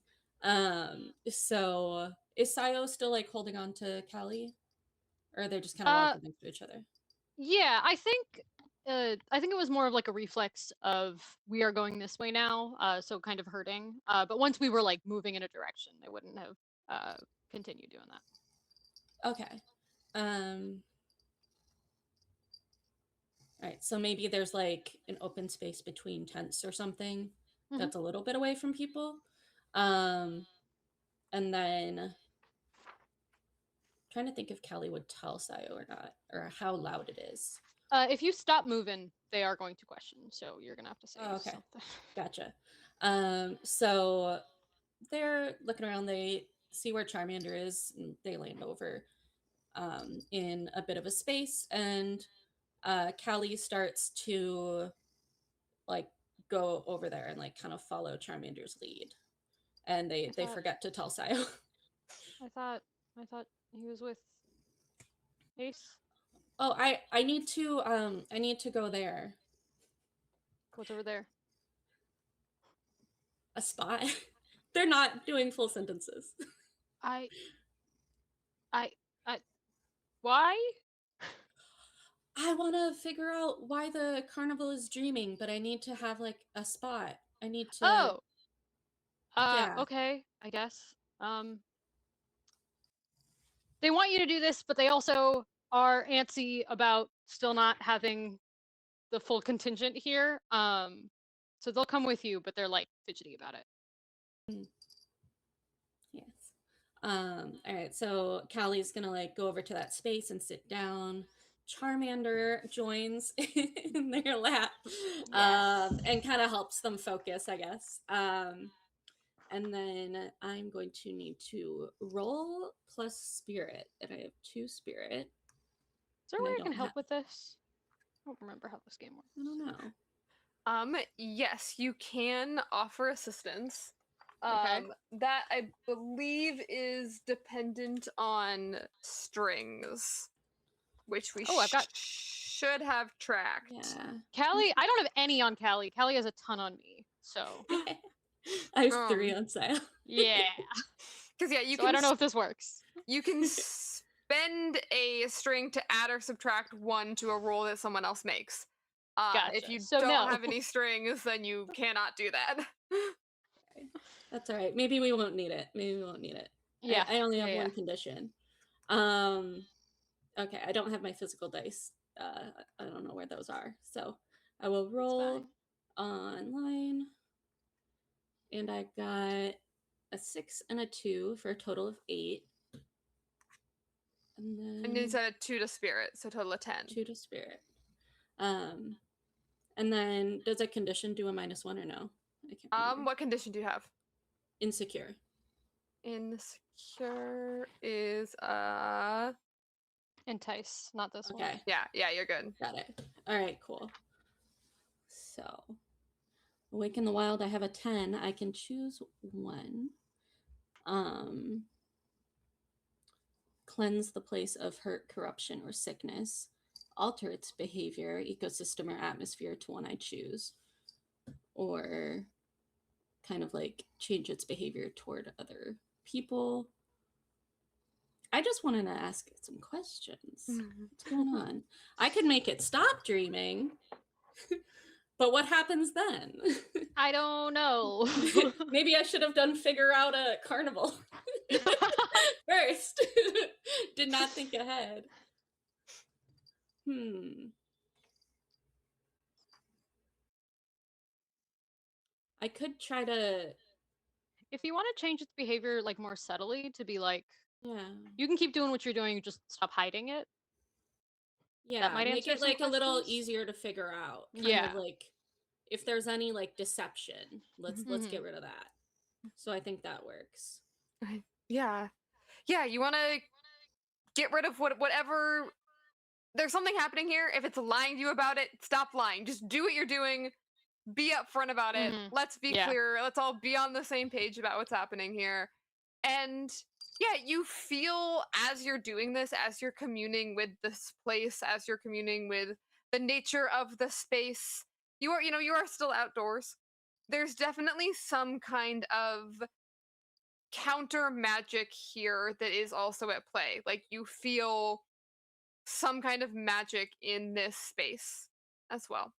Speaker 3: So is Sayo still like holding on to Callie? Or are they just kind of walking next to each other?
Speaker 5: Yeah, I think it was more of like a reflex of we are going this way now, so kind of hurting. But once we were like moving in a direction, they wouldn't have continued doing that.
Speaker 3: Okay. All right, so maybe there's like an open space between tents or something that's a little bit away from people. And then trying to think if Kelly would tell Sayo or not, or how loud it is.
Speaker 5: If you stop moving, they are going to question, so you're gonna have to say
Speaker 3: okay.
Speaker 5: something.
Speaker 3: Gotcha. So they're looking around, they see where Charmander is, and they land over in a bit of a space, and Callie starts to like go over there and like kind of follow Charmander's lead. And they forget to tell Sayo.
Speaker 5: I thought he was with Ace.
Speaker 3: Oh, I need to go there.
Speaker 5: What's over there?
Speaker 3: A spot. They're not doing full sentences.
Speaker 5: I why?
Speaker 3: I want to figure out why the carnival is dreaming, but I need to have like a spot. I need to.
Speaker 5: Oh.
Speaker 3: Yeah.
Speaker 5: Okay, I guess. They want you to do this, but they also are antsy about still not having the full contingent here. So they'll come with you, but they're like fidgety about it.
Speaker 3: Yes. All right. So Callie's gonna like go over to that space and sit down. Charmander joins in their lap, and kind of helps them focus, I guess. And then I'm going to need to roll plus spirit, and I have 2 spirit.
Speaker 5: there a
Speaker 3: and
Speaker 5: way
Speaker 3: I
Speaker 5: I can
Speaker 3: don't
Speaker 5: help
Speaker 3: have.
Speaker 5: with this? I don't remember how this game works.
Speaker 3: I don't know.
Speaker 1: Yes, you can offer assistance.
Speaker 5: Okay.
Speaker 1: That I believe is dependent on strings, which we
Speaker 5: Oh, I've got
Speaker 1: should have tracked.
Speaker 3: Yeah.
Speaker 5: Callie. I don't have any on Callie. Callie has a ton on me. So
Speaker 3: I have 3
Speaker 1: Um,
Speaker 3: on sale.
Speaker 5: yeah.
Speaker 1: Because yeah, you
Speaker 5: So
Speaker 1: can
Speaker 5: I don't know if this works.
Speaker 1: you can spend a string to add or subtract 1 to a roll that someone else makes. If
Speaker 5: Gotcha.
Speaker 1: you
Speaker 5: So
Speaker 1: don't
Speaker 5: no.
Speaker 1: have any strings, then you cannot do that.
Speaker 3: That's all right. Maybe we won't need it. Maybe we won't need it.
Speaker 5: Yeah.
Speaker 3: I only
Speaker 5: yeah,
Speaker 3: have
Speaker 5: yeah.
Speaker 3: 1 condition. Okay, I don't have my physical dice. I don't know where those are. So I will
Speaker 5: It's
Speaker 3: roll
Speaker 5: fine.
Speaker 3: online. And I got a 6 and a 2 for a total of 8. And
Speaker 1: And you
Speaker 3: then
Speaker 1: said a 2 to spirit, so total of 10.
Speaker 3: 2 to spirit. And then does a condition do a -1 or no? I can't remember.
Speaker 1: What condition do you have?
Speaker 3: Insecure.
Speaker 1: Insecure is
Speaker 5: Entice, not this one.
Speaker 3: Okay,
Speaker 1: yeah, you're good.
Speaker 3: got it. All right, cool. So, Awake in the Wild, I have a 10. I can choose 1. Cleanse the place of hurt, corruption, or sickness. Alter its behavior, ecosystem, or atmosphere to one I choose. Or kind of like change its behavior toward other people. I just wanted to ask it some questions. What's going on? I could make it stop dreaming, but what happens then?
Speaker 5: I don't know.
Speaker 3: Maybe I should have done figure out a carnival first. Did not think ahead. I could try to.
Speaker 5: If you want to change its behavior like more subtly to be like,
Speaker 3: Yeah.
Speaker 5: you can keep doing what you're doing, just stop hiding it.
Speaker 3: Yeah,
Speaker 5: might
Speaker 3: make
Speaker 5: answer
Speaker 3: it
Speaker 5: some
Speaker 3: like a little
Speaker 5: questions.
Speaker 3: easier to figure out. Kind
Speaker 5: Yeah.
Speaker 3: of like if there's any like deception, let's get rid of that. So I think that works.
Speaker 1: Yeah. Yeah, you want to get rid of whatever. There's something happening here. If it's lying to you about it, stop lying. Just do what you're doing. Be upfront about it. Let's be clear. Let's all be on the same page about what's happening here. And yeah, you feel as you're doing this, as you're communing with this place, as you're communing with the nature of the space, you are still outdoors. There's definitely some kind of counter magic here that is also at play. Like you feel some kind of magic in this space as well.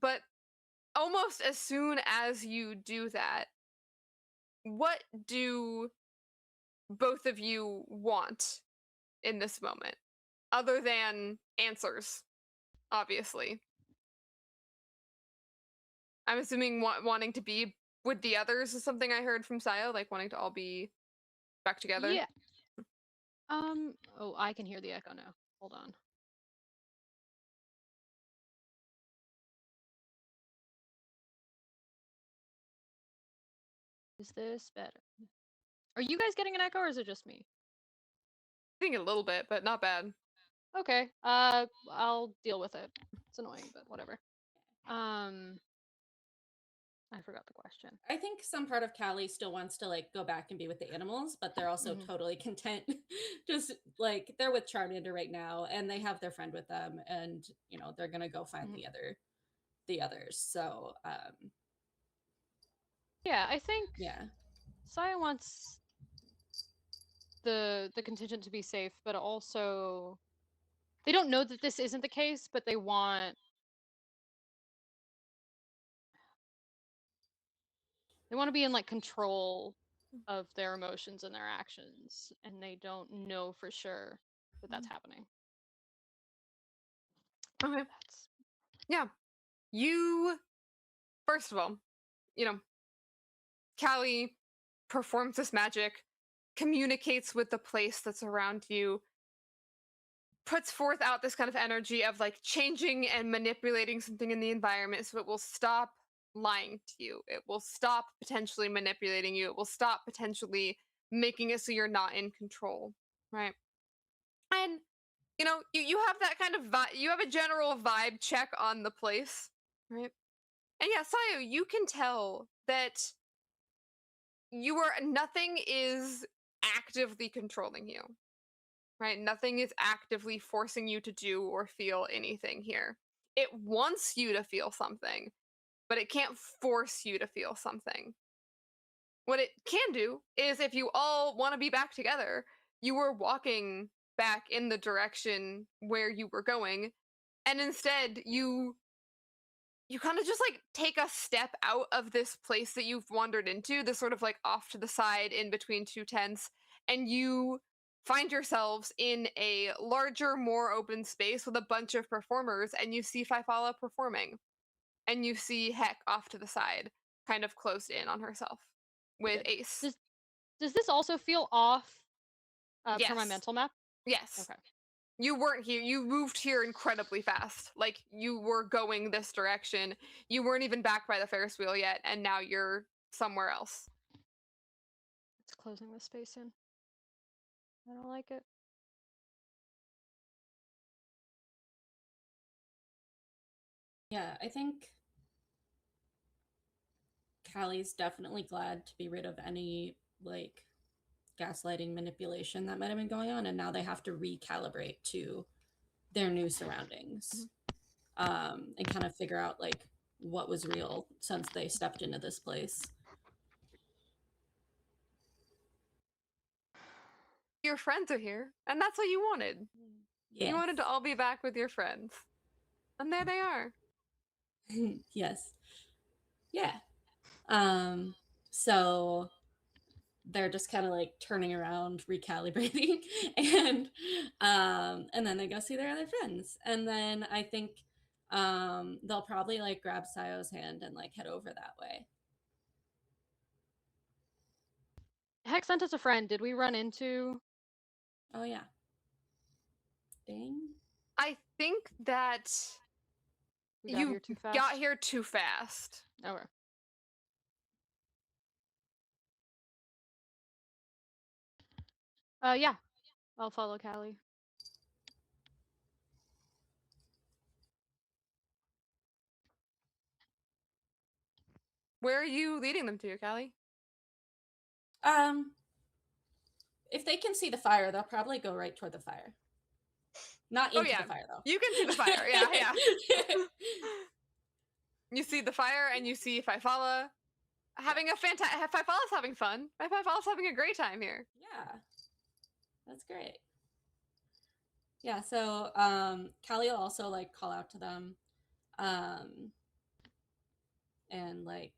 Speaker 1: But almost as soon as you do that, what do both of you want in this moment? Other than answers, obviously. I'm assuming wanting to be with the others is something I heard from Sayo, like wanting to all be back together.
Speaker 5: Yeah. Oh, I can hear the echo now. Hold on. Is this better? Are you guys getting an echo or is it just me?
Speaker 1: I think a little bit, but not bad.
Speaker 5: Okay. I'll deal with it. It's annoying, but whatever. I forgot the question.
Speaker 3: I think some part of Callie still wants to like go back and be with the animals, but they're also totally content. Just like they're with Charmander right now and they have their friend with them and they're gonna go find the others. So
Speaker 5: yeah, I think
Speaker 3: yeah.
Speaker 5: Saya wants the contingent to be safe, but also they don't know that this isn't the case, but they want to be in like control of their emotions and their actions, and they don't know for sure that that's happening.
Speaker 1: Okay. Yeah. You, first of all, Callie performs this magic, communicates with the place that's around you, puts forth out this kind of energy of like changing and manipulating something in the environment so it will stop lying to you. It will stop potentially manipulating you. It will stop potentially making it so you're not in control, right? And you know, you have that kind of vibe. You have a general vibe check on the place, right? And yeah, Sayo, you can tell that nothing is actively controlling you, right? Nothing is actively forcing you to do or feel anything here. It wants you to feel something, but it can't force you to feel something. What it can do is if you all want to be back together, you were walking back in the direction where you were going, and instead you kind of just like take a step out of this place that you've wandered into, this sort of like off to the side in between two tents, and you find yourselves in a larger, more open space with a bunch of performers, and you see Fifala performing, and you see Heck off to the side, kind of closed in on herself with
Speaker 3: Good.
Speaker 1: Ace.
Speaker 5: Does this also feel off for my
Speaker 1: Yes.
Speaker 5: mental map?
Speaker 1: Yes.
Speaker 5: Okay.
Speaker 1: You weren't here. You moved here incredibly fast. Like you were going this direction. You weren't even back by the Ferris wheel yet, and now you're somewhere else.
Speaker 5: It's closing the space in. I don't like it.
Speaker 3: Yeah, I think Callie's definitely glad to be rid of any like gaslighting manipulation that might have been going on, and now they have to recalibrate to their new surroundings, and kind of figure out like what was real since they stepped into this place.
Speaker 1: Your friends are here, and that's what you wanted.
Speaker 3: Yeah.
Speaker 1: You wanted to all be back with your friends, and there they are.
Speaker 3: Yes. Yeah. So they're just kind of like turning around, recalibrating, and then they go see their other friends. And then I think they'll probably like grab Sayo's hand and like head over that way.
Speaker 5: Heck sent us a friend. Did we run into?
Speaker 3: Oh yeah. Dang.
Speaker 1: I think that
Speaker 5: We got
Speaker 1: you
Speaker 5: here too fast.
Speaker 1: got here too fast.
Speaker 5: Okay. Yeah, I'll follow Callie.
Speaker 1: Where are you leading them to, Callie?
Speaker 3: If they can see the fire, they'll probably go right toward the fire. Not into the fire though.
Speaker 1: You can see the fire. Yeah, yeah. You see the fire, and you see Fifala having a fantastic. Fifala's having fun. Fifala's having a great time here.
Speaker 3: Yeah, that's great. Yeah, so Callie will also like call out to them, and like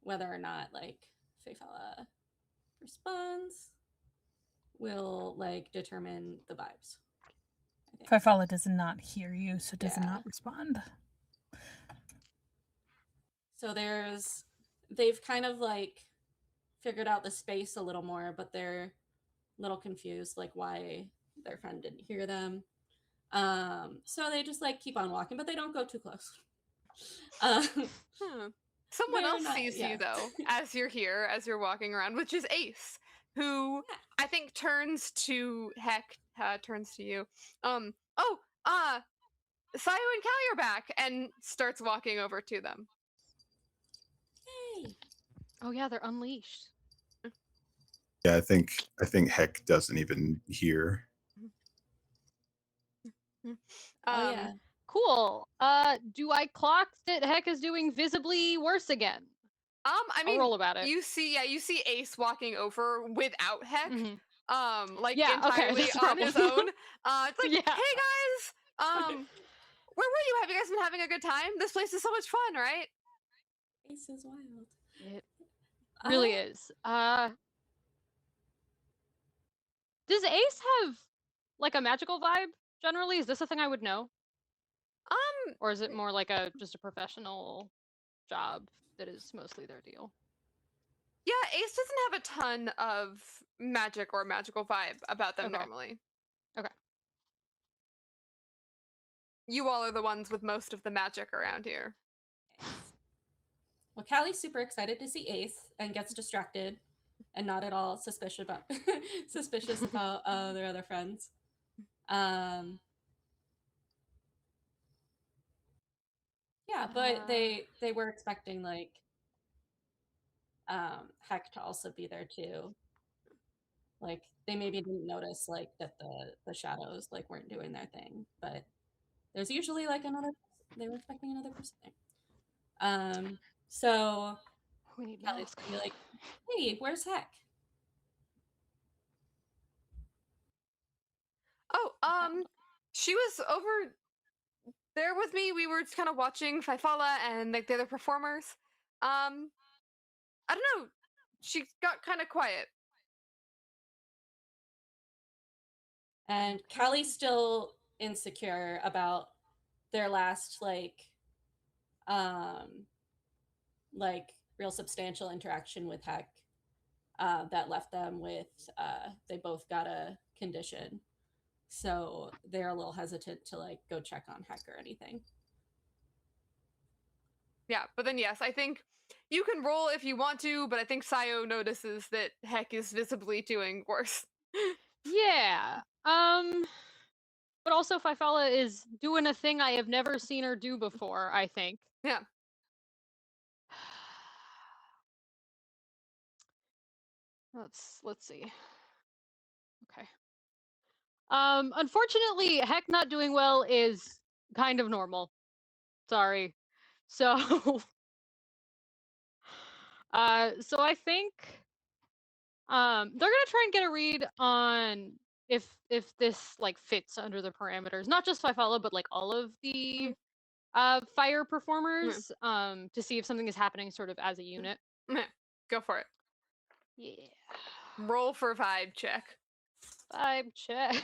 Speaker 3: whether or not like Fefala responds will like determine the vibes.
Speaker 2: Fifala does not hear you, so does
Speaker 3: Yeah.
Speaker 2: not respond.
Speaker 3: So they've kind of like figured out the space a little more, but they're a little confused like why their friend didn't hear them. So they just like keep on walking, but they don't go too close.
Speaker 1: Someone
Speaker 3: They're
Speaker 1: else
Speaker 3: not-
Speaker 1: sees
Speaker 3: yeah.
Speaker 1: you though as you're here, as you're walking around, which is Ace, who I think turns to Heck, turns to you. Sayo and Callie are back, and starts walking over to them.
Speaker 3: Hey.
Speaker 5: Oh yeah, they're unleashed.
Speaker 4: Yeah, I think Heck doesn't even hear.
Speaker 3: Oh yeah.
Speaker 5: Cool. Do I clock that Heck is doing visibly worse again?
Speaker 1: I mean,
Speaker 5: I'll roll about it.
Speaker 1: you see Ace walking over without Heck,
Speaker 5: Mhm.
Speaker 1: like
Speaker 5: Yeah, okay,
Speaker 1: entirely
Speaker 5: that's the
Speaker 1: on his
Speaker 5: problem.
Speaker 1: own. It's like,
Speaker 5: Yeah.
Speaker 1: hey guys, where were you? Have you guys been having a good time? This place is so much fun, right?
Speaker 3: Ace is wild.
Speaker 5: It really is. Does Ace have like a magical vibe generally? Is this a thing I would know? Or is it more like just a professional job that is mostly their deal?
Speaker 1: Yeah, Ace doesn't have a ton of magic or magical vibe about them
Speaker 5: Okay.
Speaker 1: normally.
Speaker 5: Okay.
Speaker 1: You all are the ones with most of the magic around here.
Speaker 3: Well, Callie's super excited to see Ace and gets distracted and not at all suspicious about their other friends. Um, yeah, but they were expecting like Heck to also be there too. Like they maybe didn't notice like that the shadows like weren't doing their thing, but there's usually like another. They were expecting another person there. So
Speaker 5: We need
Speaker 3: Kelly's
Speaker 5: mask.
Speaker 3: gonna be like, "Hey, where's Heck?"
Speaker 1: Oh, she was over there with me. We were just kind of watching Fifala and like the other performers. I don't know. She got kind of quiet.
Speaker 3: And Callie's still insecure about their last um like real substantial interaction with Heck that left them with they both got a condition. So they're a little hesitant to like go check on Heck or anything.
Speaker 1: Yeah, but then yes, I think you can roll if you want to, but I think Sayo notices that Heck is visibly doing worse.
Speaker 5: Yeah. But also Fifala is doing a thing I have never seen her do before, I think.
Speaker 1: Yeah.
Speaker 5: Let's see. Okay. Unfortunately, Heck not doing well is kind of normal. Sorry. So so I think they're gonna try and get a read on if this like fits under the parameters, not just Fifala, but like all of the fire performers, to see if something is happening sort of as a unit.
Speaker 1: Go for it.
Speaker 5: Yeah.
Speaker 1: Roll for vibe check.
Speaker 5: Vibe check.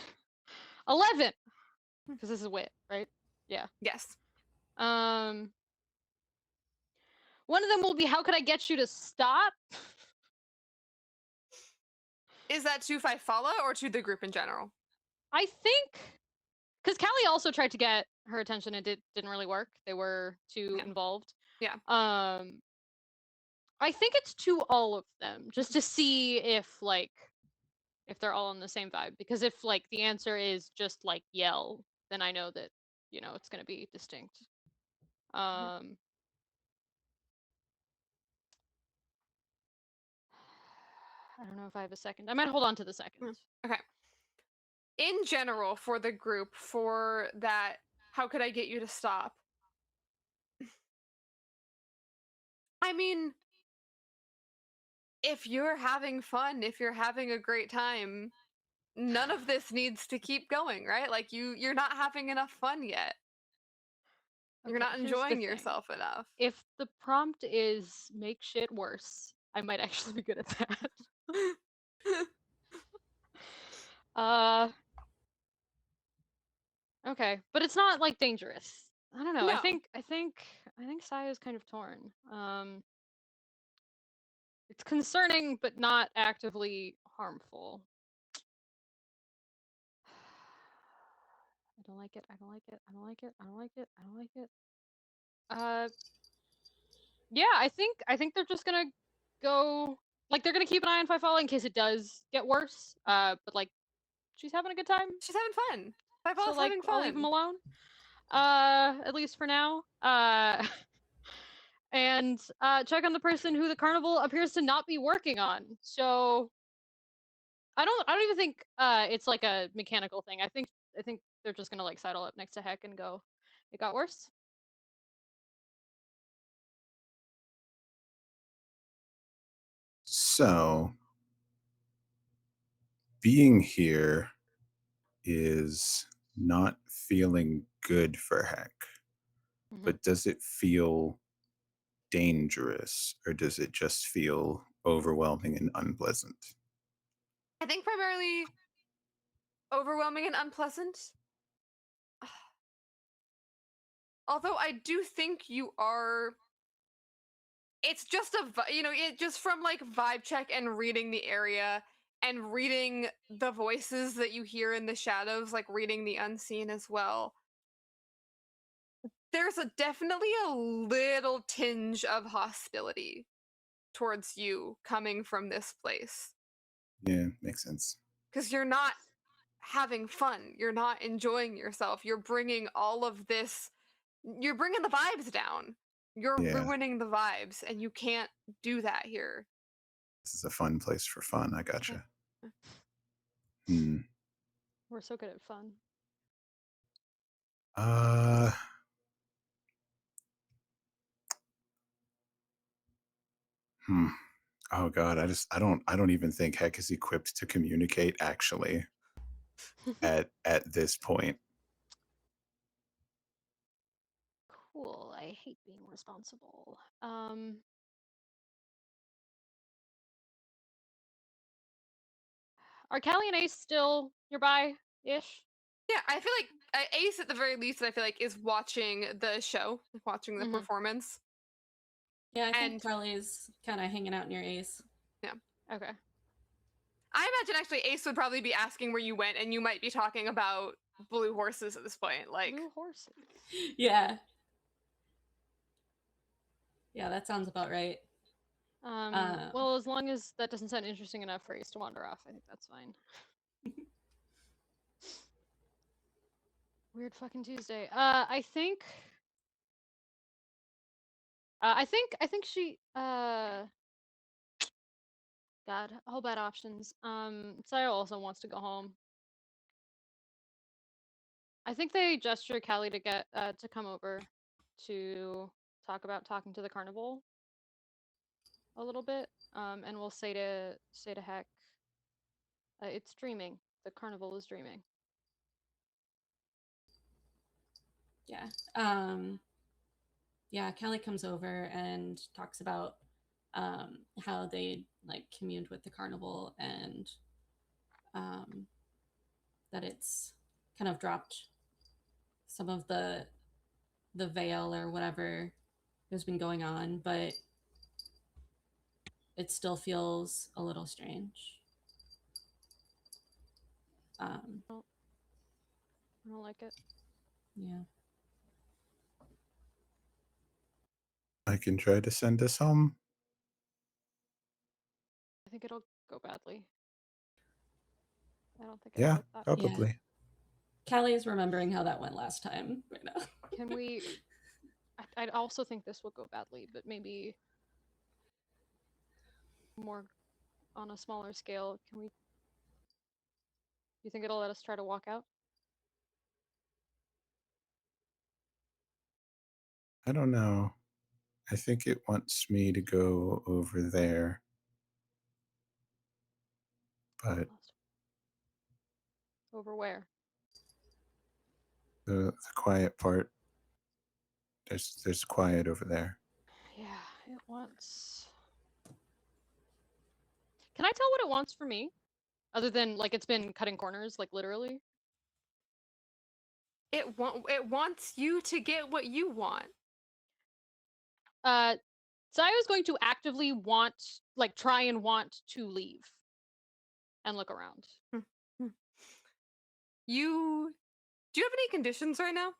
Speaker 5: 11. Because this is wit, right? Yeah.
Speaker 1: Yes.
Speaker 5: One of them will be, how could I get you to stop?
Speaker 1: Is that to Fifala or to the group in general?
Speaker 5: I think because Callie also tried to get her attention and didn't really work. They were too involved.
Speaker 1: Yeah.
Speaker 5: I think it's to all of them, just to see if they're all on the same vibe. Because if like the answer is just like yell, then I know that it's gonna be distinct. I don't know if I have a second. I might hold on to the second.
Speaker 1: Okay. In general, for the group, for that, how could I get you to stop? I mean, if you're having fun, if you're having a great time, none of this needs to keep going, right? Like you're not having enough fun yet. You're
Speaker 5: Okay,
Speaker 1: not
Speaker 5: here's the
Speaker 1: enjoying
Speaker 5: thing.
Speaker 1: yourself enough.
Speaker 5: If the prompt is make shit worse, I might actually be good at that. Okay, but it's not like dangerous. I don't know.
Speaker 1: No.
Speaker 5: I think Saya's kind of torn. It's concerning but not actively harmful. I don't like it. I don't like it. I don't like it. I don't like it. I don't like it. Yeah, I think they're just gonna go like they're gonna keep an eye on Fifala in case it does get worse. But like she's having a good time.
Speaker 1: She's having fun.
Speaker 5: So
Speaker 1: Fifala's
Speaker 5: like
Speaker 1: having fun.
Speaker 5: I'll leave him alone. At least for now. And check on the person who the carnival appears to not be working on. So I don't even think it's like a mechanical thing. I think they're just gonna like sidle up next to Heck and go, it got worse.
Speaker 4: So being here is not feeling good for Heck, but does it feel dangerous or does it just feel overwhelming and unpleasant?
Speaker 1: I think primarily overwhelming and unpleasant. Although I do think you are. It's just it just from like vibe check and reading the area and reading the voices that you hear in the shadows, like reading the unseen as well. There's definitely a little tinge of hostility towards you coming from this place.
Speaker 4: Yeah, makes sense.
Speaker 1: Because you're not having fun. You're not enjoying yourself. You're bringing all of this, you're bringing the vibes down. You're
Speaker 4: Yeah,
Speaker 1: ruining the vibes, and you can't do that here.
Speaker 4: this is a fun place for fun. I gotcha.
Speaker 1: Yeah.
Speaker 4: Hmm.
Speaker 5: We're so good at fun.
Speaker 4: Uh, hmm. Oh God, I don't even think Heck is equipped to communicate actually at this point.
Speaker 5: Cool. I hate being responsible. Are Callie and Ace still nearby-ish?
Speaker 1: Yeah, I feel like Ace at the very least, I feel like, is watching the show, like watching the
Speaker 5: Mhm.
Speaker 1: performance.
Speaker 3: Yeah, I think
Speaker 1: And
Speaker 3: Charlie's kind of hanging out near Ace.
Speaker 5: Okay.
Speaker 1: I imagine actually Ace would probably be asking where you went, and you might be talking about blue horses at this point. Like,
Speaker 5: Blue horses.
Speaker 3: Yeah. Yeah, that sounds about right.
Speaker 5: Well, as long as that doesn't sound interesting enough for Ace to wander off, I think that's fine. Weird fucking Tuesday. I think she God, all bad options. Sayo also wants to go home. I think they gesture Callie to get to come over to talk about talking to the carnival a little bit. And we'll say to Heck, it's dreaming. The carnival is dreaming.
Speaker 3: Yeah. Yeah, Callie comes over and talks about how they like communed with the carnival and that it's kind of dropped some of the veil or whatever has been going on, but it still feels a little strange.
Speaker 5: I don't like it.
Speaker 3: Yeah.
Speaker 4: I can try to send us home.
Speaker 5: I think it'll go badly. I don't think I
Speaker 4: Yeah,
Speaker 5: like that.
Speaker 4: probably.
Speaker 3: Callie is remembering how that went last time right now.
Speaker 5: Can we? I also think this will go badly, but maybe more on a smaller scale. Can we? You think it'll let us try to walk out?
Speaker 4: I don't know. I think it wants me to go over there, but
Speaker 5: Over where?
Speaker 4: the quiet part, there's quiet over there.
Speaker 5: Yeah, it wants. Can I tell what it wants for me? Other than like it's been cutting corners, like literally.
Speaker 1: it wants you to get what you want.
Speaker 5: Sayo's going to actively want, like, try and want to leave and look around.
Speaker 1: You do you have any conditions right now?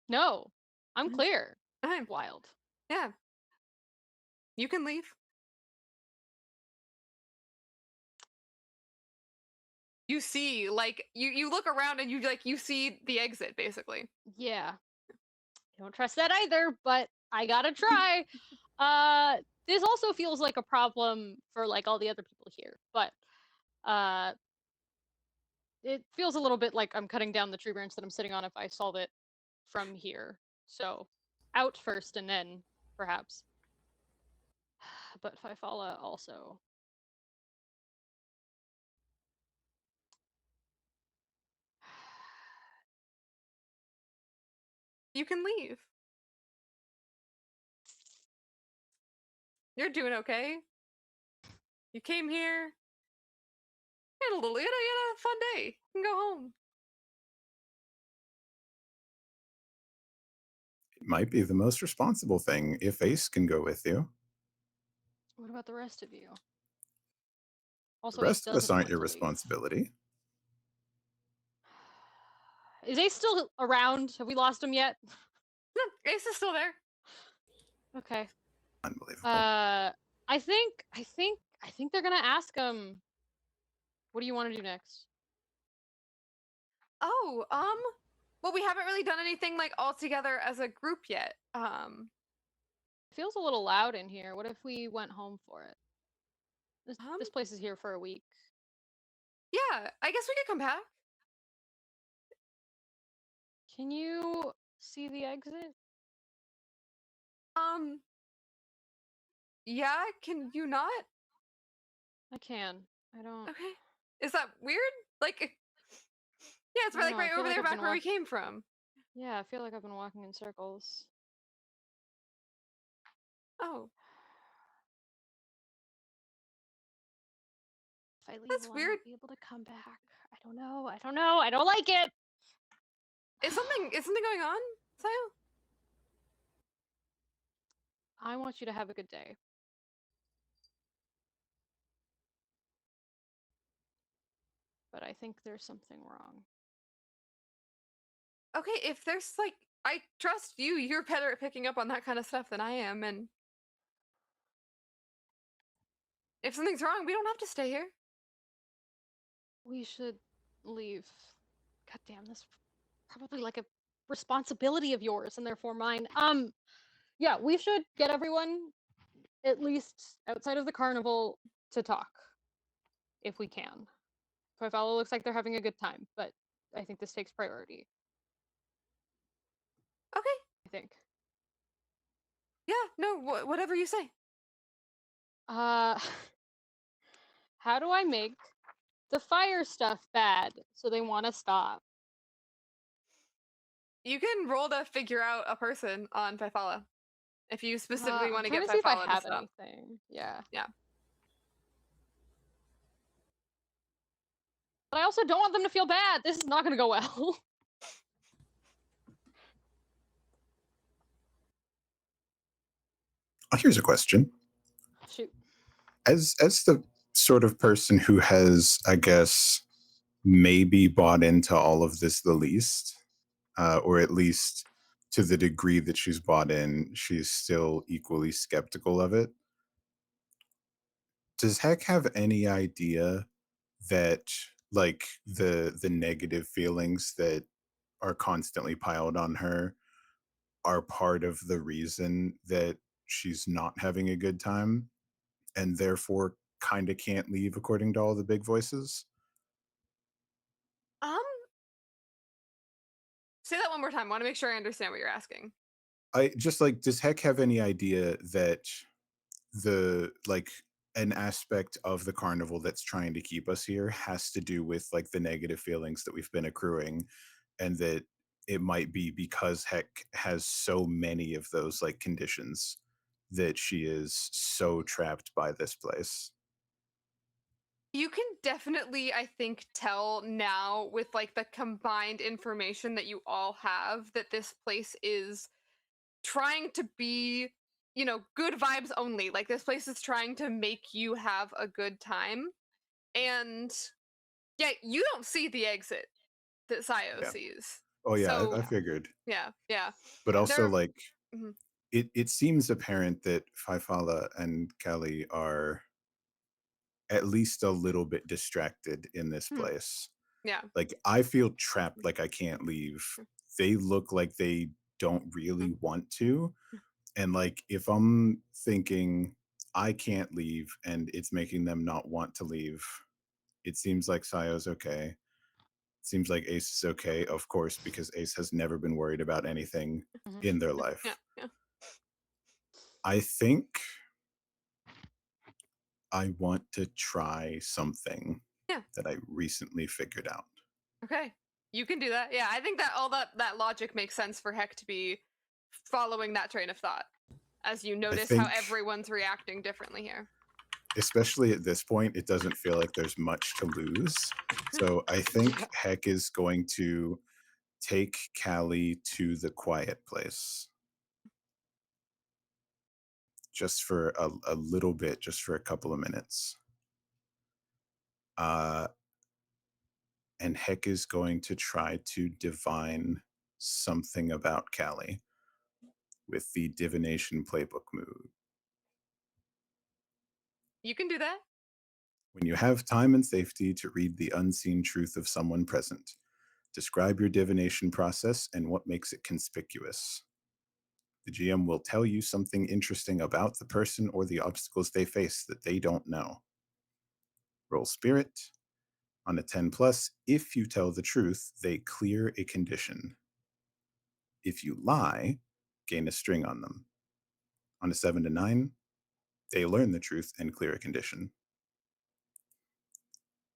Speaker 5: No, I'm
Speaker 1: Mhm.
Speaker 5: clear.
Speaker 1: Okay.
Speaker 5: Wild.
Speaker 1: Yeah. You can leave. You see, like you look around and you see the exit basically.
Speaker 5: Yeah. Don't trust that either, but I gotta try. This also feels like a problem for like all the other people here, but uh, it feels a little bit like I'm cutting down the tree branch that I'm sitting on if I solve it from here. So out first and then perhaps. But Fifala also.
Speaker 1: You can leave. You're doing okay. You came here. You had a fun day. You can go home.
Speaker 4: It might be the most responsible thing if Ace can go with you.
Speaker 5: What about the rest of you?
Speaker 4: The
Speaker 5: Also, Ace
Speaker 4: rest of us
Speaker 5: doesn't
Speaker 4: aren't
Speaker 5: want
Speaker 4: your
Speaker 5: to leave.
Speaker 4: responsibility.
Speaker 5: Is Ace still around? Have we lost him yet?
Speaker 1: No, Ace is still there.
Speaker 5: Okay.
Speaker 4: Unbelievable.
Speaker 5: I think they're gonna ask him. What do you want to do next?
Speaker 1: Oh, well, we haven't really done anything like all together as a group yet.
Speaker 5: It feels a little loud in here. What if we went home for it? This
Speaker 1: Um,
Speaker 5: this place is here for a week.
Speaker 1: yeah, I guess we could come back.
Speaker 5: Can you see the exit?
Speaker 1: Um, yeah, can you not?
Speaker 5: I can. I don't.
Speaker 1: Okay. Is that weird? Like, yeah, it's
Speaker 5: I don't
Speaker 1: like
Speaker 5: know. I
Speaker 1: right
Speaker 5: feel
Speaker 1: over
Speaker 5: like
Speaker 1: there,
Speaker 5: I've been
Speaker 1: back where we came from.
Speaker 5: Yeah, I feel like I've been walking in circles.
Speaker 1: Oh,
Speaker 5: If I leave,
Speaker 1: that's
Speaker 5: will I
Speaker 1: weird.
Speaker 5: not be able to come back? I don't know. I don't know. I don't like it.
Speaker 1: Is something going on, Sayo?
Speaker 5: I want you to have a good day. But I think there's something wrong.
Speaker 1: Okay, if there's like, I trust you. You're better at picking up on that kind of stuff than I am, and if something's wrong, we don't have to stay here.
Speaker 5: We should leave. God damn, this is probably like a responsibility of yours and therefore mine. Yeah, we should get everyone at least outside of the carnival to talk if we can. Toyfella looks like they're having a good time, but I think this takes priority.
Speaker 1: Okay.
Speaker 5: I think.
Speaker 1: Yeah. No. Whatever you say.
Speaker 5: Uh, how do I make the fire stuff bad so they want to stop?
Speaker 1: You can roll to figure out a person on Fifala if you specifically
Speaker 5: I'm
Speaker 1: want to
Speaker 5: trying
Speaker 1: get
Speaker 5: to see if I
Speaker 1: Fifala to
Speaker 5: have
Speaker 1: stop.
Speaker 5: anything. Yeah.
Speaker 1: Yeah.
Speaker 5: But I also don't want them to feel bad. This is not going to go well.
Speaker 4: Here's a question.
Speaker 5: Shoot.
Speaker 4: As the sort of person who has, I guess, maybe bought into all of this the least, or at least to the degree that she's bought in, she's still equally skeptical of it. Does Heck have any idea that like the negative feelings that are constantly piled on her are part of the reason that she's not having a good time and therefore kind of can't leave according to all the big voices?
Speaker 1: Um. Say that one more time. I want to make sure I understand what you're asking.
Speaker 4: I just like, does Heck have any idea that the like an aspect of the carnival that's trying to keep us here has to do with like the negative feelings that we've been accruing, and that it might be because Heck has so many of those like conditions that she is so trapped by this place?
Speaker 1: You can definitely, I think, tell now with like the combined information that you all have that this place is trying to be, good vibes only. Like this place is trying to make you have a good time. And yeah, you don't see the exit that Sayo
Speaker 4: Yeah.
Speaker 1: sees.
Speaker 4: Oh yeah, I
Speaker 1: So
Speaker 4: figured.
Speaker 1: yeah, yeah.
Speaker 4: But also
Speaker 1: There
Speaker 4: like
Speaker 1: mhm,
Speaker 4: it seems apparent that Faifala and Kelly are at least a little bit distracted in this
Speaker 1: mhm,
Speaker 4: place.
Speaker 1: yeah.
Speaker 4: Like, I feel trapped, like I can't leave. They look like they don't
Speaker 1: mhm,
Speaker 4: really want to. And like, if I'm thinking I can't leave and it's making them not want to leave, it seems like Sayo's okay. Seems like Ace is okay, of course, because Ace has never been worried about anything
Speaker 5: Mhm.
Speaker 4: in their
Speaker 1: Yeah,
Speaker 4: life.
Speaker 1: yeah.
Speaker 4: I think I want to try something
Speaker 1: Yeah.
Speaker 4: that I recently figured out.
Speaker 1: Okay. You can do that. Yeah, I think that all that logic makes sense for Heck to be following that train of thought as you
Speaker 4: I
Speaker 1: notice how
Speaker 4: think,
Speaker 1: everyone's reacting differently here.
Speaker 4: especially at this point, it doesn't feel like there's much to lose. So I think
Speaker 1: Yeah.
Speaker 4: Heck is going to take Callie to the quiet place just for a little bit, just for a couple of minutes. Uh, and Heck is going to try to divine something about Callie with the divination playbook move.
Speaker 1: You can do that.
Speaker 4: When you have time and safety to read the unseen truth of someone present, Describe your divination process and what makes it conspicuous. The GM will tell you something interesting about the person or the obstacles they face that they don't know. Roll spirit. On a 10 plus, if you tell the truth, they clear a condition. If you lie, gain a string on them. On a 7 to 9, they learn the truth and clear a condition.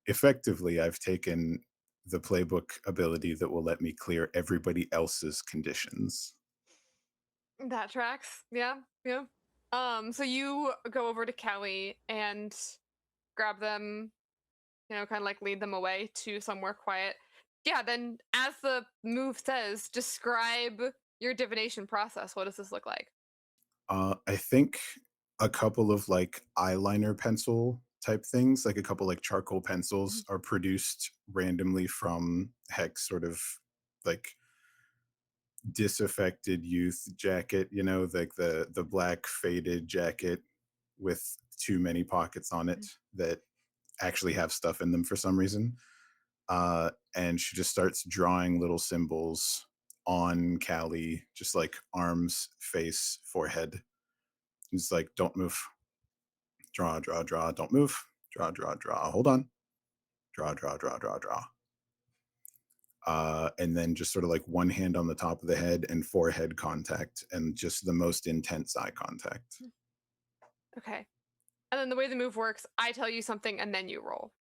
Speaker 4: Effectively, I've taken the playbook ability that will let me clear everybody else's conditions.
Speaker 1: That tracks. Yeah, yeah. So you go over to Kelly and grab them, kind of like lead them away to somewhere quiet. Yeah, then as the move says, describe your divination process. What does this look like?
Speaker 4: I think a couple of like eyeliner pencil type things, like a couple like charcoal pencils, are produced randomly from Hex sort of like disaffected youth jacket, like the black faded jacket with too many pockets on it that actually have stuff in them for some reason. And she just starts drawing little symbols on Callie, just like arms, face, forehead. It's like, don't move. Draw, draw, draw, don't move. Draw, draw, draw. Hold on. Draw, draw, draw, draw, draw. And then just sort of like one hand on the top of the head and forehead contact and just the most intense eye contact.
Speaker 1: Okay. And then the way the move works, I tell you something and then you roll.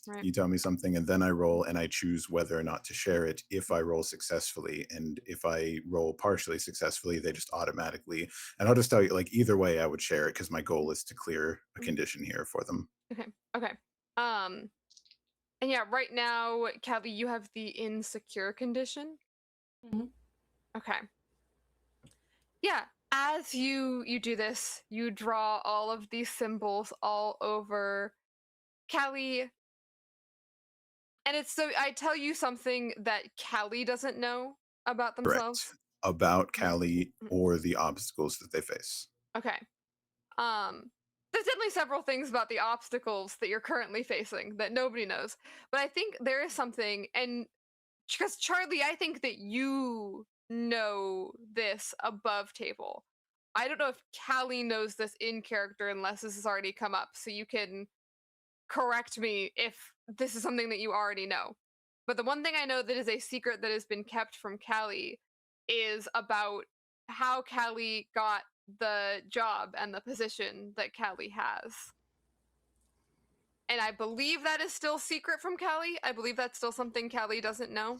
Speaker 1: Right.
Speaker 4: You tell me something and then I roll and I choose whether or not to share it if I roll successfully. And if I roll partially successfully, they just automatically, and I'll just tell you, like, either way, I would share it because my goal is to clear a condition here for them.
Speaker 1: Okay. Okay. And yeah, right now, Callie, you have the insecure condition.
Speaker 3: Mhm.
Speaker 1: Okay. Yeah, as you do this, you draw all of these symbols all over Callie, and it's so I tell you something that Callie doesn't know about
Speaker 4: Correct.
Speaker 1: themselves.
Speaker 4: About
Speaker 1: Mhm,
Speaker 4: Callie
Speaker 1: mhm.
Speaker 4: or the obstacles that they face.
Speaker 1: Okay. There's definitely several things about the obstacles that you're currently facing that nobody knows, but I think there is something, and because Charlie, I think that you know this above table. I don't know if Callie knows this in character unless this has already come up, so you can correct me if this is something that you already know. But the one thing I know that is a secret that has been kept from Callie is about how Callie got the job and the position that Callie has. And I believe that is still secret from Callie. I believe that's still something Callie doesn't know.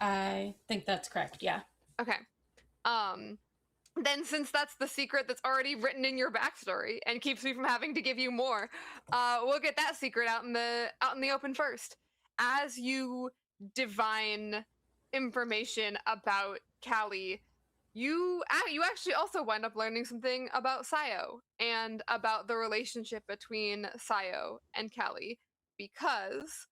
Speaker 3: I think that's correct. Yeah.
Speaker 1: Okay. Um, then since that's the secret that's already written in your backstory and keeps me from having to give you more, we'll get that secret out in the open first. As you divine information about Callie, you actually also wind up learning something about Sayo and about the relationship between Sayo and Callie because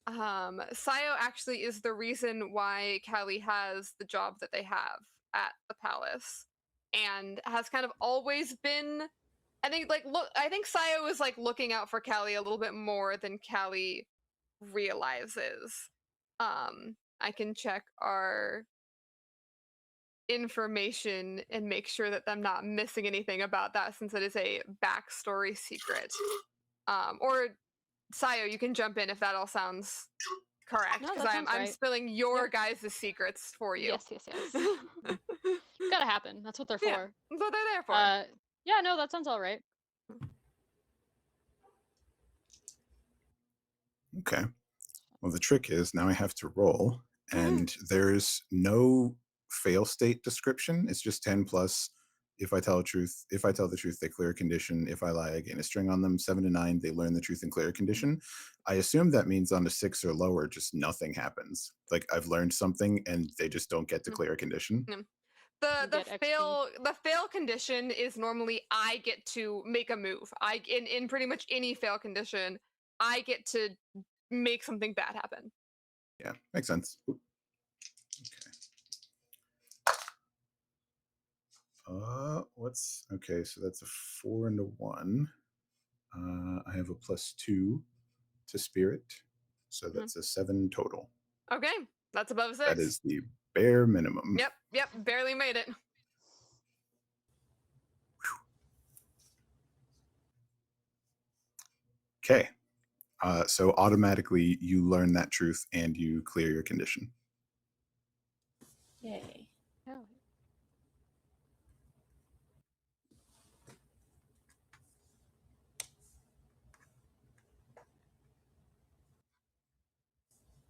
Speaker 1: Sayo actually is the reason why Callie has the job that they have at the palace and has kind of always been. I think Sayo is like looking out for Callie a little bit more than Callie realizes. I can check our information and make sure that I'm not missing anything about that since it is a backstory secret. Or Sayo, you can jump in if that all sounds correct,
Speaker 5: No,
Speaker 1: because
Speaker 5: that
Speaker 1: I'm
Speaker 5: sounds
Speaker 1: I'm
Speaker 5: right.
Speaker 1: spilling your
Speaker 5: Yep.
Speaker 1: guys' secrets for you.
Speaker 5: Yes, yes, yes. It's gotta happen. That's what they're
Speaker 1: Yeah,
Speaker 5: for.
Speaker 1: that's what they're there for.
Speaker 5: Yeah, no, that sounds all right.
Speaker 4: Okay. Well, the trick is now I have to roll, and there's no fail state description. It's just 10 plus. If I tell the truth, they clear a condition. If I lie, I gain a string on them. 7 to 9, they learn the truth and clear a condition. I assume that means on a 6 or lower, just nothing happens. Like I've learned something and they just don't get to clear a condition.
Speaker 1: Mm.
Speaker 5: You
Speaker 1: The
Speaker 5: get XP.
Speaker 1: fail condition is normally I get to make a move. In pretty much any fail condition, I get to make something bad happen.
Speaker 4: Yeah, makes sense. Oop. Okay. What's okay? So that's a 4 and a 1. I have a +2 to spirit, so
Speaker 1: Mhm.
Speaker 4: that's a 7 total.
Speaker 1: Okay. That's above 6.
Speaker 4: That is the bare minimum.
Speaker 1: Yep, barely made it.
Speaker 4: Okay. So automatically you learn that truth and you clear your condition.
Speaker 3: Yay.
Speaker 5: Oh.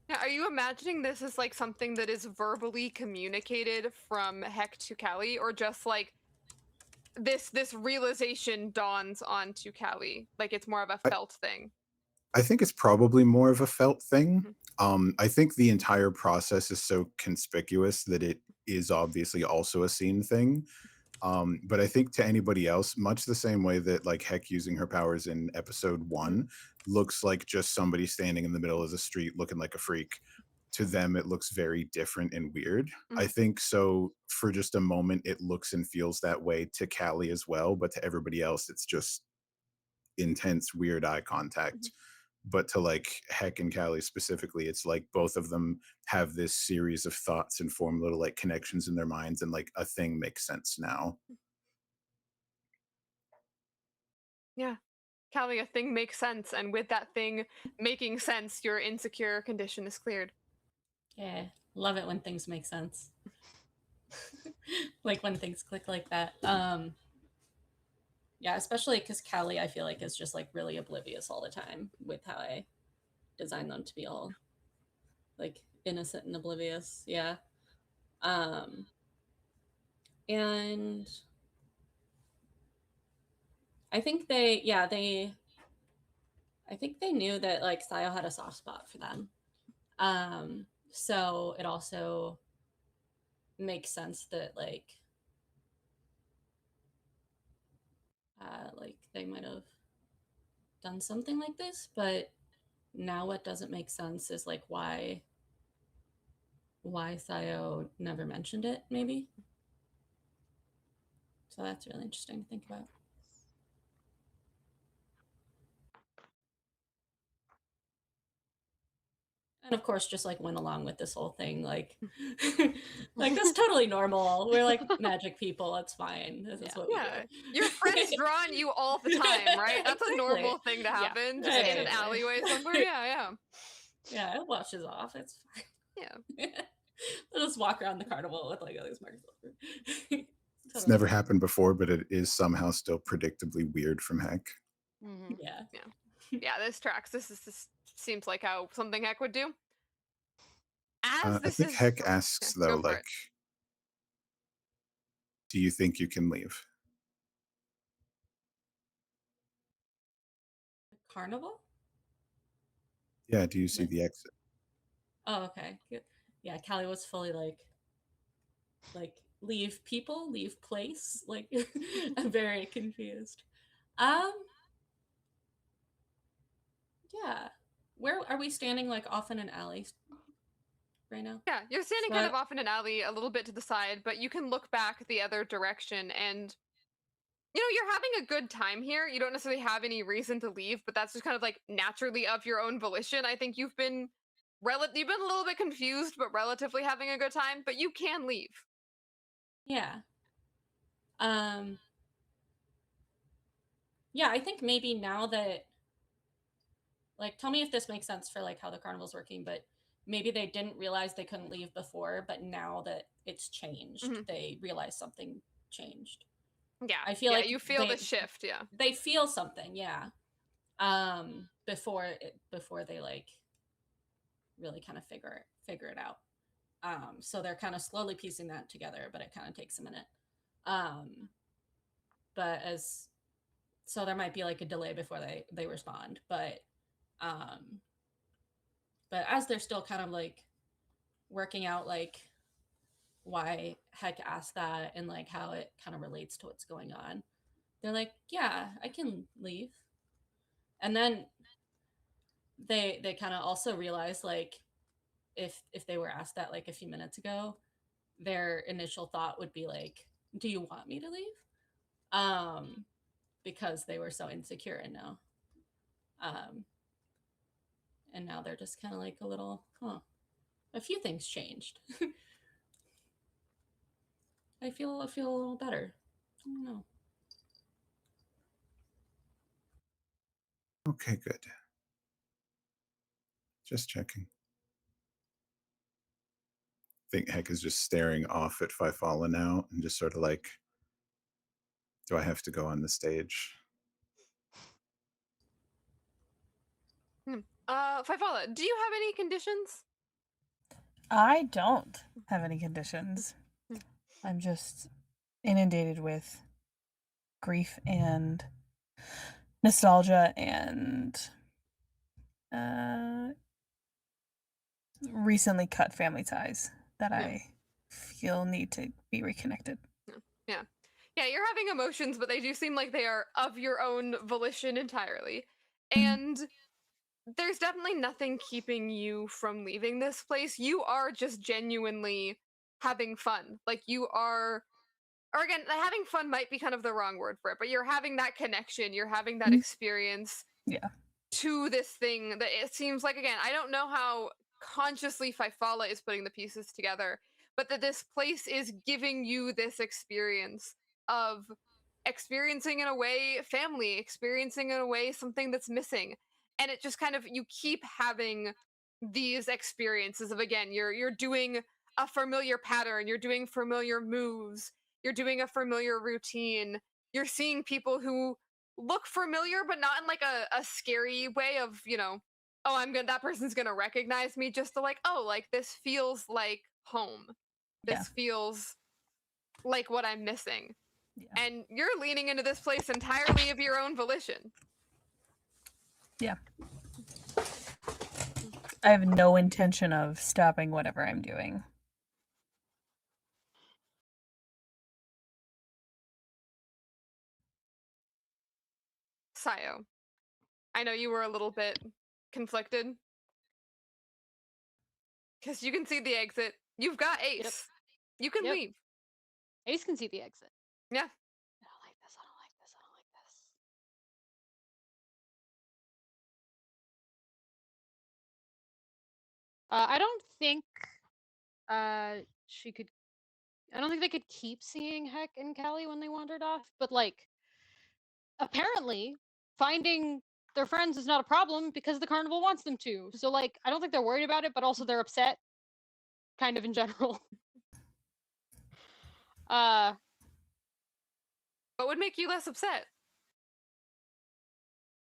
Speaker 1: Now, are you imagining this as like something that is verbally communicated from Heck to Callie, or just like this realization dawns onto Callie, like it's more of a felt thing?
Speaker 4: I think it's probably more of a felt thing.
Speaker 1: Mhm.
Speaker 4: I think the entire process is so conspicuous that it is obviously also a scene thing. But I think to anybody else, much the same way that like Heck using her powers in episode 1 looks like just somebody standing in the middle of the street looking like a freak. To them, it looks very different and weird. I
Speaker 1: Mhm.
Speaker 4: think so for just a moment, it looks and feels that way to Callie as well, but to everybody else, it's just intense, weird eye
Speaker 1: Mhm.
Speaker 4: contact. But to like Heck and Callie specifically, it's like both of them have this series of thoughts and form little like connections in their minds, and like a thing makes sense now.
Speaker 1: Yeah. Callie, a thing makes sense, and with that thing making sense, your insecure condition is cleared.
Speaker 3: Yeah. Love it when things make sense. Like when things click like that. Yeah, especially because Callie, I feel like, is just like really oblivious all the time with how I designed them to be all like innocent and oblivious. Yeah. Um, and I think I think they knew that like Sayo had a soft spot for them. So it also makes sense that like they might have done something like this, but now what doesn't make sense is like why Sayo never mentioned it, maybe. So that's really interesting to think about. And of course, just like went along with this whole thing, like, like that's totally normal. We're like magic people. It's fine. This is
Speaker 5: Yeah.
Speaker 3: what we
Speaker 1: Yeah.
Speaker 3: do.
Speaker 1: Your friends draw on you all the time, right? That's a
Speaker 3: Exactly.
Speaker 1: normal thing to
Speaker 5: Yeah.
Speaker 1: happen. Just
Speaker 3: Right,
Speaker 1: in an
Speaker 3: right.
Speaker 1: alleyway somewhere. Yeah, yeah.
Speaker 3: Yeah, it washes off. It's fine.
Speaker 1: Yeah.
Speaker 3: They'll just walk around the carnival with like all these marks over.
Speaker 4: It's
Speaker 3: Totally
Speaker 4: never
Speaker 3: fine.
Speaker 4: happened before, but it is somehow still predictably weird from Heck.
Speaker 5: Mhm.
Speaker 3: Yeah.
Speaker 1: Yeah, this tracks. This seems like how something Heck would do. As
Speaker 4: I
Speaker 1: this
Speaker 4: think
Speaker 1: is
Speaker 4: Heck
Speaker 1: yeah,
Speaker 4: asks though,
Speaker 1: go for
Speaker 4: like,
Speaker 1: it.
Speaker 4: do you think you can leave?
Speaker 3: The carnival?
Speaker 4: Yeah, do you see
Speaker 3: Like,
Speaker 4: the exit?
Speaker 3: oh, okay. Good. Yeah, Callie was fully like leave people, leave place. Like I'm very confused. Um, yeah. Where are we standing like off in an alley right now?
Speaker 1: Yeah, you're standing
Speaker 3: So
Speaker 1: kind of off in an alley a little bit to the side, but you can look back the other direction and you're having a good time here. You don't necessarily have any reason to leave, but that's just kind of like naturally of your own volition. I think you've been a little bit confused, but relatively having a good time, but you can leave.
Speaker 3: yeah. Um, yeah, I think maybe now that like tell me if this makes sense for like how the carnival's working, but maybe they didn't realize they couldn't leave before, but now that it's changed,
Speaker 1: Mhm.
Speaker 3: they realize something changed.
Speaker 1: Yeah.
Speaker 3: I feel
Speaker 1: Yeah,
Speaker 3: like
Speaker 1: you feel the shift, yeah.
Speaker 3: they feel something, yeah. Before they like really kind of figure it out. So they're kind of slowly piecing that together, but it kind of takes a minute. Um, but as so there might be like a delay before they respond, um, but as they're still kind of like working out like why Heck asked that and like how it kind of relates to what's going on, they're like, yeah, I can leave. And then they kind of also realize like if they were asked that like a few minutes ago, their initial thought would be like, do you want me to leave? um because they were so insecure, um and now they're just kind of like a little, huh, a few things changed. I feel a little better. I don't know.
Speaker 4: Okay, good. Just checking. I think Heck is just staring off at Fifala now and just sort of like, do I have to go on the stage?
Speaker 1: Fifala, do you have any conditions?
Speaker 2: I don't have any conditions.
Speaker 1: Mm.
Speaker 2: I'm just inundated with grief and nostalgia and recently cut family ties that
Speaker 1: Yeah.
Speaker 2: I feel need to be reconnected.
Speaker 1: Yeah. Yeah, you're having emotions, but they do seem like they are of your own volition entirely. And there's definitely nothing keeping you from leaving this place. You are just genuinely having fun. Like you are, or again, having fun might be kind of the wrong word for it, but you're having that connection, you're having that
Speaker 2: Mhm.
Speaker 1: experience
Speaker 2: Yeah.
Speaker 1: to this thing that it seems like, again, I don't know how consciously Fifala is putting the pieces together, but that this place is giving you this experience of experiencing in a way family, experiencing in a way something that's missing. And it just kind of you keep having these experiences of, again, you're doing a familiar pattern, you're doing familiar moves, you're doing a familiar routine, you're seeing people who look familiar, but not in like a scary way of, oh, that person's gonna recognize me, just to like, oh, like this feels like home.
Speaker 2: Yeah.
Speaker 1: This feels like what I'm missing.
Speaker 2: Yeah.
Speaker 1: And you're leaning into this place entirely of your own volition.
Speaker 2: Yeah. I have no intention of stopping whatever I'm doing.
Speaker 1: Sayo, I know you were a little bit conflicted because you can see the exit. You've got Ace.
Speaker 5: Yep.
Speaker 1: You can
Speaker 5: Yep.
Speaker 1: leave.
Speaker 5: Ace can see the exit.
Speaker 1: Yeah.
Speaker 5: I don't like this. I don't like this. I don't like this. I don't think she could. I don't think they could keep seeing Heck and Callie when they wandered off. But like, apparently, finding their friends is not a problem because the carnival wants them to. So like, I don't think they're worried about it, but also they're upset, kind of in general.
Speaker 1: What would make you less upset?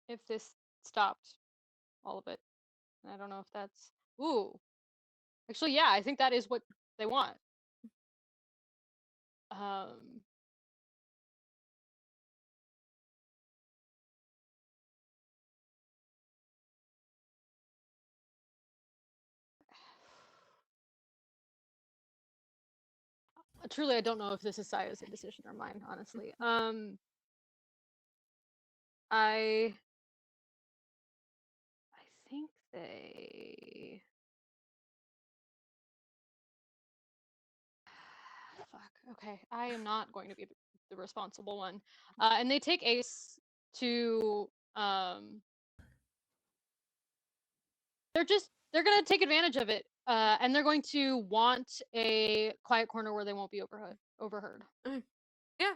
Speaker 5: If this stopped, all of it. I don't know if that's. Ooh, actually, yeah, I think that is what they want. Um, truly, I don't know if this is Sayo's decision or mine, honestly. I think they. Fuck. Okay, I am not going to be the responsible one. And they take Ace to. They're gonna take advantage of it. And they're going to want a quiet corner where they won't be overheard.
Speaker 1: Yeah.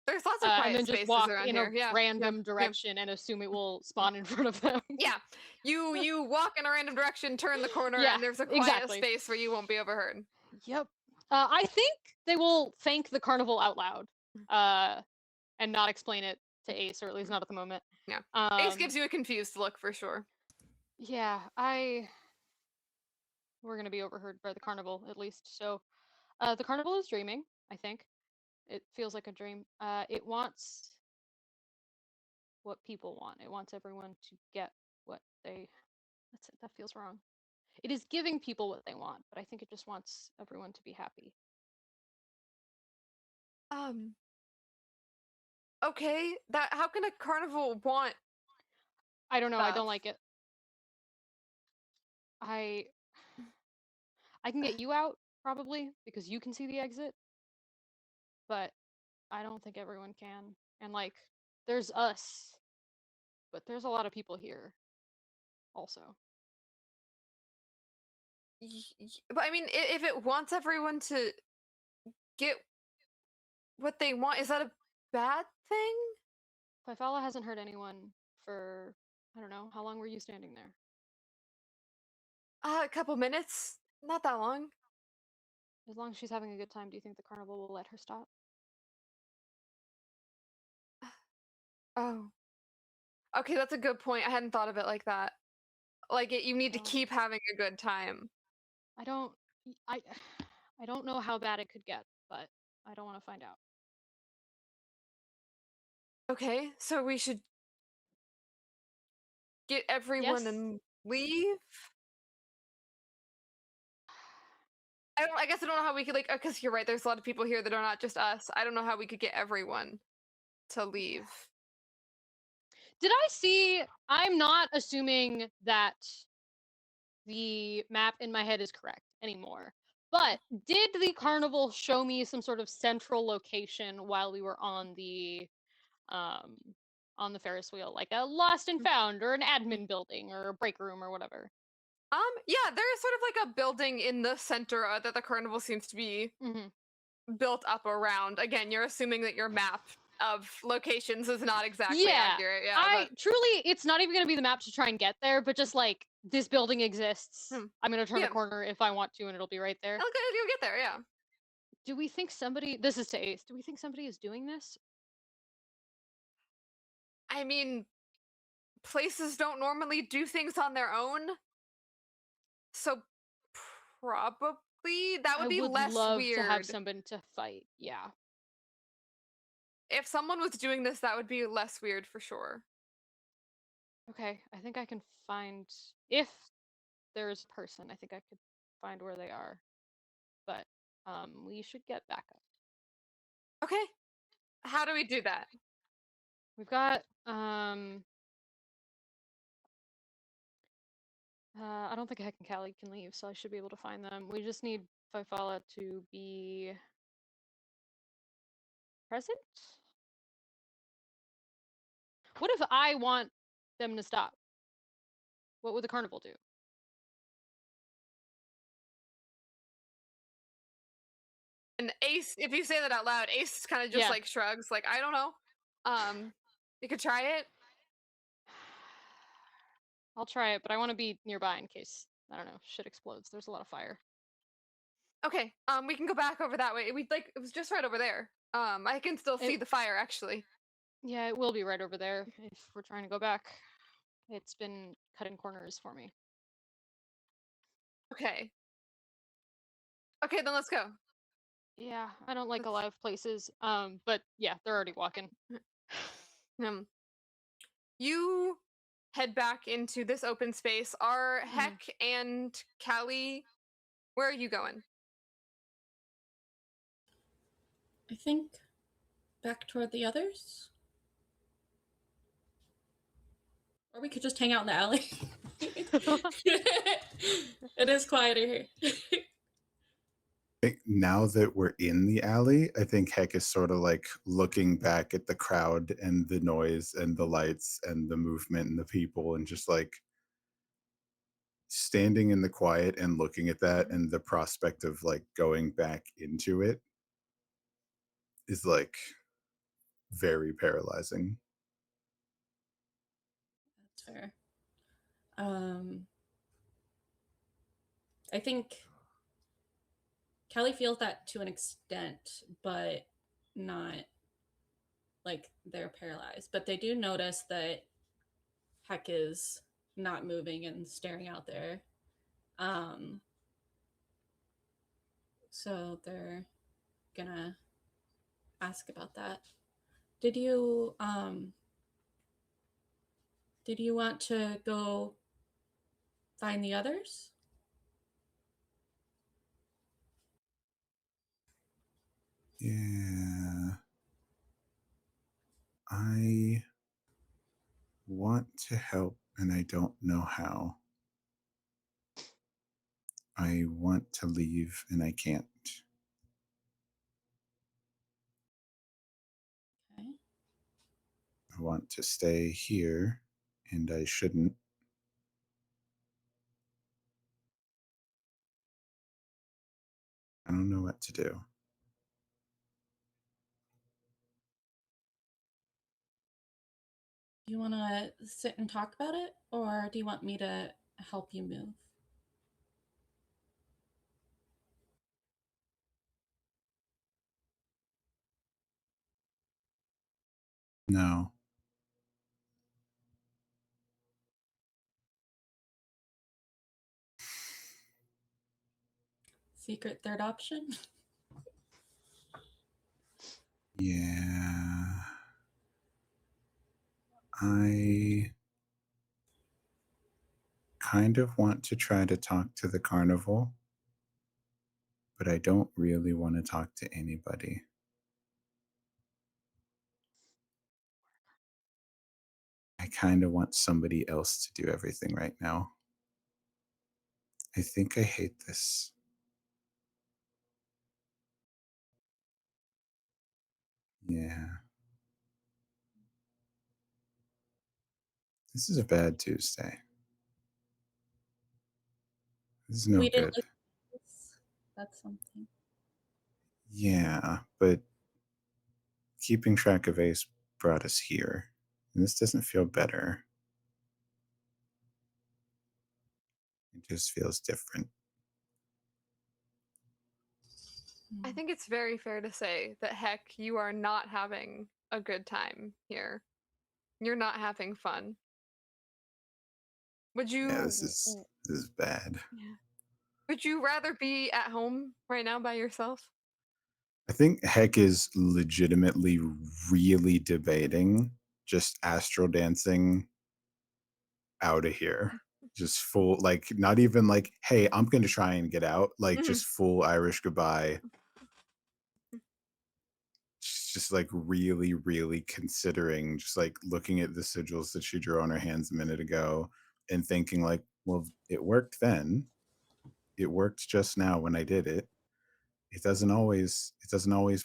Speaker 1: There's lots of
Speaker 5: And
Speaker 1: quiet
Speaker 5: then just
Speaker 1: spaces
Speaker 5: walk
Speaker 1: around
Speaker 5: in a
Speaker 1: here. Yeah.
Speaker 5: random
Speaker 1: Yeah.
Speaker 5: direction and assume it will spawn in front of them.
Speaker 1: Yeah. You walk in a random direction, turn the corner,
Speaker 5: Yeah,
Speaker 1: and there's a quiet
Speaker 5: exactly.
Speaker 1: space where you won't be overheard.
Speaker 5: Yep. I think they will thank the carnival out loud, and not explain it to Ace, or at least not at the moment.
Speaker 1: Yeah. Ace gives you a confused look for sure.
Speaker 5: Yeah, we're gonna be overheard by the carnival at least. So, the carnival is dreaming. I think it feels like a dream. It wants what people want. It wants everyone to get what they. That's it. That feels wrong. It is giving people what they want, but I think it just wants everyone to be happy.
Speaker 1: Okay. That how can a carnival want
Speaker 5: I don't know. I don't
Speaker 1: stuff?
Speaker 5: like it. I can get you out probably because you can see the exit, but I don't think everyone can. And like, there's us, but there's a lot of people here also.
Speaker 1: But I mean, if it wants everyone to get what they want, is that a bad thing?
Speaker 5: Fifala hasn't hurt anyone for, I don't know, how long were you standing there?
Speaker 1: A couple minutes, not that long.
Speaker 5: As long as she's having a good time, do you think the carnival will let her stop?
Speaker 1: Oh, okay, that's a good point. I hadn't thought of it like that. Like you need to
Speaker 5: Oh,
Speaker 1: keep having a good time.
Speaker 5: I don't, I, I don't know how bad it could get, but I don't want to find out.
Speaker 1: Okay, so we should get everyone
Speaker 5: Yes.
Speaker 1: and leave. I guess I don't know how we could like because you're right. There's a lot of people here that are not just us. I don't know how we could get everyone to leave.
Speaker 5: Did I see? I'm not assuming that the map in my head is correct anymore. But did the carnival show me some sort of central location while we were um on the Ferris wheel, like a lost and found or an admin building or a break room or whatever?
Speaker 1: Yeah, there is sort of like a building in the center that the carnival seems to be
Speaker 5: Hmm.
Speaker 1: built up around. Again, you're assuming that your map of locations is not exactly
Speaker 5: Yeah,
Speaker 1: accurate. Yeah,
Speaker 5: I
Speaker 1: but
Speaker 5: truly, it's not even gonna be the map to try and get there, but just like this building exists.
Speaker 1: hmm,
Speaker 5: I'm gonna turn a
Speaker 1: yeah,
Speaker 5: corner if I want to, and it'll be right there.
Speaker 1: okay, you'll get there. Yeah.
Speaker 5: Do we think somebody? This is to Ace. Do we think somebody is doing this?
Speaker 1: I mean, places don't normally do things on their own, so probably that
Speaker 5: I
Speaker 1: would be
Speaker 5: would
Speaker 1: less
Speaker 5: love to have
Speaker 1: weird.
Speaker 5: someone to fight. Yeah.
Speaker 1: If someone was doing this, that would be less weird for sure.
Speaker 5: Okay, I think I can find if there's a person. I think I could find where they are. But we should get back up.
Speaker 1: Okay, how do we do that?
Speaker 5: We've got I don't think Heck and Callie can leave, so I should be able to find them. We just need Fifala to be present. What if I want them to stop? What would the carnival do?
Speaker 1: And Ace, if you say that out loud, Ace kind of just
Speaker 5: Yeah.
Speaker 1: like shrugs, like I don't know. You could try it.
Speaker 5: I'll try it, but I want to be nearby in case, I don't know, shit explodes. There's a lot of fire.
Speaker 1: Okay, we can go back over that way. We like it was just right over there. I can still see
Speaker 5: It,
Speaker 1: the fire actually.
Speaker 5: yeah, it will be right over there if we're trying to go back. It's been cutting corners for me.
Speaker 1: Okay. Okay, then let's go.
Speaker 5: Yeah, I don't like
Speaker 1: Let's,
Speaker 5: alive places. But yeah, they're already walking.
Speaker 1: um, you head back into this open space. Are
Speaker 5: Mhm.
Speaker 1: Heck and Callie, where are you going?
Speaker 3: I think back toward the others. Or we could just hang out in the alley. It is quieter here.
Speaker 4: I think now that we're in the alley, I think Heck is sort of like looking back at the crowd and the noise and the lights and the movement and the people and just like standing in the quiet and looking at that and the prospect of like going back into it is like very paralyzing.
Speaker 3: That's fair. I think Kelly feels that to an extent, but not like they're paralyzed. But they do notice that Heck is not moving and staring out there. So they're gonna ask about that. Did you want to go find the others?
Speaker 4: Yeah. I want to help and I don't know how. I want to leave and I can't.
Speaker 3: Okay.
Speaker 4: I want to stay here and I shouldn't. I don't know what to do.
Speaker 3: Do you want to sit and talk about it, or do you want me to help you move?
Speaker 4: No.
Speaker 3: Secret third option?
Speaker 4: Yeah. I kind of want to try to talk to the carnival, but I don't really want to talk to anybody. I kind of want somebody else to do everything right now. I think I hate this. Yeah. This is a bad Tuesday. This is no
Speaker 3: We didn't
Speaker 4: good.
Speaker 3: look at this. That's something.
Speaker 4: Yeah, but keeping track of Ace brought us here. And this doesn't feel better. It just feels different.
Speaker 1: I think it's very fair to say that, heck, you are not having a good time here. You're not having fun. Would
Speaker 4: Yeah,
Speaker 1: you
Speaker 4: this is bad.
Speaker 1: yeah. Would you rather be at home right now by yourself?
Speaker 4: I think Heck is legitimately really debating just astral dancing out of here. Just full, like, not even like, hey, I'm going to try and get out. Like,
Speaker 1: Mhm.
Speaker 4: just full Irish goodbye. Just like really, really considering, just like looking at the sigils that she drew on her hands a minute ago and thinking, like, well, it worked then. It worked just now when I did it. It doesn't always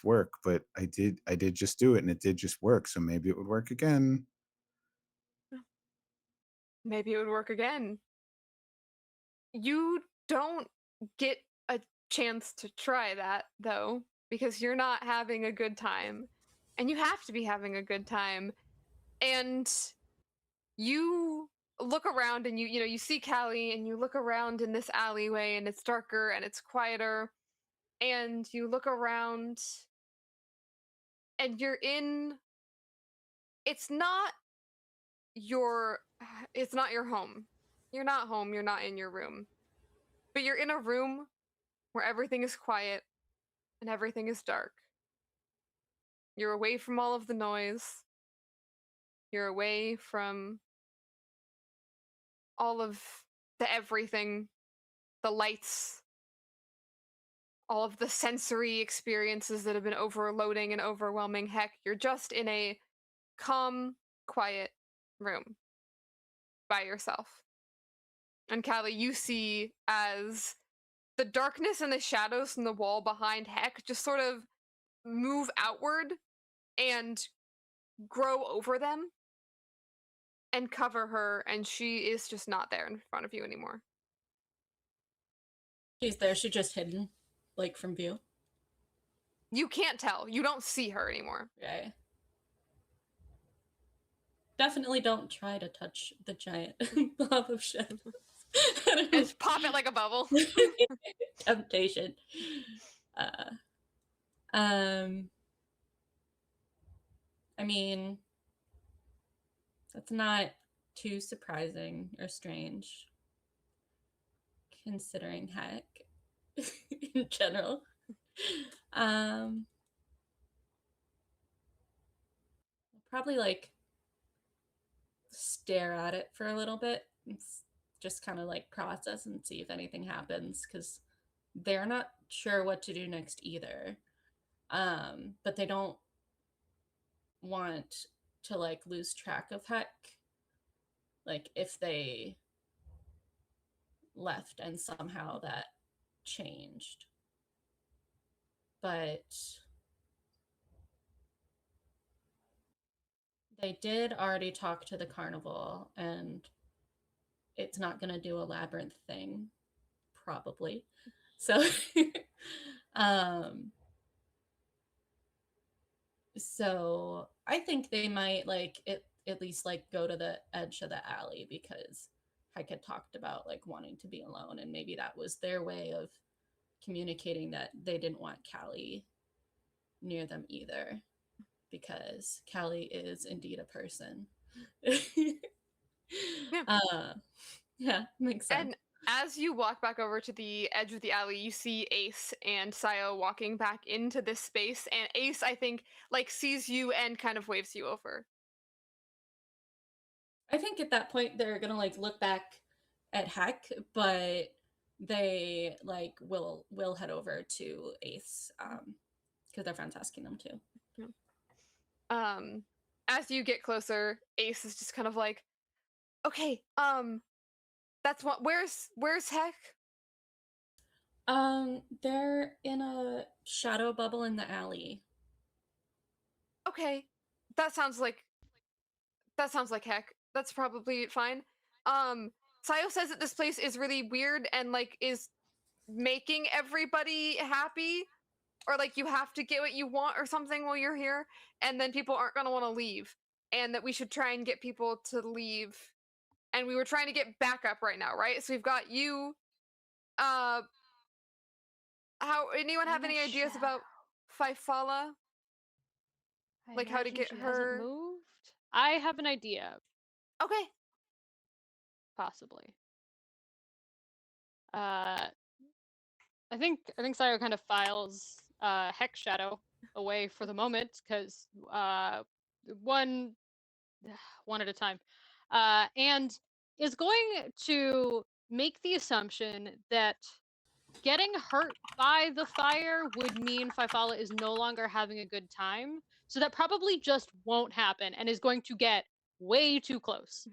Speaker 4: work, but I did just do it and it did just work. So maybe it would work again.
Speaker 1: Maybe it would work again. You don't get a chance to try that, though, because you're not having a good time. And you have to be having a good time. And you look around and you see Callie and you look around in this alleyway and it's darker and it's quieter. And you look around and you're in it's not your it's not your home. You're not home, you're not in your room. But you're in a room where everything is quiet and everything is dark. You're away from all of the noise. You're away from all of the everything, the lights, all of the sensory experiences that have been overloading and overwhelming. Heck, you're just in a calm, quiet room by yourself. And Callie, you see as the darkness and the shadows from the wall behind Heck just sort of move outward and grow over them and cover her, and she is just not there in front of you anymore.
Speaker 3: She's there. She's just hidden, like from view.
Speaker 1: You can't tell. You don't see her anymore.
Speaker 3: Okay. Definitely don't try to touch the giant blob of shadows.
Speaker 1: Just pop it like a bubble.
Speaker 3: Temptation. Um, I mean, that's not too surprising or strange, considering Heck in general. Um, probably like stare at it for a little bit and just kind of like process and see if anything happens, because they're not sure what to do next either. But they don't want to like lose track of Heck, like if they left and somehow that changed. But they did already talk to the carnival, and it's not going to do a labyrinth thing, probably. So Um, so I think they might like at least like go to the edge of the alley because Hike had talked about like wanting to be alone, and maybe that was their way of communicating that they didn't want Callie near them either, because Callie is indeed a person.
Speaker 1: Yeah.
Speaker 3: Yeah, makes sense.
Speaker 1: And as you walk back over to the edge of the alley, you see Ace and Sayo walking back into this space, and Ace, I think, like sees you and kind of waves you over.
Speaker 3: I think at that point they're gonna like look back at Heck, but they like will head over to Ace because their friend's asking them to.
Speaker 1: Yeah. As you get closer, Ace is just kind of like, okay, that's what. Where's Heck?
Speaker 3: They're in a shadow bubble in the alley.
Speaker 1: Okay, that sounds like Heck. That's probably fine. Sayo says that this place is really weird and like is making everybody happy, or like you have to get what you want or something while you're here, and then people aren't gonna want to leave, and that we should try and get people to leave. And we were trying to get backup right now, right? So we've got you. Uh, how anyone have any ideas about Faifala?
Speaker 5: I
Speaker 1: Like how to
Speaker 5: imagine
Speaker 1: get
Speaker 5: she hasn't
Speaker 1: her?
Speaker 5: moved. I have an idea,
Speaker 1: Okay.
Speaker 5: possibly. I think Sayo kind of files Hex Shadow away for the moment because one one at a time, and is going to make the assumption that getting hurt by the fire would mean Faifala is no longer having a good time, so that probably just won't happen and is going to get way too close.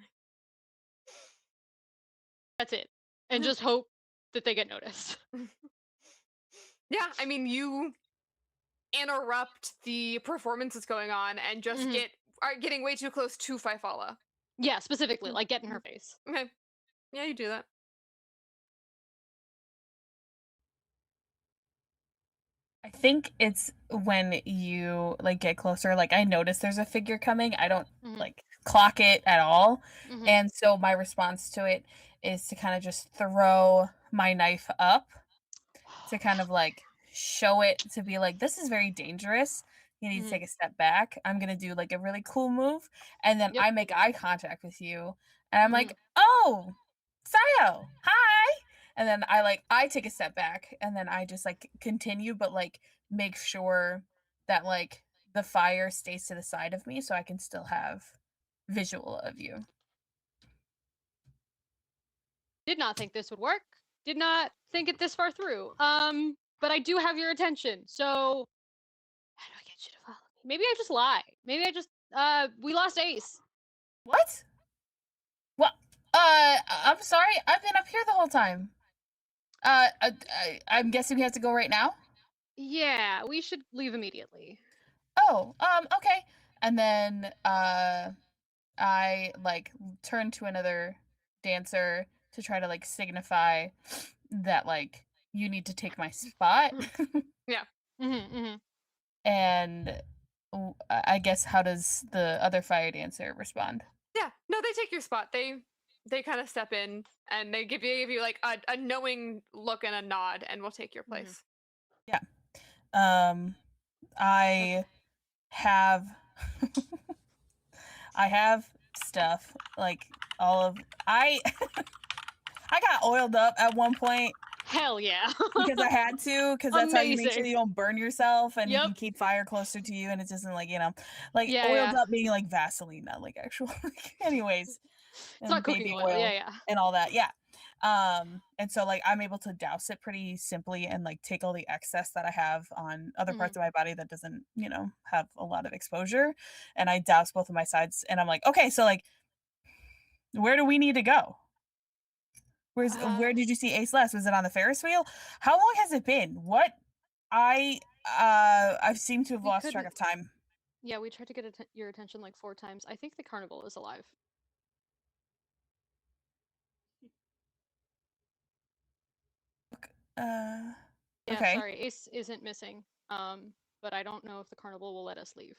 Speaker 5: That's it. And just hope that they get noticed.
Speaker 1: Yeah, I mean, you interrupt the performance that's going on and just
Speaker 5: Mhm.
Speaker 1: are getting way too close to Faifala.
Speaker 5: Yeah, specifically, like get in her face.
Speaker 1: Okay. Yeah, you do that.
Speaker 2: I think it's when you like get closer, like I notice there's a figure coming. I don't
Speaker 5: Mhm.
Speaker 2: like clock it at all.
Speaker 5: Mhm.
Speaker 2: And so my response to it is to kind of just throw my knife up to kind of like show it to be like, this is very dangerous. You need to
Speaker 5: Mhm.
Speaker 2: take a step back. I'm gonna do like a really cool move. And then
Speaker 5: Yep.
Speaker 2: I make eye contact with you. And I'm
Speaker 5: Mhm.
Speaker 2: like, oh, Sayo, hi. And then I take a step back and then I just like continue, but like make sure that like the fire stays to the side of me so I can still have visual of you.
Speaker 5: Did not think this would work. Did not think it this far through. But I do have your attention. So how do I get you to follow me? Maybe I just lie. Maybe I just we lost Ace.
Speaker 2: What? What? I'm sorry. I've been up here the whole time. I'm guessing we have to go right now.
Speaker 5: Yeah, we should leave immediately.
Speaker 2: Oh, okay. And then, I like turn to another dancer to try to like signify that like you need to take my spot.
Speaker 1: Yeah.
Speaker 5: Mhm. Mhm.
Speaker 2: And I guess how does the other fire dancer respond?
Speaker 1: Yeah. No, they take your spot. They kind of step in and they give you like a knowing look and a nod, and we'll take your
Speaker 5: Mhm.
Speaker 1: place.
Speaker 2: Yeah. I have I have stuff like all of I I got oiled up at one point
Speaker 5: Hell yeah.
Speaker 2: because I had to, because that's how you make sure
Speaker 5: Amazing.
Speaker 2: you don't burn yourself and you
Speaker 5: Yep.
Speaker 2: can keep fire closer to you and it doesn't like, like
Speaker 5: Yeah,
Speaker 2: oiled
Speaker 5: yeah.
Speaker 2: up meaning like Vaseline, not like actual anyways,
Speaker 5: It's not cooking
Speaker 2: baby
Speaker 5: oil. Yeah,
Speaker 2: oil
Speaker 5: yeah.
Speaker 2: and all that. Yeah. And so like I'm able to douse it pretty simply and like take all the excess that I have on other
Speaker 5: Mhm.
Speaker 2: parts of my body that doesn't, have a lot of exposure. And I douse both of my sides and I'm like, okay, so like where do we need to go? Where did you see Ace last? Was it on the Ferris wheel? How long has it been? What I seem to have
Speaker 5: We
Speaker 2: lost track
Speaker 5: couldn't.
Speaker 2: of time.
Speaker 5: Yeah, we tried to get your attention like 4 times. I think the carnival is alive.
Speaker 2: Uh
Speaker 5: Yeah,
Speaker 2: Okay.
Speaker 5: sorry, Ace isn't missing. But I don't know if the carnival will let us leave.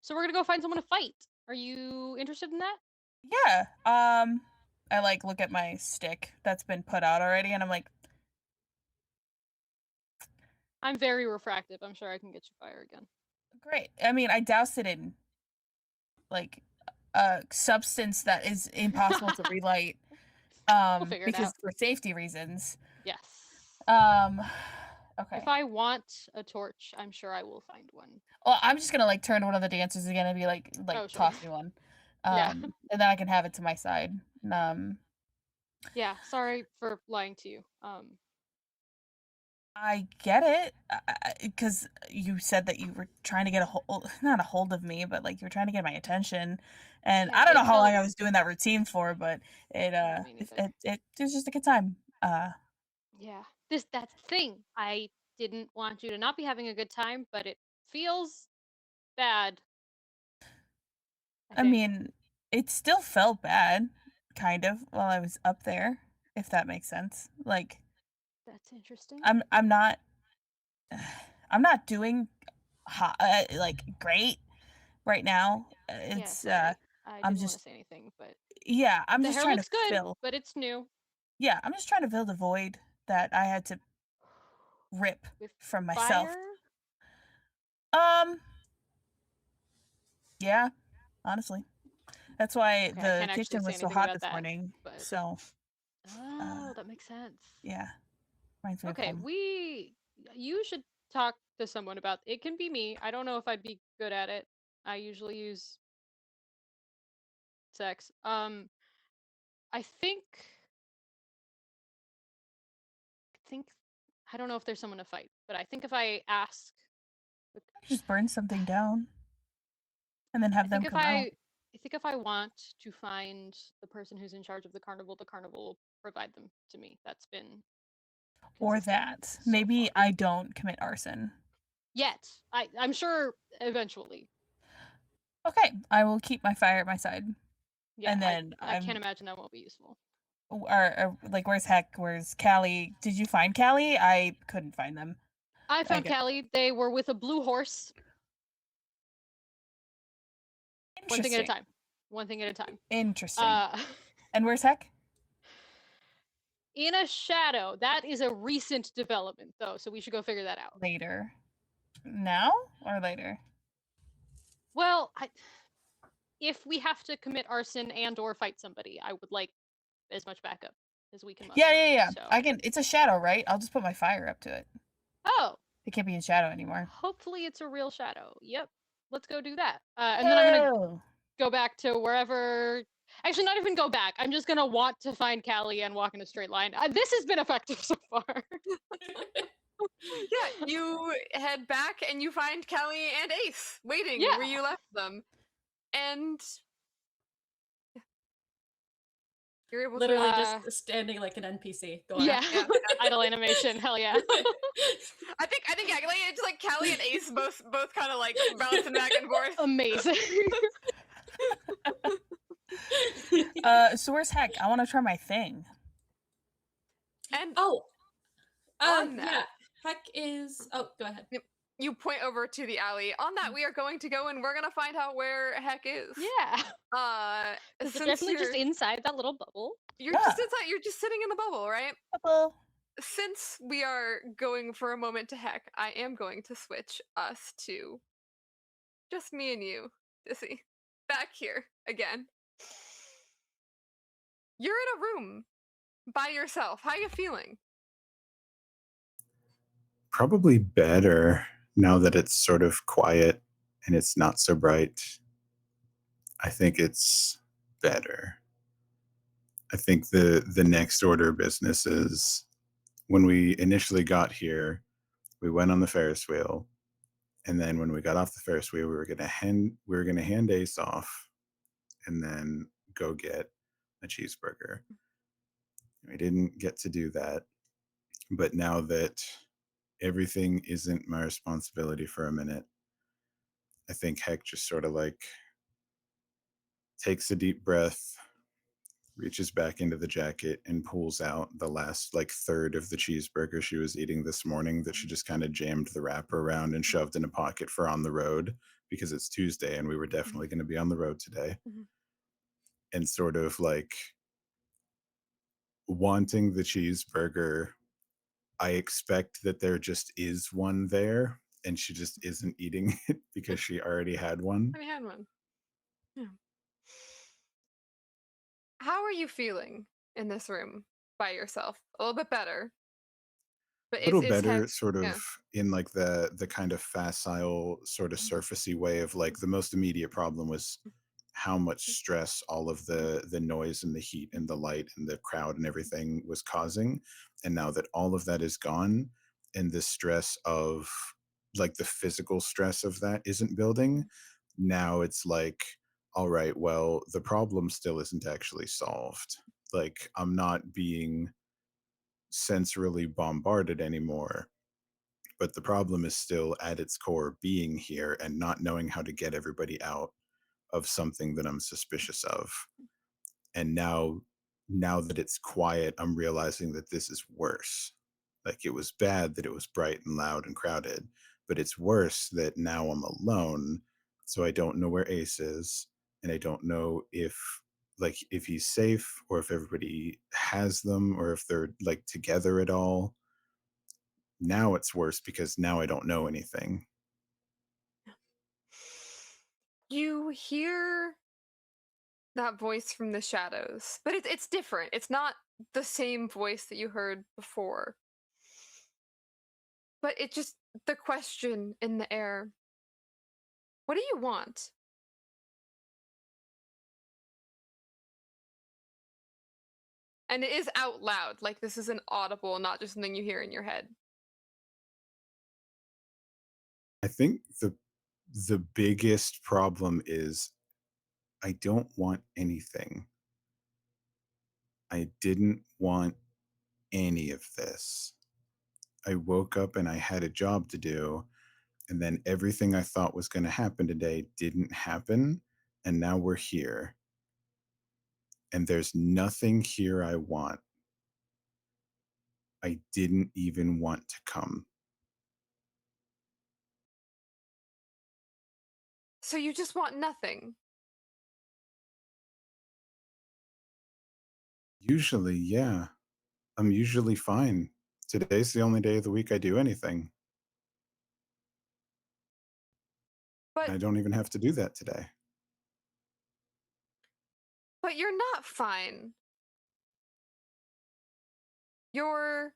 Speaker 5: So we're gonna go find someone to fight. Are you interested in that?
Speaker 2: Yeah. I like look at my stick that's been put out already, and I'm like,
Speaker 5: I'm very refractive. I'm sure I can get you fire again.
Speaker 2: great. I mean, I doused it in like a substance that is impossible to relight.
Speaker 5: We'll figure it
Speaker 2: Because
Speaker 5: out.
Speaker 2: for safety reasons.
Speaker 5: Yes.
Speaker 2: Okay.
Speaker 5: If I want a torch, I'm sure I will find one.
Speaker 2: Well, I'm just gonna like turn to one of the dancers again and be like
Speaker 5: Oh, sure.
Speaker 2: toss me one.
Speaker 5: Yeah.
Speaker 2: And then I can have it to my side.
Speaker 5: Yeah, sorry for lying to you.
Speaker 2: I get it, because you said that you were trying to get not a hold of me, but like you were trying to get my attention, and
Speaker 5: Yeah,
Speaker 2: I don't know
Speaker 5: it
Speaker 2: how long
Speaker 5: felt-
Speaker 2: I was doing that routine for, but it
Speaker 5: Me neither.
Speaker 2: it was just a good time.
Speaker 5: Yeah. That's the thing. I didn't want you to not be having a good time, but it feels bad.
Speaker 2: I
Speaker 5: think.
Speaker 2: mean, it still felt bad, kind of, while I was up there, if that makes sense. Like
Speaker 5: That's interesting.
Speaker 2: I'm not I'm not doing like great right now.
Speaker 5: Yeah,
Speaker 2: It's
Speaker 5: sorry. I
Speaker 2: I'm
Speaker 5: didn't want to
Speaker 2: just
Speaker 5: say anything, but
Speaker 2: yeah, I'm
Speaker 5: the
Speaker 2: just
Speaker 5: hair
Speaker 2: trying to
Speaker 5: looks good,
Speaker 2: fill.
Speaker 5: but it's new.
Speaker 2: Yeah, I'm just trying to fill the void that I had to rip
Speaker 5: With
Speaker 2: from myself.
Speaker 5: fire?
Speaker 2: Um, yeah, honestly. That's why
Speaker 5: Okay, I
Speaker 2: the
Speaker 5: can't actually
Speaker 2: kitchen
Speaker 5: say
Speaker 2: was so
Speaker 5: anything
Speaker 2: hot
Speaker 5: about
Speaker 2: this
Speaker 5: that,
Speaker 2: morning.
Speaker 5: but
Speaker 2: So,
Speaker 5: oh, that makes sense.
Speaker 2: yeah, reminds me of
Speaker 5: Okay,
Speaker 2: home.
Speaker 5: you should talk to someone about it. Can be me. I don't know if I'd be good at it. I usually use sex. I think I don't know if there's someone to fight, but I think if I ask
Speaker 2: Just burn something down and then have them come out.
Speaker 5: I think if I want to find the person who's in charge of the carnival will provide them to me. That's been
Speaker 2: Or
Speaker 5: consistent
Speaker 2: that.
Speaker 5: so
Speaker 2: Maybe
Speaker 5: far.
Speaker 2: I don't commit arson.
Speaker 5: Yet. I'm sure eventually.
Speaker 2: Okay, I will keep my fire at my side.
Speaker 5: Yeah,
Speaker 2: And then
Speaker 5: I can't imagine that won't be useful.
Speaker 2: or like where's Heck? Where's Callie? Did you find Callie? I couldn't find them.
Speaker 5: I found
Speaker 2: get-
Speaker 5: Callie. They were with a blue horse. One thing at a
Speaker 2: Interesting.
Speaker 5: time. One thing at a time.
Speaker 2: Interesting. And where's Heck?
Speaker 5: In a shadow. That is a recent development, though, so we should go figure that out.
Speaker 2: Later. Now or later?
Speaker 5: Well, if we have to commit arson and or fight somebody, I would like as much backup as we can muster.
Speaker 2: Yeah.
Speaker 5: So.
Speaker 2: I can. It's a shadow, right? I'll just put my fire up to it.
Speaker 5: Oh.
Speaker 2: It can't be in shadow anymore.
Speaker 5: Hopefully it's a real shadow. Yep. Let's go do that. And then I'm gonna go back to wherever. Actually, not even go back. I'm just gonna want to find Callie and walk in a straight line. This has been effective so far.
Speaker 1: Yeah, you head back and you find Kelly and Ace waiting
Speaker 5: Yeah.
Speaker 1: where you left them. And you're able
Speaker 3: Literally
Speaker 1: to
Speaker 3: just standing like an NPC. Go on.
Speaker 5: Yeah.
Speaker 1: Yeah.
Speaker 5: Idle animation. Hell yeah.
Speaker 1: I think yeah, like, it's like Kelly and Ace both kind of like bouncing back and forth.
Speaker 5: Amazing.
Speaker 2: So where's Heck? I want to try my thing.
Speaker 1: And
Speaker 3: Oh,
Speaker 1: On
Speaker 3: yeah.
Speaker 1: that.
Speaker 3: Heck is. Oh, go ahead.
Speaker 1: you point over to the alley. On that, we are going to go and we're gonna find out where Heck is.
Speaker 5: Yeah.
Speaker 1: Since
Speaker 5: It's definitely
Speaker 1: you're,
Speaker 5: just inside that little bubble.
Speaker 1: you're
Speaker 2: Yeah.
Speaker 1: just inside. You're just sitting in the bubble, right?
Speaker 2: Bubble.
Speaker 1: Since we are going for a moment to Heck, I am going to switch us to just me and you, Dissy. Back here again. You're in a room by yourself. How you feeling?
Speaker 4: Probably better now that it's sort of quiet and it's not so bright. I think it's better. I think the next order of business is when we initially got here, we went on the Ferris wheel, and then when we got off the Ferris wheel, we were gonna hand Ace off, and then go get a cheeseburger. We didn't get to do that, but now that everything isn't my responsibility for a minute, I think Heck just sort of like takes a deep breath, reaches back into the jacket and pulls out the last like third of the cheeseburger she was eating this morning that she just kind of jammed the wrapper around and shoved in a pocket for on the road because it's Tuesday and we were
Speaker 1: Mhm,
Speaker 4: definitely going to be on the road today.
Speaker 1: mhm.
Speaker 4: And sort of like wanting the cheeseburger, I expect that there just is one there and she just isn't eating it because she already had one.
Speaker 1: I had one. Yeah. How are you feeling in this room by yourself? A little bit better, but
Speaker 4: A little
Speaker 1: is
Speaker 4: better
Speaker 1: heck
Speaker 4: sort of
Speaker 1: yeah.
Speaker 4: in like the kind of facile sort of
Speaker 1: Mhm,
Speaker 4: surfacey way of like the most immediate problem was how much stress all of
Speaker 1: mhm,
Speaker 4: the noise and the heat
Speaker 1: mhm,
Speaker 4: and the light and the crowd and everything was causing, and now that all of that is gone and the stress of like the physical stress of that isn't building,
Speaker 1: mhm.
Speaker 4: now it's like, all right, well the problem still isn't actually solved. Like I'm not being sensorily bombarded anymore, but the problem is still at its core being here and not knowing how to get everybody out of something that I'm suspicious of. And now that it's quiet, I'm realizing that this is worse. Like it was bad that it was bright and loud and crowded, but it's worse that now I'm alone, so I don't know where Ace is and I don't know if he's safe or if everybody has them or if they're like together at all. Now it's worse because now I don't know anything.
Speaker 1: You hear that voice from the shadows, but it's different. It's not the same voice that you heard before. But it just the question in the air. What do you want? And it is out loud. Like this is an audible, not just something you hear in your head.
Speaker 4: I think the biggest problem is I don't want anything. I didn't want any of this. I woke up and I had a job to do, and then everything I thought was going to happen today didn't happen, and now we're here. And there's nothing here I want. I didn't even want to come.
Speaker 1: So you just want nothing.
Speaker 4: Usually, yeah, I'm usually fine. Today's the only day of the week I do anything, and
Speaker 1: But
Speaker 4: I don't even have to do that today.
Speaker 1: but you're not fine. You're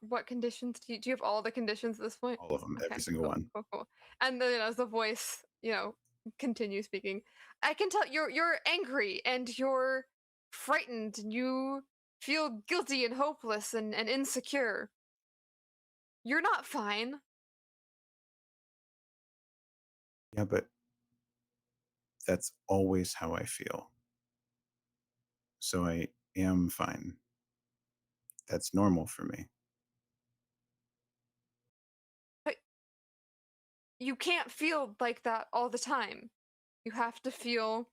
Speaker 1: what conditions do you have all the conditions at this point?
Speaker 4: All of them, every
Speaker 1: Okay,
Speaker 4: single
Speaker 1: cool,
Speaker 4: one.
Speaker 1: cool, cool. And then as the voice, continues speaking, I can tell you're angry and you're frightened and you feel guilty and hopeless and insecure. You're not fine.
Speaker 4: Yeah, but that's always how I feel. So I am fine. That's normal for me.
Speaker 1: But you can't feel like that all the time. You have to feel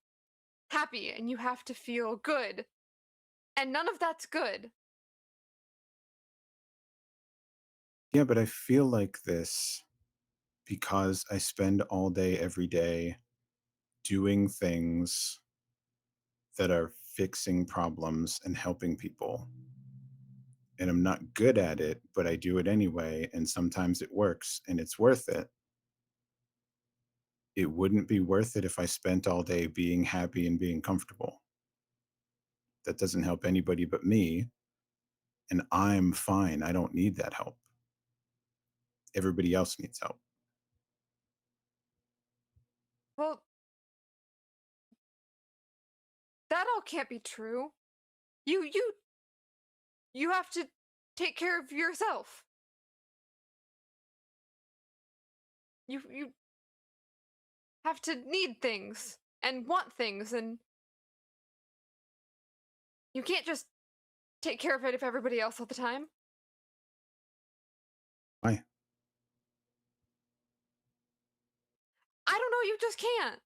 Speaker 1: happy and you have to feel good. And none of that's good.
Speaker 4: Yeah, but I feel like this because I spend all day, every day doing things that are fixing problems and helping people. And I'm not good at it, but I do it anyway. And sometimes it works and it's worth it. It wouldn't be worth it if I spent all day being happy and being comfortable. That doesn't help anybody but me. And I'm fine. I don't need that help. Everybody else needs help.
Speaker 1: Well, that all can't be true. You have to take care of yourself. You have to need things and want things and you can't just take care of it if everybody else all the time.
Speaker 4: Why?
Speaker 1: I don't know, you just can't.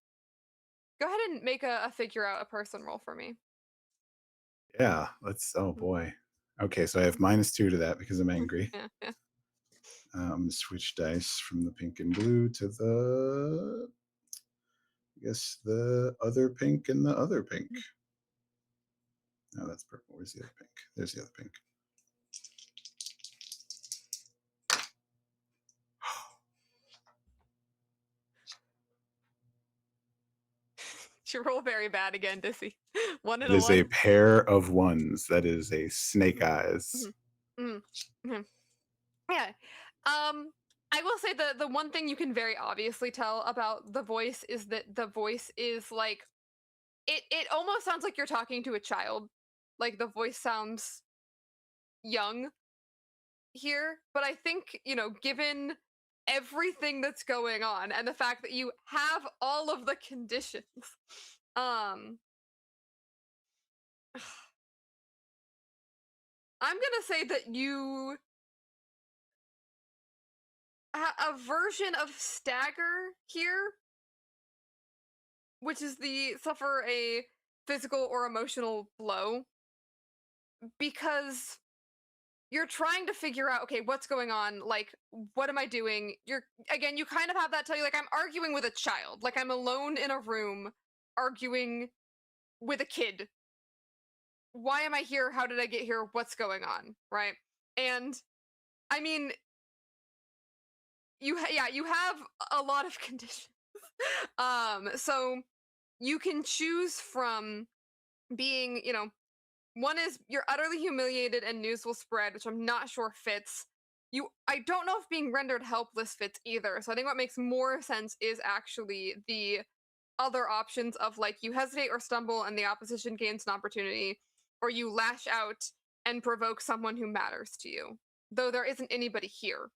Speaker 1: Go ahead and make a figure out a person roll for me.
Speaker 4: Yeah, let's. Oh
Speaker 1: Mm.
Speaker 4: boy. Okay, so I have -2 to that because I'm angry.
Speaker 1: Yeah, yeah.
Speaker 4: Switch dice from the pink and blue to the, I guess, the other pink and the other pink. No, that's purple. Where's the other pink? There's the other pink.
Speaker 1: You roll very bad again, Dissy. One
Speaker 4: It
Speaker 1: and a
Speaker 4: is a
Speaker 1: one.
Speaker 4: pair of ones. That is a snake eyes.
Speaker 1: Mhm. Mhm. Yeah. I will say the one thing you can very obviously tell about the voice is that the voice is like it almost sounds like you're talking to a child. Like the voice sounds young here, but I think, given everything that's going on and the fact that you have all of the conditions, um I'm going to say that you a version of stagger here, which is the suffer a physical or emotional blow because you're trying to figure out, okay, what's going on, like what am I doing? You're again, you kind of have that tell you, like, I'm arguing with a child, like I'm alone in a room arguing with a kid. Why am I here? How did I get here? What's going on, right? And I mean, you have a lot of conditions. So you can choose from being, one is you're utterly humiliated and news will spread, which I'm not sure fits. I don't know if being rendered helpless fits either. So I think what makes more sense is actually the other options of, like, you hesitate or stumble and the opposition gains an opportunity, or you lash out and provoke someone who matters to you. Though there isn't anybody here.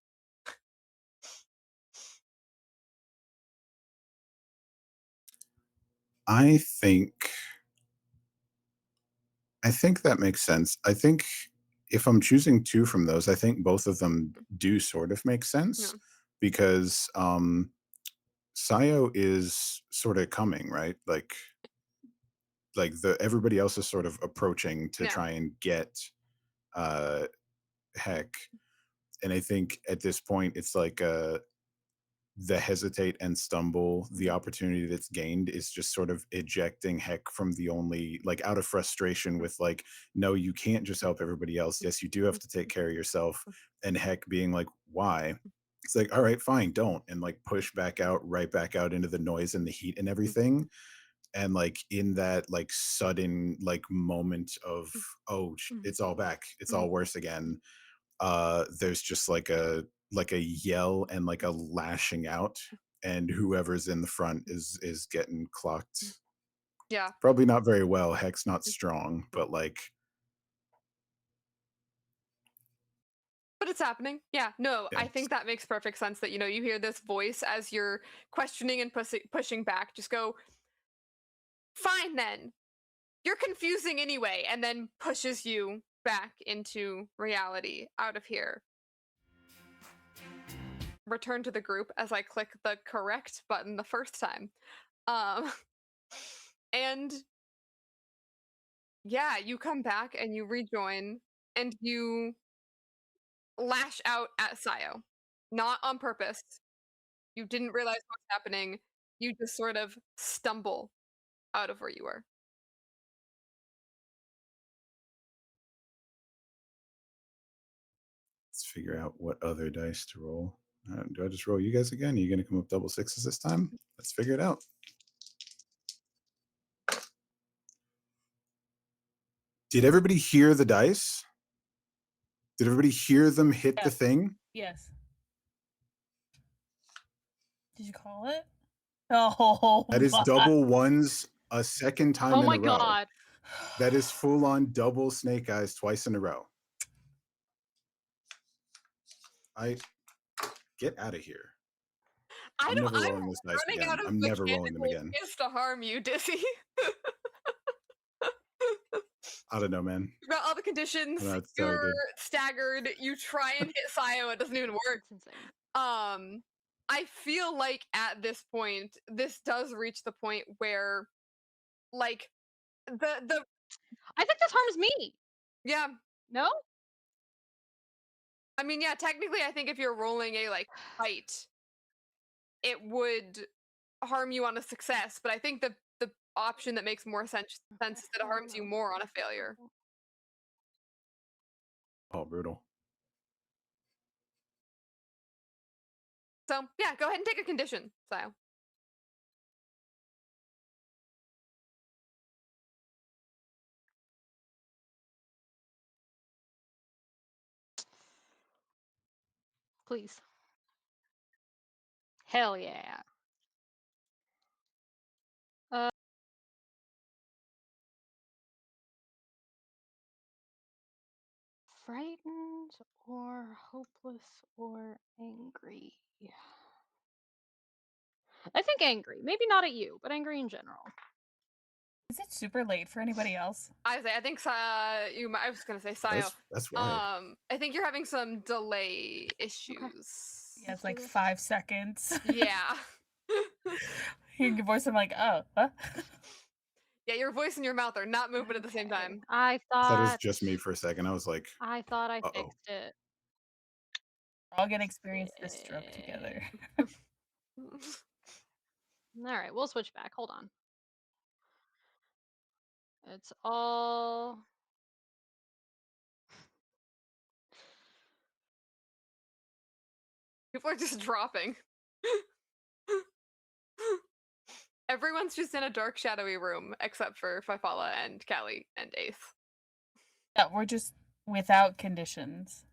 Speaker 4: I think that makes sense. I think if I'm choosing two from those, I think both of them do sort of make
Speaker 1: Yeah.
Speaker 4: sense because Sayo is sort of coming, right? Like the everybody else is sort of approaching to
Speaker 1: Yeah.
Speaker 4: try and get uh Heck. And I think at this point it's like the hesitate and stumble, the opportunity that's gained is just sort of ejecting Heck from the only, like, out of frustration with, like, no, you can't just help everybody else. Yes, you do have to take care of yourself. And Heck being like, why? It's like, all right, fine, don't. And like push back out, right back out into the noise and the heat and everything. And like in that like sudden like moment of, oh, it's all back, it's all worse again. There's just like a yell and like a lashing out, and whoever's in the front is getting clocked.
Speaker 1: Yeah.
Speaker 4: Probably not very well. Heck's not strong, but like,
Speaker 1: But it's happening. Yeah, no,
Speaker 4: yeah,
Speaker 1: I think that makes perfect sense that, you hear this voice as you're questioning and pushing back. Just go, fine then. You're confusing anyway, and then pushes you back into reality out of here. Return to the group as I click the correct button the first time. Um, and yeah, you come back and you rejoin and you lash out at Sayo. Not on purpose. You didn't realize what's happening. You just sort of stumble out of where you were.
Speaker 4: let's figure out what other dice to roll. Do I just roll you guys again? Are you going to come up double sixes this time? Let's figure it out. Did everybody hear the dice? Did everybody hear them hit the
Speaker 2: Yes.
Speaker 4: thing?
Speaker 2: Yes. Did you call it? Oh,
Speaker 4: That is
Speaker 2: my.
Speaker 4: double ones a second time
Speaker 5: Oh
Speaker 4: in
Speaker 5: my
Speaker 4: a row.
Speaker 5: god.
Speaker 4: That is full on double snake eyes twice in a row. I get out of here. I'm never
Speaker 1: I'm
Speaker 4: rolling this dice
Speaker 1: running
Speaker 4: again.
Speaker 1: out of
Speaker 4: I'm never rolling them
Speaker 1: mechanical
Speaker 4: again.
Speaker 1: ways to harm you, Dizzy.
Speaker 4: I don't know, man.
Speaker 1: You've got all the conditions.
Speaker 4: No, it's
Speaker 1: You're
Speaker 4: sorry, dude.
Speaker 1: staggered. You try and hit Sayo. It doesn't even work.
Speaker 5: It's insane.
Speaker 1: I feel like at this point, this does reach the point where, like, the
Speaker 5: I think this harms me.
Speaker 1: yeah.
Speaker 5: No?
Speaker 1: I mean, yeah. Technically, I think if you're rolling a like fight, it would harm you on a success. But I think the option that makes more sense is that it harms you more on a failure.
Speaker 4: Oh, brutal.
Speaker 1: So yeah, go ahead and take a condition, Sile.
Speaker 5: Please. Hell yeah. Uh, frightened or hopeless or angry. I think angry. Maybe not at you, but angry in general.
Speaker 2: Is it super late for anybody else?
Speaker 1: I think I was gonna say Sio.
Speaker 4: That's wild.
Speaker 1: I think you're having some delay issues.
Speaker 2: Yeah, it's
Speaker 5: do
Speaker 2: like
Speaker 5: this.
Speaker 2: 5 seconds.
Speaker 1: Yeah.
Speaker 2: Hearing your voice, I'm like, oh, what?
Speaker 1: Yeah, your voice and your mouth are not moving at the same
Speaker 5: Okay.
Speaker 1: time.
Speaker 5: I
Speaker 4: I thought it was
Speaker 5: thought
Speaker 4: just me for a second. I was like,
Speaker 5: I thought I
Speaker 4: uh-oh.
Speaker 5: fixed it.
Speaker 2: We're all gonna experience this stroke together.
Speaker 5: All right, we'll switch back. Hold on. It's all
Speaker 1: People are just dropping. Everyone's just in a dark, shadowy room except for Fifala and Callie and Ace.
Speaker 2: Yeah, we're just without conditions.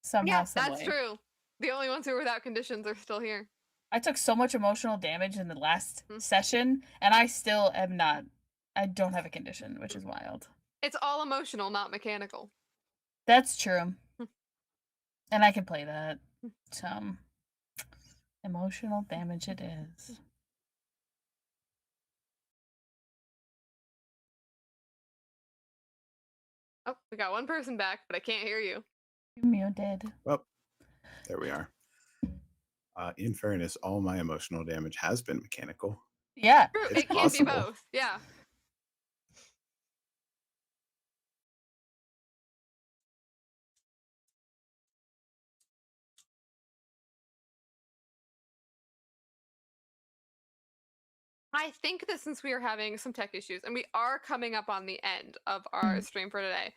Speaker 2: Somehow,
Speaker 1: Yeah,
Speaker 2: some
Speaker 1: that's
Speaker 2: way.
Speaker 1: true. The only ones who are without conditions are still here.
Speaker 2: I took so much emotional damage in the last
Speaker 1: Hmm.
Speaker 2: session, and I still am not. I don't have a condition, which is wild.
Speaker 1: It's all emotional, not mechanical.
Speaker 2: That's true.
Speaker 1: Hmm.
Speaker 2: And I can play that. Some emotional damage it is.
Speaker 1: Oh, we got one person back, but I can't hear you.
Speaker 2: You muted.
Speaker 4: Well, there we are. In fairness, all my emotional damage has been mechanical.
Speaker 2: Yeah.
Speaker 1: True,
Speaker 4: It's
Speaker 1: it can be
Speaker 4: possible.
Speaker 1: both. Yeah. I think that since we are having some tech issues and we are coming up on the end of our stream for today,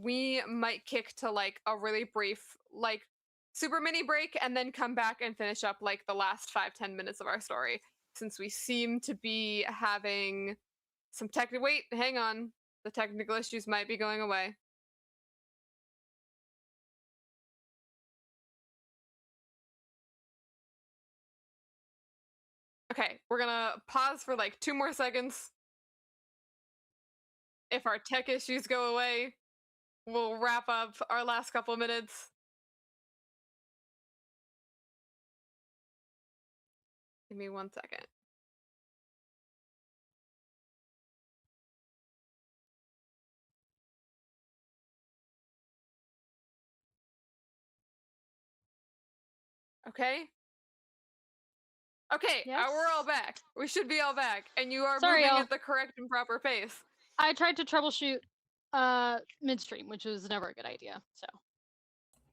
Speaker 1: we might kick to like a really brief, like super mini break and then come back and finish up like the last 5-10 minutes of our story. Since we seem to be having some technical, wait, hang on. The technical issues might be going away. Okay, we're gonna pause for like 2 more seconds. If our tech issues go away, we'll wrap up our last couple minutes. Give me 1 second. Okay. Okay, we're all
Speaker 5: Yes?
Speaker 1: back. We should be all back, and you are
Speaker 5: Sorry,
Speaker 1: moving
Speaker 5: y'all.
Speaker 1: at the correct and proper pace.
Speaker 5: I tried to troubleshoot midstream, which was never a good idea. So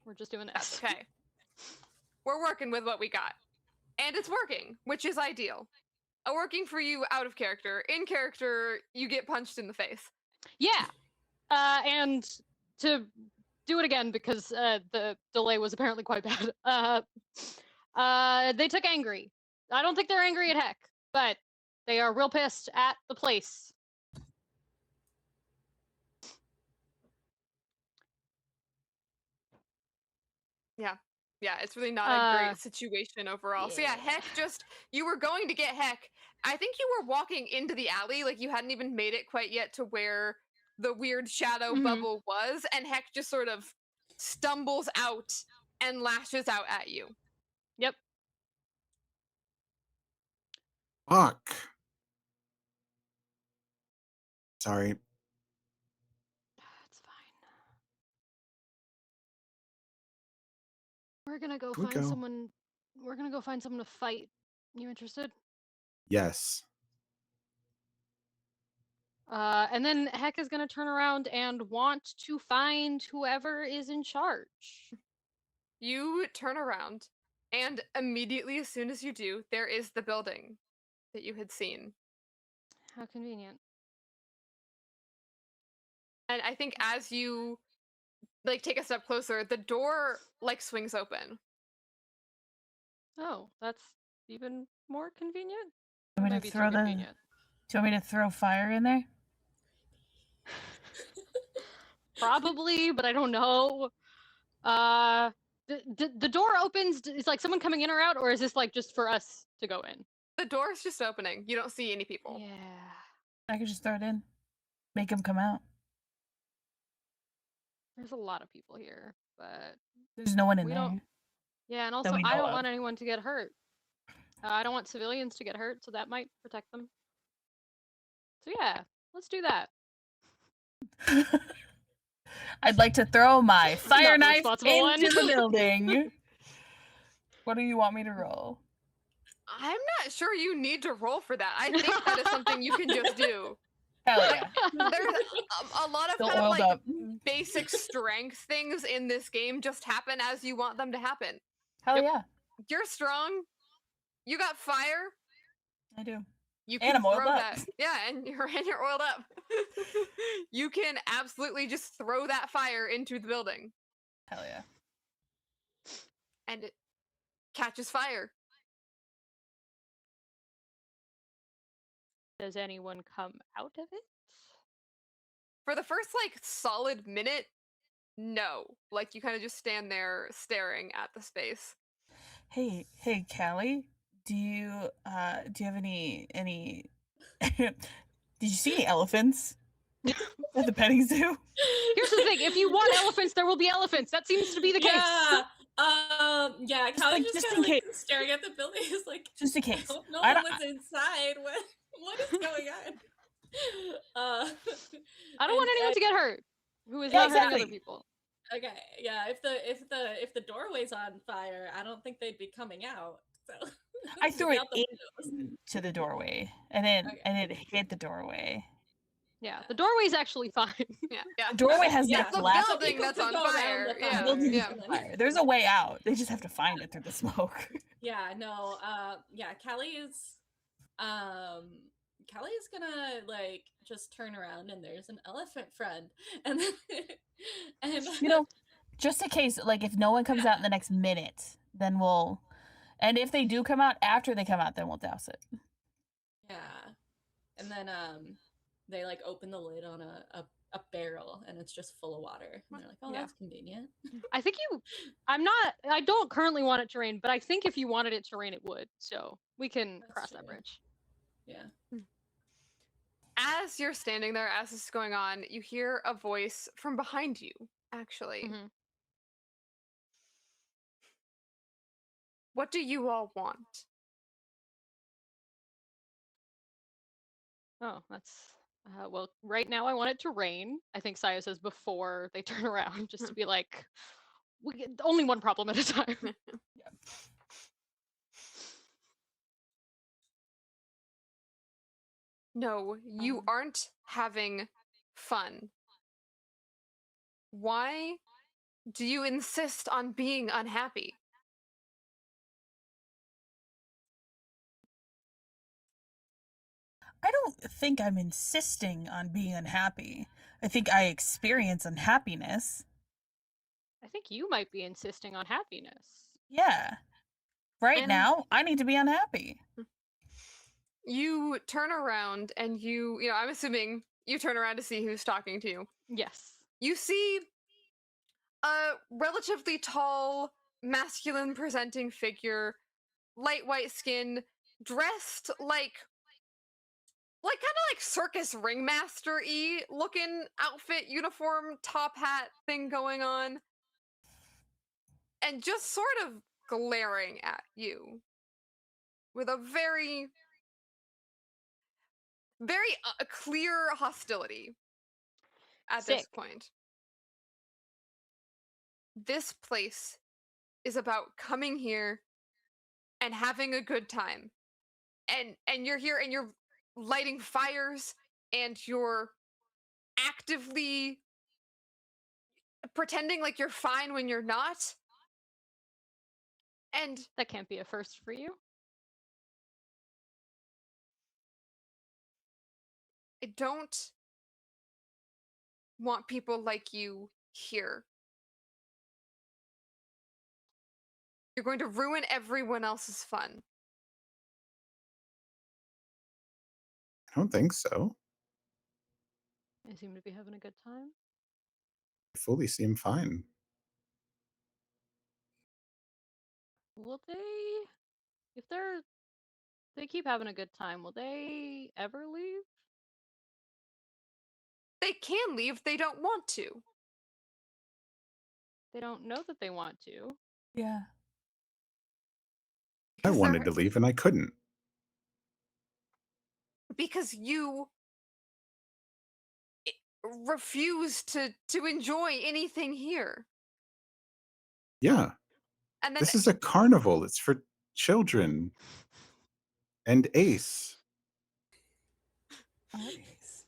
Speaker 5: we're just doing
Speaker 1: That's
Speaker 5: this.
Speaker 1: okay. We're working with what we got, and it's working, which is ideal. Working for you out of character. In character, you get punched in the face.
Speaker 5: Yeah. And to do it again because the delay was apparently quite bad. They took angry. I don't think they're angry at Heck, but they are real pissed at the place.
Speaker 1: Yeah. Yeah, it's really not a great situation overall. So yeah,
Speaker 5: Yeah.
Speaker 1: Heck you were going to get Heck. I think you were walking into the alley, like you hadn't even made it quite yet to where the weird shadow
Speaker 5: Mhm.
Speaker 1: bubble was, and Heck just sort of stumbles out and lashes out at you.
Speaker 5: Yep.
Speaker 4: Fuck. Sorry.
Speaker 5: It's fine. We're gonna go
Speaker 4: Can we
Speaker 5: find
Speaker 4: go?
Speaker 5: someone We're gonna go find someone to fight. You interested?
Speaker 4: Yes.
Speaker 5: And then Heck is gonna turn around and want to find whoever is in charge.
Speaker 1: You turn around, and immediately, as soon as you do, there is the building that you had seen.
Speaker 5: How convenient.
Speaker 1: And I think as you like take a step closer, the door like swings open.
Speaker 5: Oh, that's even more convenient.
Speaker 2: You want me to
Speaker 5: Maybe too
Speaker 2: throw the?
Speaker 5: convenient.
Speaker 2: Do you want me to throw fire in there?
Speaker 5: Probably, but I don't know. The door opens. Is like someone coming in or out, or is this like just for us to go in?
Speaker 1: The door's just opening. You don't see any people.
Speaker 5: Yeah.
Speaker 2: I could just throw it in, make him come out.
Speaker 5: There's a lot of people here, but
Speaker 2: There's no one in
Speaker 5: we
Speaker 2: there.
Speaker 5: don't. Yeah, and
Speaker 2: That
Speaker 5: also
Speaker 2: we
Speaker 5: I
Speaker 2: know
Speaker 5: don't
Speaker 2: of.
Speaker 5: want anyone to get hurt. I don't want civilians to get hurt, so that might protect them. So yeah, let's do that.
Speaker 2: I'd like to throw my fire
Speaker 5: Not the
Speaker 2: knife
Speaker 5: responsible one.
Speaker 2: into the building. What do you want me to roll?
Speaker 1: I'm not sure you need to roll for that. I think that is something you can just do.
Speaker 2: Hell yeah.
Speaker 1: There's a lot of
Speaker 2: Still
Speaker 1: kind of
Speaker 2: oiled
Speaker 1: like
Speaker 2: up.
Speaker 1: basic strength things in this game just happen as you want them to happen.
Speaker 2: Hell
Speaker 1: Yep.
Speaker 2: yeah.
Speaker 1: You're strong. You got fire.
Speaker 2: I do.
Speaker 1: You
Speaker 2: And
Speaker 1: can
Speaker 2: I'm oiled
Speaker 1: throw
Speaker 2: up.
Speaker 1: that. Yeah, and you're oiled up. You can absolutely just throw that fire into the building,
Speaker 2: Hell yeah.
Speaker 1: and it catches fire.
Speaker 5: Does anyone come out of it?
Speaker 1: For the first like solid minute, no. Like you kind of just stand there staring at the space.
Speaker 2: Hey, Callie, do you have any did you see any elephants at the petting zoo?
Speaker 5: Here's the thing: if you want elephants, there will be elephants. That seems to be the case.
Speaker 3: Yeah,
Speaker 2: Just
Speaker 3: Callie's
Speaker 2: like-
Speaker 3: just
Speaker 2: just
Speaker 3: kind
Speaker 2: in
Speaker 3: of like staring at the building. Is like,
Speaker 2: Just in
Speaker 3: I
Speaker 2: case.
Speaker 3: don't know
Speaker 2: I don't-
Speaker 3: what's inside. What is going on?
Speaker 5: I don't want anyone to get hurt. Who is
Speaker 2: Yeah,
Speaker 5: not hurting other
Speaker 2: exactly.
Speaker 5: people?
Speaker 3: Okay, yeah. If the doorway's on fire, I don't think they'd be coming out. So
Speaker 2: I threw it
Speaker 3: out the windows.
Speaker 2: into the doorway and it hit the doorway.
Speaker 5: Yeah, the doorway's actually fine.
Speaker 1: Yeah.
Speaker 2: The doorway has
Speaker 3: Yeah,
Speaker 2: no
Speaker 1: It's the
Speaker 2: glass.
Speaker 1: building
Speaker 3: People
Speaker 1: that's
Speaker 3: could
Speaker 1: on
Speaker 3: go around
Speaker 1: fire.
Speaker 3: the
Speaker 1: Yeah,
Speaker 3: fire.
Speaker 2: Building's
Speaker 1: yeah.
Speaker 2: on fire. There's a way out. They just have to find it through the smoke.
Speaker 3: Yeah, no, yeah, Callie's gonna like just turn around and there's an elephant friend. And then and
Speaker 2: You know, just in case, like if no one comes out in the next minute, then we'll and if they do come out after they come out, then we'll douse it.
Speaker 3: yeah. And then they like open the lid on a barrel and it's just full of water. And they're like, oh,
Speaker 1: Yeah.
Speaker 3: that's convenient.
Speaker 5: I think I don't currently want it to rain, but I think if you wanted it to rain, it would. So we can
Speaker 3: That's
Speaker 5: cross that
Speaker 3: true.
Speaker 5: bridge.
Speaker 3: Yeah.
Speaker 1: As you're standing there, as this is going on, you hear a voice from behind you, actually.
Speaker 5: Mhm.
Speaker 1: What do you all want?
Speaker 5: Oh, that's well. Right now, I want it to rain. I think Saya says before they turn around, just to be like, we get only one problem at a time.
Speaker 1: No, you aren't having fun. Why do you insist on being unhappy?
Speaker 2: I don't think I'm insisting on being unhappy. I think I experience unhappiness.
Speaker 5: I think you might be insisting on happiness.
Speaker 2: Yeah. Right
Speaker 1: And-
Speaker 2: now, I need to be unhappy.
Speaker 1: You turn around and you know, I'm assuming you turn around to see who's talking to you.
Speaker 5: Yes.
Speaker 1: You see a relatively tall, masculine presenting figure, light white skin, dressed like kind of like circus ringmaster-y looking outfit, uniform, top hat thing going on. And just sort of glaring at you with a very clear hostility at this
Speaker 5: Sick.
Speaker 1: point. This place is about coming here and having a good time. And you're here and you're lighting fires and you're actively pretending like you're fine when you're not. And
Speaker 5: That can't be a first for you.
Speaker 1: I don't want people like you here. You're going to ruin everyone else's fun.
Speaker 4: I don't think so.
Speaker 5: They seem to be having a good time.
Speaker 4: I fully seem fine.
Speaker 5: Will they, if they keep having a good time, will they ever leave?
Speaker 1: They can leave, they don't want to.
Speaker 5: They don't know that they want to.
Speaker 2: Yeah.
Speaker 4: I
Speaker 1: Because
Speaker 4: wanted to leave and I couldn't.
Speaker 1: because you refuse to enjoy anything here.
Speaker 4: Yeah.
Speaker 1: And then
Speaker 4: This is a carnival. It's for children. And Ace.
Speaker 2: Nice.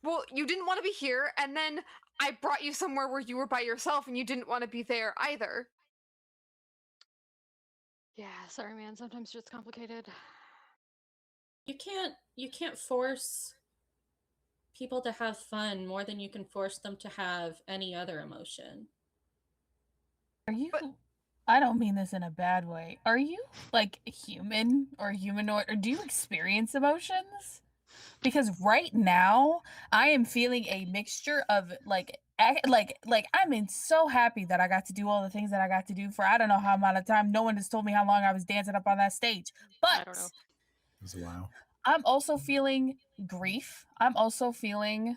Speaker 1: well, you didn't want to be here, and then I brought you somewhere where you were by yourself and you didn't want to be there either.
Speaker 5: Yeah, sorry, man. Sometimes it's just complicated.
Speaker 3: You can't force people to have fun more than you can force them to have any other emotion.
Speaker 2: Are you?
Speaker 1: But-
Speaker 2: I don't mean this in a bad way. Are you like human or humanoid, or do you experience emotions? Because right now I am feeling a mixture of like I'm so happy that I got to do all the things that I got to do for I don't know how amount of time. No one has told me how long I was dancing up on that stage.
Speaker 5: I don't know.
Speaker 2: But
Speaker 4: It was a while.
Speaker 2: I'm also feeling grief. I'm also feeling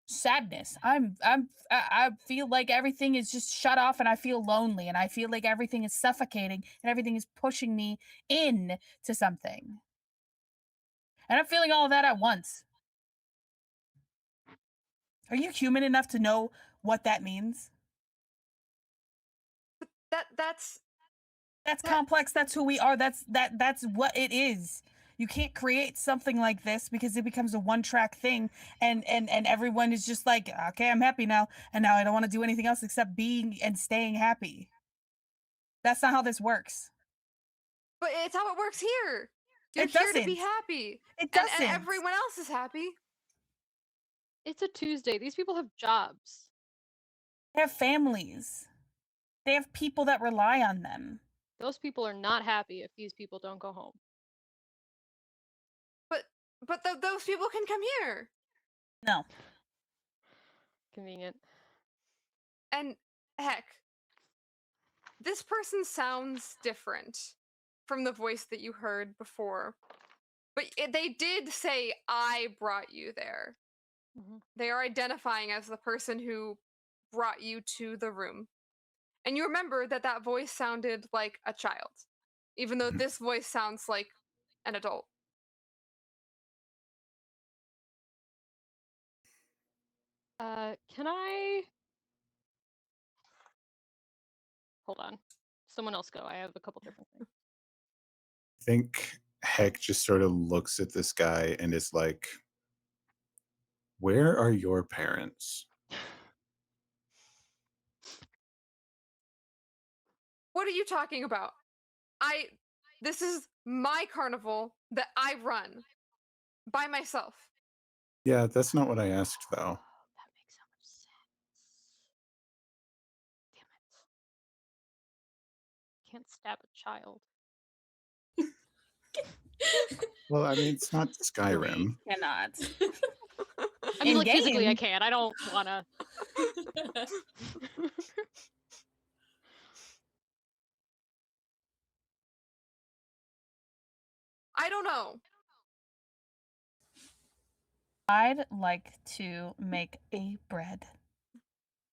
Speaker 2: sadness. I feel like everything is just shut off and I feel lonely and I feel like everything is suffocating and everything is pushing me in to something. And I'm feeling all of that at once. Are you human enough to know what that means?
Speaker 1: That's
Speaker 2: That's
Speaker 1: But-
Speaker 2: complex. That's who we are. That's what it is. You can't create something like this because it becomes a one-track thing and everyone is just like, okay, I'm happy now, and now I don't want to do anything else except being and staying happy. That's not how this works.
Speaker 1: but it's how it works here. You're
Speaker 2: It
Speaker 1: here to be
Speaker 2: doesn't.
Speaker 1: happy.
Speaker 2: It
Speaker 1: And
Speaker 2: doesn't.
Speaker 1: everyone else is happy.
Speaker 5: It's a Tuesday. These people have jobs.
Speaker 2: They have families. They have people that rely on them.
Speaker 5: Those people are not happy if these people don't go home.
Speaker 1: But those people can come here.
Speaker 2: No.
Speaker 5: Convenient.
Speaker 1: And heck, this person sounds different from the voice that you heard before. But they did say, I brought you there.
Speaker 5: Mhm.
Speaker 1: They are identifying as the person who brought you to the room. And you remember that that voice sounded like a child, even though
Speaker 4: Mhm.
Speaker 1: this voice sounds like an adult.
Speaker 5: Can I hold on? Someone else go. I have a couple different things.
Speaker 4: I think Heck just sort of looks at this guy and is like, where are your parents?
Speaker 1: What are you talking about? This is my carnival that I run by myself.
Speaker 4: Yeah, that's not what I asked, though.
Speaker 5: That makes so much sense. Damn it. Can't stab a child.
Speaker 4: Well, I mean, it's not Skyrim.
Speaker 2: Cannot.
Speaker 5: I mean,
Speaker 2: In
Speaker 5: like physically I
Speaker 2: game-
Speaker 5: can. I don't wanna.
Speaker 1: I don't know.
Speaker 2: I'd like to make a bread.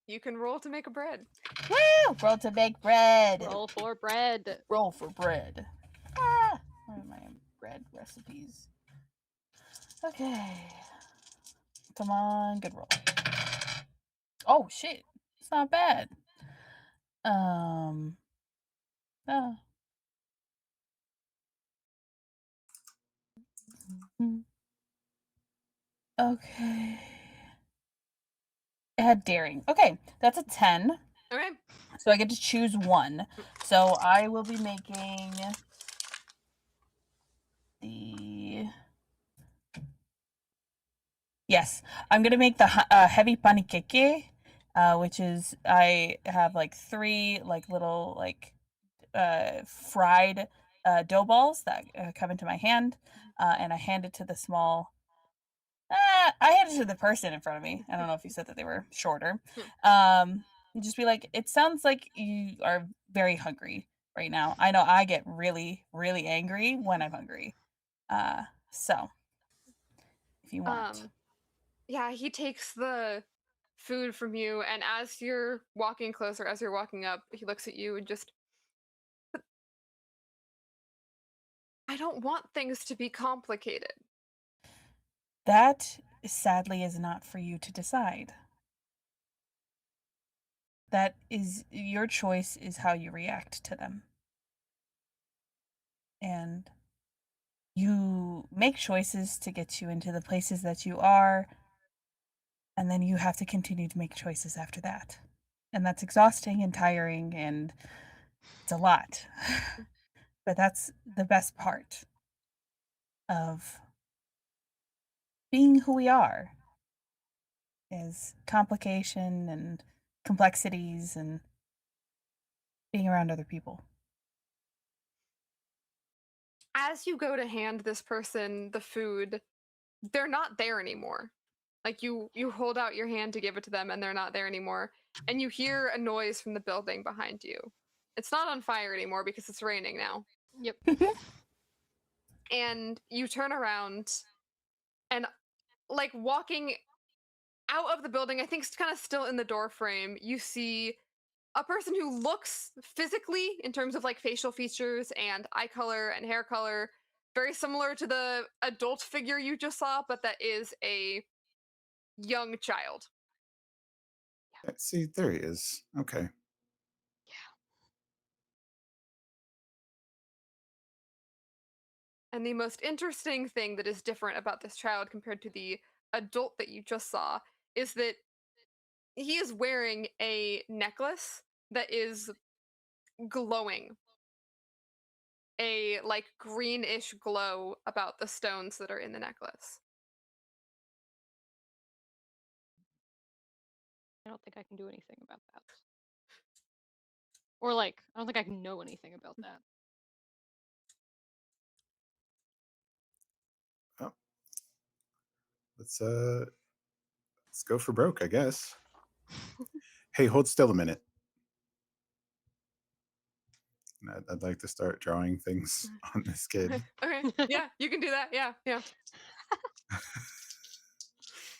Speaker 1: You can roll to make a bread.
Speaker 2: Woo! Roll to make bread.
Speaker 5: Roll for bread.
Speaker 2: Roll for bread. Ah! Where are my bread recipes? Okay. Come on, good roll. Oh shit. It's not bad. Uh, Okay. It had daring. Okay, that's a 10.
Speaker 1: Okay.
Speaker 2: So I get to choose one. So I will be making the. Yes, I'm gonna make the heavy panikeke, which is I have like 3 like little like fried dough balls that come into my hand, and I hand it to the small. I hand it to the person in front of me. I don't know if you said that they were shorter. And just be like, it sounds like you are very hungry right now. I know I get really, really angry when I'm hungry. So if you want.
Speaker 1: Yeah, he takes the food from you, and as you're walking closer, as you're walking up, he looks at you and just. I don't want things to be complicated.
Speaker 2: That sadly is not for you to decide. That is your choice is how you react to them. And you make choices to get you into the places that you are, and then you have to continue to make choices after that. And that's exhausting and tiring, and it's a lot. But that's the best part of being who we are is complication and complexities and being around other people.
Speaker 1: As you go to hand this person the food, they're not there anymore. Like you hold out your hand to give it to them and they're not there anymore. And you hear a noise from the building behind you. It's not on fire anymore because it's raining now.
Speaker 5: Yep.
Speaker 1: And you turn around and like walking out of the building, I think it's kind of still in the door frame, you see a person who looks physically, in terms of like facial features and eye color and hair color, very similar to the adult figure you just saw, but that is a young child.
Speaker 4: See, there he is. Okay.
Speaker 1: And the most interesting thing that is different about this child compared to the adult that you just saw is that he is wearing a necklace that is glowing. A like greenish glow about the stones that are in the necklace.
Speaker 5: I don't think I can do anything about that. Or like, I don't think I can know anything about that.
Speaker 4: Oh, let's go for broke, I guess. Hey, hold still a minute. And I'd like to start drawing things on this kid.
Speaker 1: Okay. Yeah, you can do that. Yeah, yeah.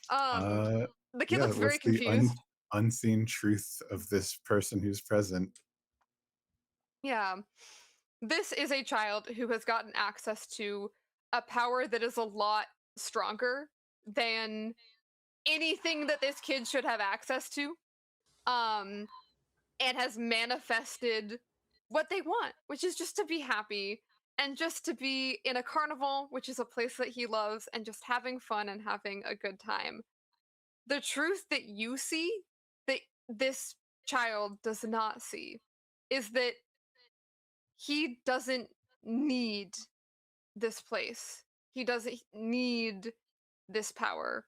Speaker 4: Uh,
Speaker 1: The kid
Speaker 4: yeah,
Speaker 1: looks very
Speaker 4: what's the
Speaker 1: confused.
Speaker 4: unseen truth of this person who's present?
Speaker 1: Yeah. This is a child who has gotten access to a power that is a lot stronger than anything that this kid should have access to. Um, and has manifested what they want, which is just to be happy and just to be in a carnival, which is a place that he loves, and just having fun and having a good time. The truth that you see, that this child does not see, is that he doesn't need this place. He doesn't need this power.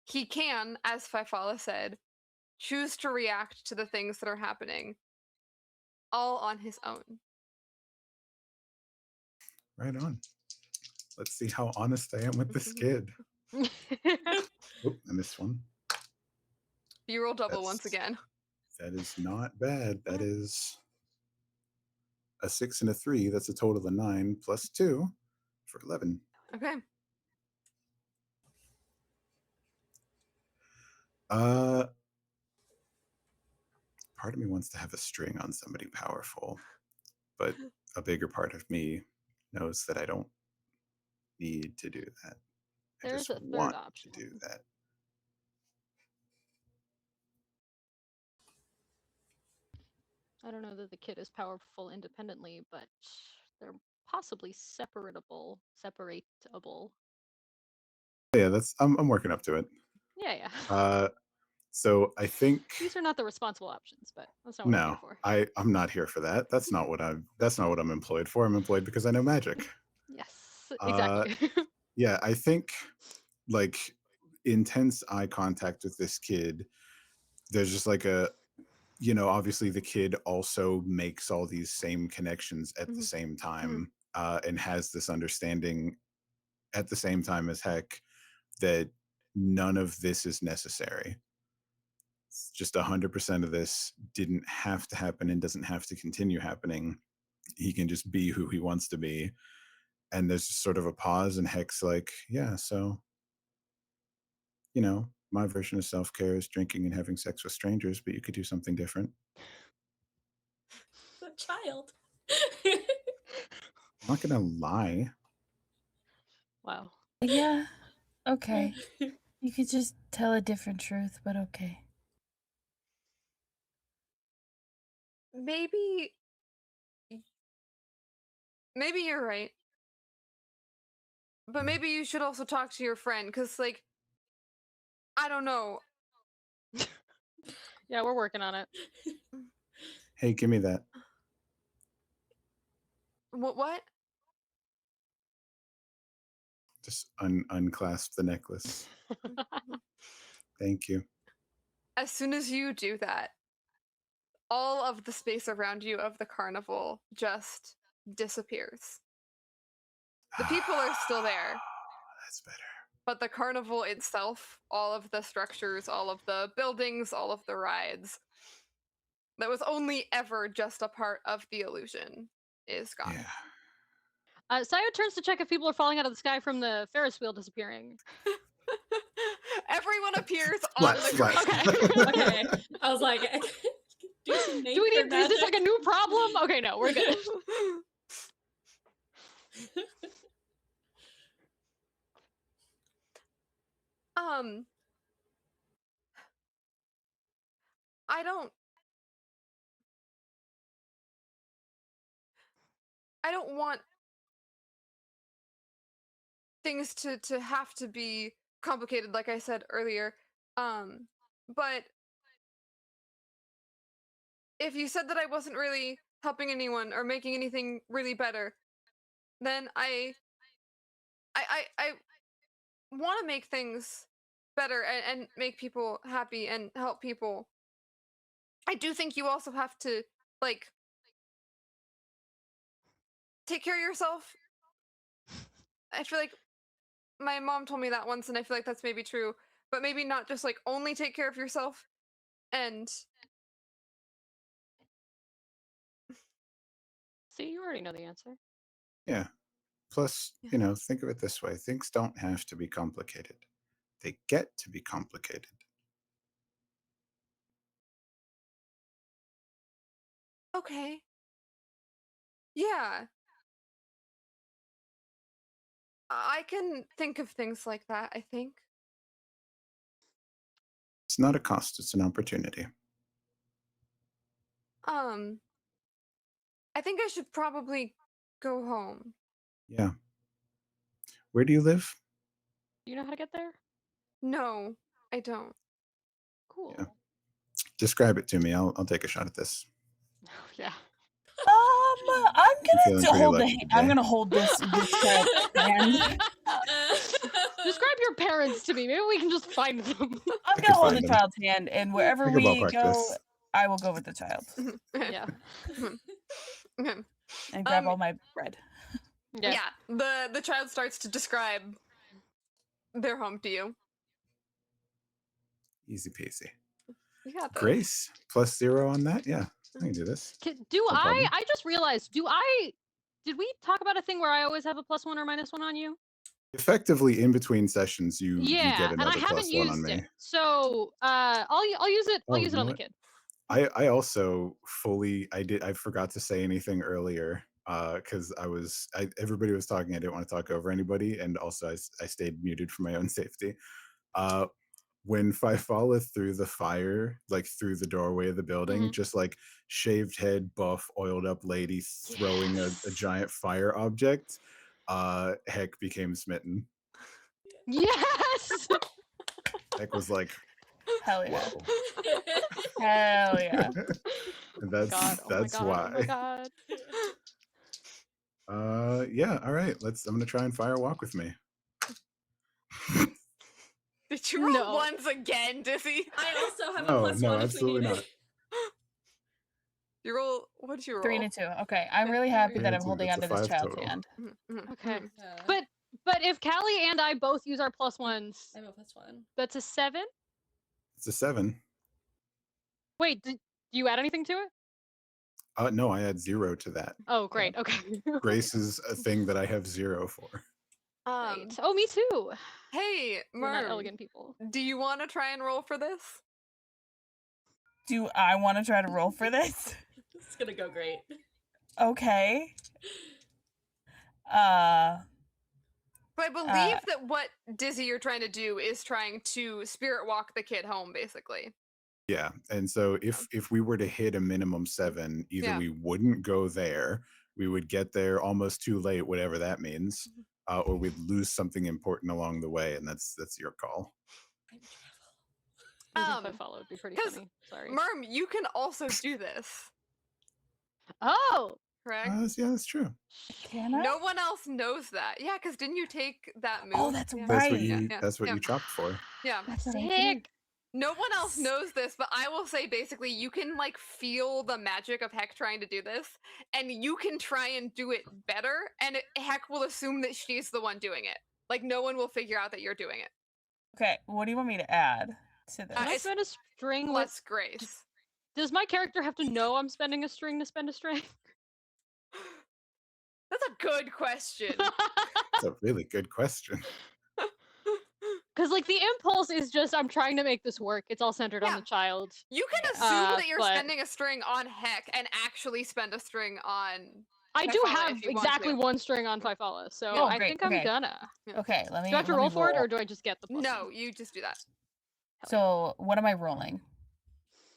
Speaker 1: He can, as Faifala said, choose to react to the things that are happening all on his own.
Speaker 4: Right on. Let's see how honest I am with this kid. Oh, I missed one.
Speaker 1: You roll double
Speaker 4: That's
Speaker 1: once again.
Speaker 4: that is not bad. That is a 6 and a 3. That's a total of 9 plus 2 for 11.
Speaker 1: Okay.
Speaker 4: Uh, part of me wants to have a string on somebody powerful, but a bigger part of me knows that I don't need to do that. I
Speaker 5: There's
Speaker 4: just
Speaker 5: a third
Speaker 4: want to
Speaker 5: option.
Speaker 4: do that.
Speaker 5: I don't know that the kid is powerful independently, but they're possibly separatable.
Speaker 4: Yeah, I'm working up to it.
Speaker 5: Yeah.
Speaker 4: So I think
Speaker 5: These are not the responsible options, but that's not what I'm here
Speaker 4: no,
Speaker 5: for.
Speaker 4: I'm not here for that. That's not what I'm employed for. I'm employed because I know magic.
Speaker 5: Yes,
Speaker 4: Uh,
Speaker 5: exactly.
Speaker 4: yeah, I think like intense eye contact with this kid. There's just like obviously the kid also makes all these same connections at the
Speaker 1: Mhm.
Speaker 4: same
Speaker 1: Mhm.
Speaker 4: time, and has this understanding at the same time as heck that none of this is necessary. Just 100% of this didn't have to happen and doesn't have to continue happening. He can just be who he wants to be. And there's just sort of a pause, and Heck's like, yeah, so, my version of self care is drinking and having sex with strangers, but you could do something different.
Speaker 3: The child.
Speaker 4: I'm not going to lie.
Speaker 5: Wow.
Speaker 2: Yeah. Okay. You could just tell a different truth, but okay.
Speaker 1: Maybe maybe you're right. But maybe you should also talk to your friend, because like, I don't know.
Speaker 5: Yeah, we're working on it.
Speaker 4: Hey, give me that.
Speaker 1: What?
Speaker 4: Just unclasp the necklace. Thank you.
Speaker 1: As soon as you do that, all of the space around you of the carnival just disappears. The people are still there,
Speaker 4: That's better.
Speaker 1: but the carnival itself, all of the structures, all of the buildings, all of the rides, that was only ever just a part of the illusion, is gone.
Speaker 4: Yeah.
Speaker 5: Sayo turns to check if people are falling out of the sky from the Ferris wheel disappearing.
Speaker 1: Everyone appears
Speaker 4: Flat,
Speaker 1: on the
Speaker 4: flat.
Speaker 1: ground.
Speaker 3: Okay. I was like, do some
Speaker 5: Do we
Speaker 3: nature
Speaker 5: need? Is this like a
Speaker 3: magic.
Speaker 5: new problem? Okay, no, we're good.
Speaker 1: um, I don't. I don't want things to have to be complicated, like I said earlier. But if you said that I wasn't really helping anyone or making anything really better, then I want to make things better, and make people happy and help people. I do think you also have to, like, take care of yourself. I feel like my mom told me that once, and I feel like that's maybe true, but maybe not just like only take care of yourself. And
Speaker 5: See, you already know the answer.
Speaker 4: Yeah. Plus,
Speaker 1: Yeah.
Speaker 4: think of it this way: things don't have to be complicated, they get to be complicated.
Speaker 1: Okay. Yeah. I can think of things like that, I think.
Speaker 4: It's not a cost, it's an opportunity.
Speaker 1: Um, I think I should probably go home.
Speaker 4: Yeah. Where do you live?
Speaker 5: Do you know how to get there?
Speaker 1: No, I don't.
Speaker 5: Cool.
Speaker 4: Describe it to me. I'll take a shot at this.
Speaker 5: Yeah.
Speaker 2: I'm
Speaker 4: Feeling
Speaker 2: gonna
Speaker 4: pretty
Speaker 2: hold
Speaker 4: lucky
Speaker 2: I'm
Speaker 4: today.
Speaker 2: gonna hold this child's hand.
Speaker 5: Describe your parents to me. Maybe we can just find them.
Speaker 2: I'm
Speaker 4: I
Speaker 2: gonna
Speaker 4: could
Speaker 2: hold the
Speaker 4: find them.
Speaker 2: child's hand, and wherever
Speaker 4: I could
Speaker 2: we
Speaker 4: ballpark
Speaker 2: go,
Speaker 4: this.
Speaker 2: I will go with the child
Speaker 5: Yeah.
Speaker 1: Okay.
Speaker 2: and grab all my bread.
Speaker 5: Yeah.
Speaker 1: Yeah, the child starts to describe their home to you.
Speaker 4: Easy peasy.
Speaker 1: You got this.
Speaker 4: Grace +0 on that. Yeah, I can do this.
Speaker 5: Do
Speaker 4: No problem.
Speaker 5: I just realized, did we talk about a thing where I always have a +1 or -1 on you?
Speaker 4: Effectively, in between sessions, you get
Speaker 5: Yeah, and I
Speaker 4: another
Speaker 5: haven't
Speaker 4: +1 on
Speaker 5: used
Speaker 4: me.
Speaker 5: it. So, I'll use it. I'll
Speaker 4: Oh,
Speaker 5: use
Speaker 4: you
Speaker 5: it
Speaker 4: know
Speaker 5: on the
Speaker 4: what?
Speaker 5: kid.
Speaker 4: I also I forgot to say anything earlier, because everybody was talking. I didn't want to talk over anybody, and also I stayed muted for my own safety. Uh, when Fifala threw the fire, like through the doorway of the building,
Speaker 5: Mhm.
Speaker 4: just like shaved head, buff, oiled up lady throwing a
Speaker 5: Yes.
Speaker 4: giant fire object, Heck became smitten.
Speaker 5: Yes.
Speaker 4: Heck was like,
Speaker 2: Hell yeah.
Speaker 4: whoa.
Speaker 2: Hell yeah.
Speaker 4: And
Speaker 5: God. Oh my
Speaker 4: that's
Speaker 5: god. Oh my
Speaker 4: why.
Speaker 5: god.
Speaker 4: Yeah, all right. I'm gonna try and fire walk with me.
Speaker 1: Did you roll
Speaker 5: No.
Speaker 1: ones again, Dizzy?
Speaker 3: I also have
Speaker 4: No,
Speaker 3: a +1
Speaker 4: no,
Speaker 3: if we
Speaker 4: absolutely
Speaker 3: need
Speaker 4: not.
Speaker 3: it.
Speaker 1: You roll. What did you roll?
Speaker 2: 3 and a 2. Okay, I'm really
Speaker 1: Three
Speaker 2: happy
Speaker 1: and
Speaker 2: that
Speaker 4: a
Speaker 2: I'm
Speaker 4: 2,
Speaker 2: holding
Speaker 4: that's a
Speaker 2: onto this
Speaker 4: 5
Speaker 2: child's
Speaker 4: total.
Speaker 2: hand.
Speaker 5: Okay.
Speaker 3: Yeah.
Speaker 5: But if Callie and I both use our +1s,
Speaker 3: I have a +1.
Speaker 5: that's a 7.
Speaker 4: It's a 7.
Speaker 5: Wait, do you add anything to it?
Speaker 4: No, I add 0 to that.
Speaker 5: Oh, great. Okay.
Speaker 4: Grace is a thing that I have 0 for.
Speaker 5: Great. Oh, me too.
Speaker 1: Hey,
Speaker 5: We're not
Speaker 1: Merm,
Speaker 5: elegant people.
Speaker 1: do you want to try and roll for this?
Speaker 2: Do I want to try to roll for this?
Speaker 3: It's gonna go great.
Speaker 2: Okay.
Speaker 1: So I believe that what Dizzy you're trying to do is trying to spirit walk the kid home, basically.
Speaker 4: Yeah, and so if we were to hit a minimum 7, either
Speaker 1: Yeah.
Speaker 4: we wouldn't go there, we would get there almost too late, whatever that means, or we'd lose something important along the way, and that's your call.
Speaker 3: I'm
Speaker 5: Losing 5 follow would be pretty
Speaker 1: 'cause
Speaker 5: funny. Sorry.
Speaker 1: Merm, you can also do this,
Speaker 5: Oh.
Speaker 1: correct?
Speaker 4: Yeah, that's true.
Speaker 2: Can I?
Speaker 1: No one else knows that. Yeah, because didn't you take that move?
Speaker 2: Oh, that's
Speaker 1: Yeah.
Speaker 4: That's what
Speaker 2: right.
Speaker 4: you
Speaker 1: Yeah,
Speaker 4: that's what
Speaker 1: yeah.
Speaker 4: you chopped for.
Speaker 1: Yeah.
Speaker 2: That's what I did.
Speaker 5: Sick.
Speaker 1: No one else knows this, but I will say basically you can like feel the magic of Heck trying to do this, and you can try and do it better, and Heck will assume that she's the one doing it. Like no one will figure out that you're doing it.
Speaker 2: Okay, what do you want me to add to this?
Speaker 5: Can I
Speaker 1: it's
Speaker 5: spend a string with?
Speaker 1: Plus Grace.
Speaker 5: Does my character have to know I'm spending a string to spend a string?
Speaker 1: That's a good question.
Speaker 4: That's a really good question.
Speaker 5: Because like the impulse is just I'm trying to make this work. It's all centered on
Speaker 1: Yeah.
Speaker 5: the child.
Speaker 1: You can assume that you're
Speaker 5: but-
Speaker 1: spending a string on Heck and actually spend a string on.
Speaker 5: I do
Speaker 1: Fifala
Speaker 5: have
Speaker 1: if you want
Speaker 5: exactly
Speaker 1: to.
Speaker 5: one string on Fifala, so
Speaker 2: Oh,
Speaker 5: I
Speaker 2: great,
Speaker 5: think I'm
Speaker 2: okay.
Speaker 5: gonna.
Speaker 2: Okay, let me.
Speaker 5: Do I have to
Speaker 2: let me
Speaker 5: roll for it, or do I just get the plus?
Speaker 1: No, you just do that.
Speaker 2: So what am I rolling?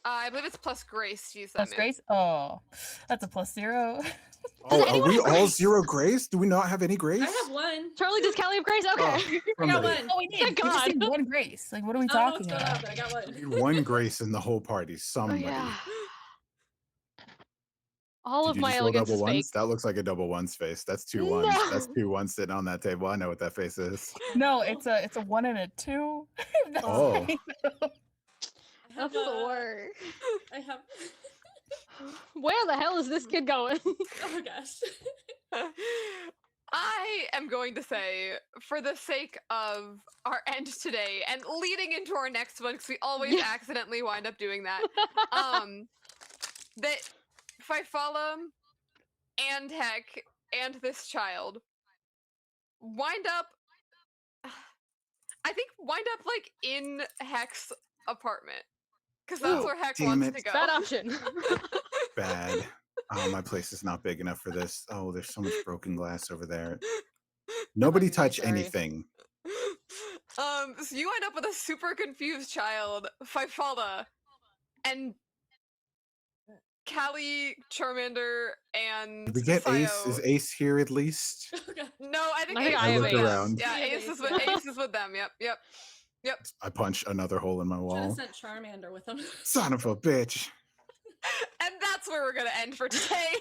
Speaker 1: I believe it's plus Grace. Use that
Speaker 2: Plus
Speaker 1: move.
Speaker 2: Grace? Oh, that's a +0.
Speaker 4: Oh, are
Speaker 5: anyone
Speaker 4: we
Speaker 5: have
Speaker 4: all
Speaker 5: grace?
Speaker 4: 0 grace? Do we not have any grace?
Speaker 3: I have 1.
Speaker 5: Charlie, does Callie have grace? Okay.
Speaker 3: I got
Speaker 4: Somebody.
Speaker 3: 1.
Speaker 2: Oh, we did.
Speaker 5: Thank
Speaker 2: We just
Speaker 5: God.
Speaker 2: need 1 grace. Like, what are we
Speaker 3: I don't know what's
Speaker 2: talking
Speaker 3: going on,
Speaker 2: about?
Speaker 3: but I got 1.
Speaker 4: We need 1 grace in the whole party.
Speaker 5: Oh,
Speaker 4: Somebody.
Speaker 5: yeah. All
Speaker 4: Did
Speaker 5: of
Speaker 4: you
Speaker 5: my
Speaker 4: just roll
Speaker 5: elegance
Speaker 4: double
Speaker 5: is
Speaker 4: ones?
Speaker 5: fake.
Speaker 4: That looks like a double ones face. That's 2 ones. That's
Speaker 5: No.
Speaker 4: 2 ones sitting on that table. I know what that face is.
Speaker 2: No, it's a 1 and a 2. That's
Speaker 4: Oh.
Speaker 2: fine.
Speaker 3: I have
Speaker 5: A 4.
Speaker 3: I have.
Speaker 5: Where the hell is this kid going?
Speaker 3: Oh gosh.
Speaker 1: I am going to say, for the sake of our end today and leading into our next one, because we always
Speaker 5: Yeah.
Speaker 1: accidentally wind up doing that, that Fifala and Heck and this child wind up, I think, wind up like in Heck's apartment, because that's
Speaker 5: Ooh,
Speaker 1: where Heck
Speaker 4: damn
Speaker 1: wants
Speaker 4: it.
Speaker 1: to go.
Speaker 5: Bad option.
Speaker 4: Bad. Oh, my place is not big enough for this. Oh, there's so much broken glass over there. Nobody
Speaker 1: I'm
Speaker 4: touch
Speaker 1: sorry.
Speaker 4: anything.
Speaker 1: So you end up with a super confused child, Fifala, and Callie, Charmander, and
Speaker 4: Did we get Ace?
Speaker 1: Sayo.
Speaker 4: Is Ace here at least?
Speaker 3: Oh god.
Speaker 1: No, I think
Speaker 5: I think
Speaker 1: Ace
Speaker 5: I
Speaker 1: is
Speaker 5: have
Speaker 1: with
Speaker 5: Ace.
Speaker 1: them.
Speaker 4: around.
Speaker 1: Yeah,
Speaker 3: I have
Speaker 1: Ace is
Speaker 3: Ace,
Speaker 1: with
Speaker 3: yeah.
Speaker 1: Ace is with them. Yep.
Speaker 4: I punch another hole in my
Speaker 3: Should have
Speaker 4: wall.
Speaker 3: sent Charmander with him.
Speaker 4: Son of a bitch.
Speaker 1: And that's where we're gonna end for today.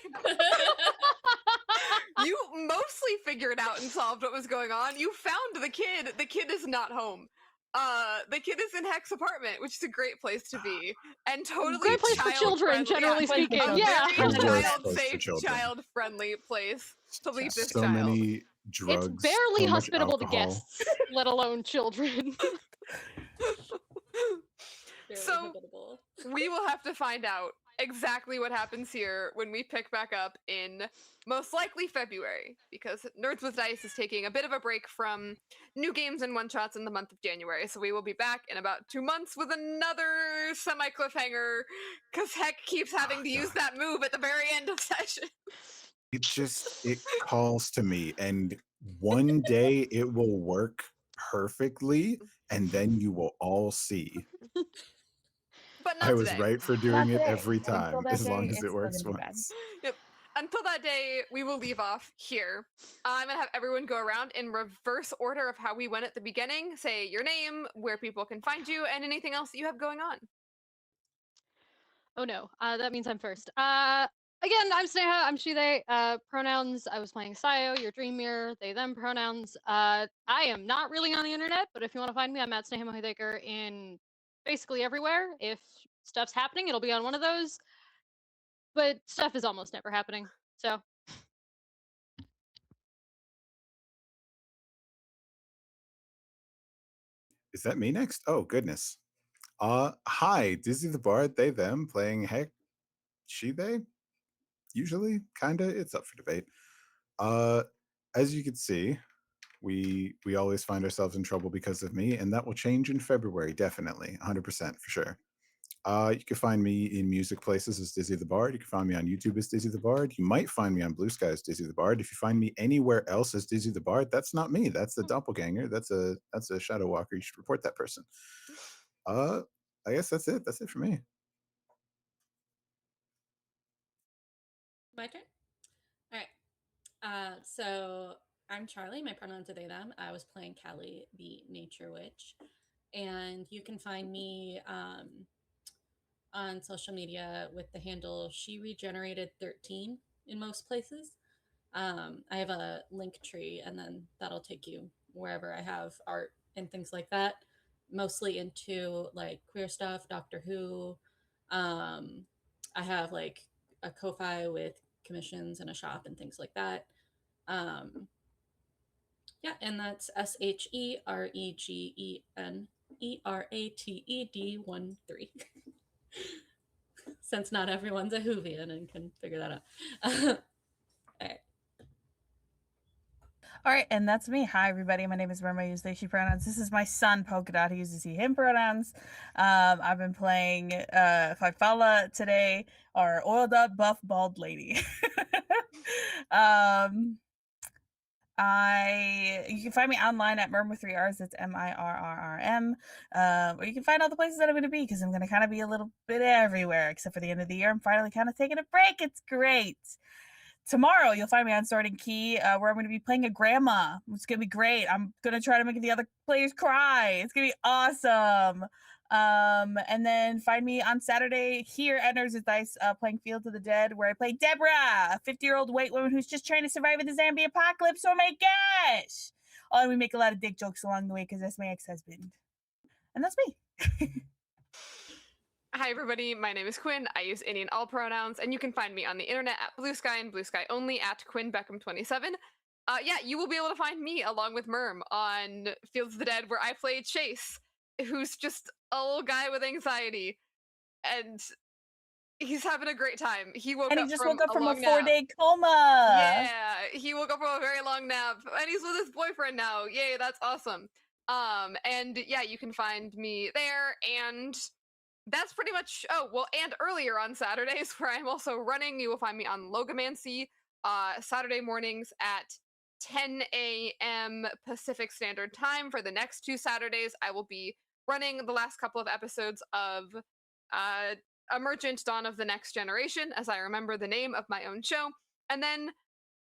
Speaker 1: You mostly figured out and solved what was going on. You found the kid. The kid is not home. The kid is in Heck's apartment, which is a great place to be, and totally
Speaker 5: Great place for children,
Speaker 1: child-friendly.
Speaker 5: generally
Speaker 2: Yeah,
Speaker 5: speaking.
Speaker 2: a
Speaker 5: Yeah.
Speaker 1: Very
Speaker 4: The worst place for
Speaker 1: child-safe,
Speaker 4: children.
Speaker 1: child-friendly place to leave this
Speaker 4: So
Speaker 1: child.
Speaker 4: many drugs.
Speaker 5: It's barely
Speaker 4: so much
Speaker 5: hospitable to
Speaker 4: alcohol.
Speaker 5: guests, let alone children.
Speaker 3: Very
Speaker 1: So-
Speaker 3: habitable.
Speaker 1: We will have to find out exactly what happens here when we pick back up in most likely February, because Nerds with Dice is taking a bit of a break from new games and one-shots in the month of January, so we will be back in about 2 months with another semi-cliffhanger, because Heck keeps having to use that move at the very end of session.
Speaker 4: It calls to me, and one day it will work perfectly, and then you will all see.
Speaker 1: But not
Speaker 4: I was
Speaker 1: today.
Speaker 4: right for doing it
Speaker 2: Not
Speaker 4: every
Speaker 2: today. Until
Speaker 4: time,
Speaker 2: that
Speaker 4: as long
Speaker 2: day,
Speaker 4: as
Speaker 2: it's
Speaker 4: it
Speaker 2: still
Speaker 4: works
Speaker 2: gonna be bad.
Speaker 4: once.
Speaker 1: until that day, we will leave off here. I'm going to have everyone go around in reverse order of how we went at the beginning. Say your name, where people can find you, and anything else that you have going on.
Speaker 5: Oh no, that means I'm first. Again, I'm Sneha. I'm she, they. Pronouns. I was playing Sayo, your dream mirror. They, them pronouns. I am not really on the internet, but if you want to find me, I'm at Sneha Mohidekar in basically everywhere. If stuff's happening, it'll be on one of those. But stuff is almost never happening. So
Speaker 4: Is that me next? Oh goodness. Hi, Dizzy the Bard, they, them, playing Heck, she, they. Usually, kinda. It's up for debate. As you can see, we always find ourselves in trouble because of me, and that will change in February, definitely, 100% for sure. You can find me in music places as Dizzy the Bard. You can find me on YouTube as Dizzy the Bard. You might find me on Blue Sky as Dizzy the Bard. If you find me anywhere else as Dizzy the Bard, that's not me. That's the doppelganger. That's a shadow walker. You should report that person. I guess that's it. That's it for me.
Speaker 3: My turn. All right. So I'm Charlie. My pronouns are they, them. I was playing Callie, the nature witch, and you can find me on social media with the handle she regenerated 13 in most places. I have a link tree, and then that'll take you wherever I have art and things like that. Mostly into like queer stuff, Doctor Who. I have like a Ko-fi with commissions and a shop and things like that. Yeah, and that's SHEREGENERATED 13. Since not everyone's a Whovian and can figure that out. All right.
Speaker 2: All right, and that's me. Hi, everybody. My name is Merma. I use they, she pronouns. This is my son, Polka Dot. He uses he, him pronouns. I've been playing Fifala today, our oiled up, buff, bald lady. You can find me online at Murm with 3 R's. That's MIRRRM. Or you can find all the places that I'm going to be, because I'm going to kind of be a little bit everywhere, except for the end of the year. I'm finally kind of taking a break. It's great. Tomorrow, you'll find me on Sorting Key, where I'm going to be playing a grandma. It's going to be great. I'm going to try to make the other players cry. It's going to be awesome. And then find me on Saturday here at Nerds with Dice, playing Field of the Dead, where I play Deborah, a 50-year-old white woman who's just trying to survive in the zombie apocalypse. Oh my gosh! Oh, and we make a lot of dick jokes along the way, because that's my ex-husband. And that's me.
Speaker 1: Hi, everybody. My name is Quinn. I use any and all pronouns, and you can find me on the internet at Blue Sky and Blue Sky only at Quinn Beckham27. Yeah, you will be able to find me along with Merm on Fields of the Dead, where I play Chase, who's just a little guy with anxiety, and he's having a great time. He woke
Speaker 2: And
Speaker 1: up
Speaker 2: he just
Speaker 1: from
Speaker 2: woke up from a
Speaker 1: long nap.
Speaker 2: 4-day coma.
Speaker 1: Yeah, he woke up from a very long nap, and he's with his boyfriend now. Yay, that's awesome. And yeah, you can find me there, and that's pretty much. Oh well, and earlier on Saturdays, where I'm also running, you will find me on Logomancy, Saturday mornings at 10 a.m. Pacific Standard Time. For the next 2 Saturdays, I will be running the last couple of episodes of Emergent Dawn of the Next Generation, as I remember the name of my own show. And then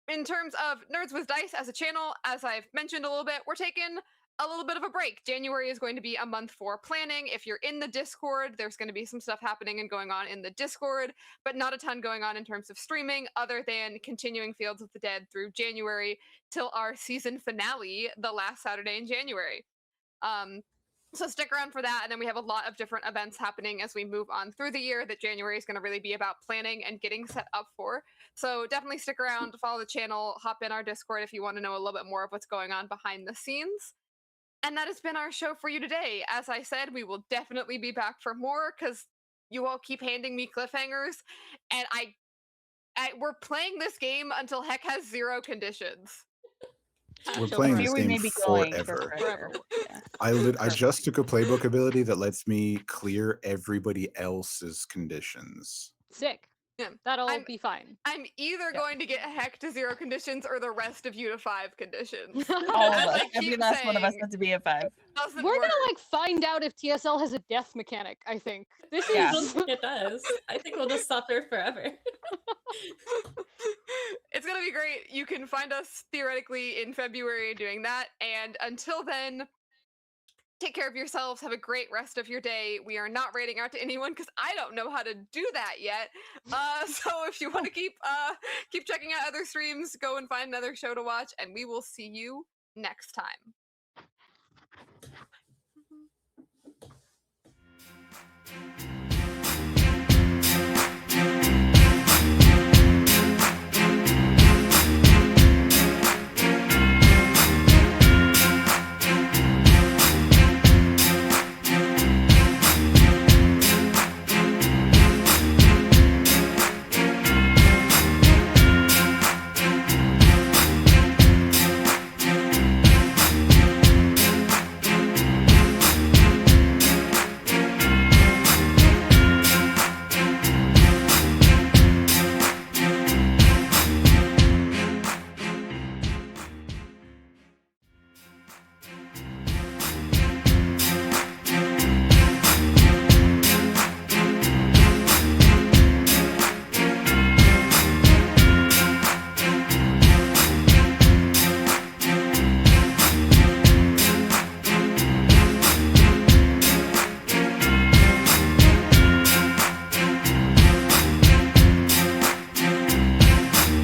Speaker 1: in terms of Nerds with Dice as a channel, as I've mentioned a little bit, we're taking a little bit of a break. January is going to be a month for planning. If you're in the Discord, there's going to be some stuff happening and going on in the Discord, but not a ton going on in terms of streaming, other than continuing Fields of the Dead through January till our season finale, the last Saturday in January. So stick around for that, and then we have a lot of different events happening as we move on through the year that January is going to really be about planning and getting set up for. So definitely stick around, follow the channel, hop in our Discord if you want to know a little bit more of what's going on behind the scenes. And that has been our show for you today. As I said, we will definitely be back for more, because you all keep handing me cliffhangers, and we're playing this game until Heck has 0 conditions.
Speaker 4: We're
Speaker 5: So
Speaker 4: playing
Speaker 2: Here
Speaker 4: this
Speaker 2: we
Speaker 4: game
Speaker 2: may be going for
Speaker 4: forever.
Speaker 5: forever.
Speaker 2: Yeah.
Speaker 4: I just took a playbook ability that lets me clear everybody else's conditions.
Speaker 5: Sick.
Speaker 1: Yeah.
Speaker 5: That'll be fine.
Speaker 1: I'm either going to get Heck to 0 conditions or the rest of you to 5 conditions.
Speaker 2: All of
Speaker 1: As
Speaker 2: us.
Speaker 1: I
Speaker 2: Every
Speaker 1: keep
Speaker 2: last one of us
Speaker 1: saying,
Speaker 2: has to be a 5.
Speaker 1: doesn't
Speaker 5: We're
Speaker 1: work.
Speaker 5: gonna like find out if TSL has a death mechanic, I think. This
Speaker 3: I
Speaker 5: is
Speaker 3: don't think it does. I think we'll just suffer forever.
Speaker 1: be great. You can find us theoretically in February doing that. And until then, take care of yourselves. Have a great rest of your day. We are not rating out to anyone because I don't know how to do that yet. So if you want to keep checking out other streams, go and find another show to watch, and we will see you next time.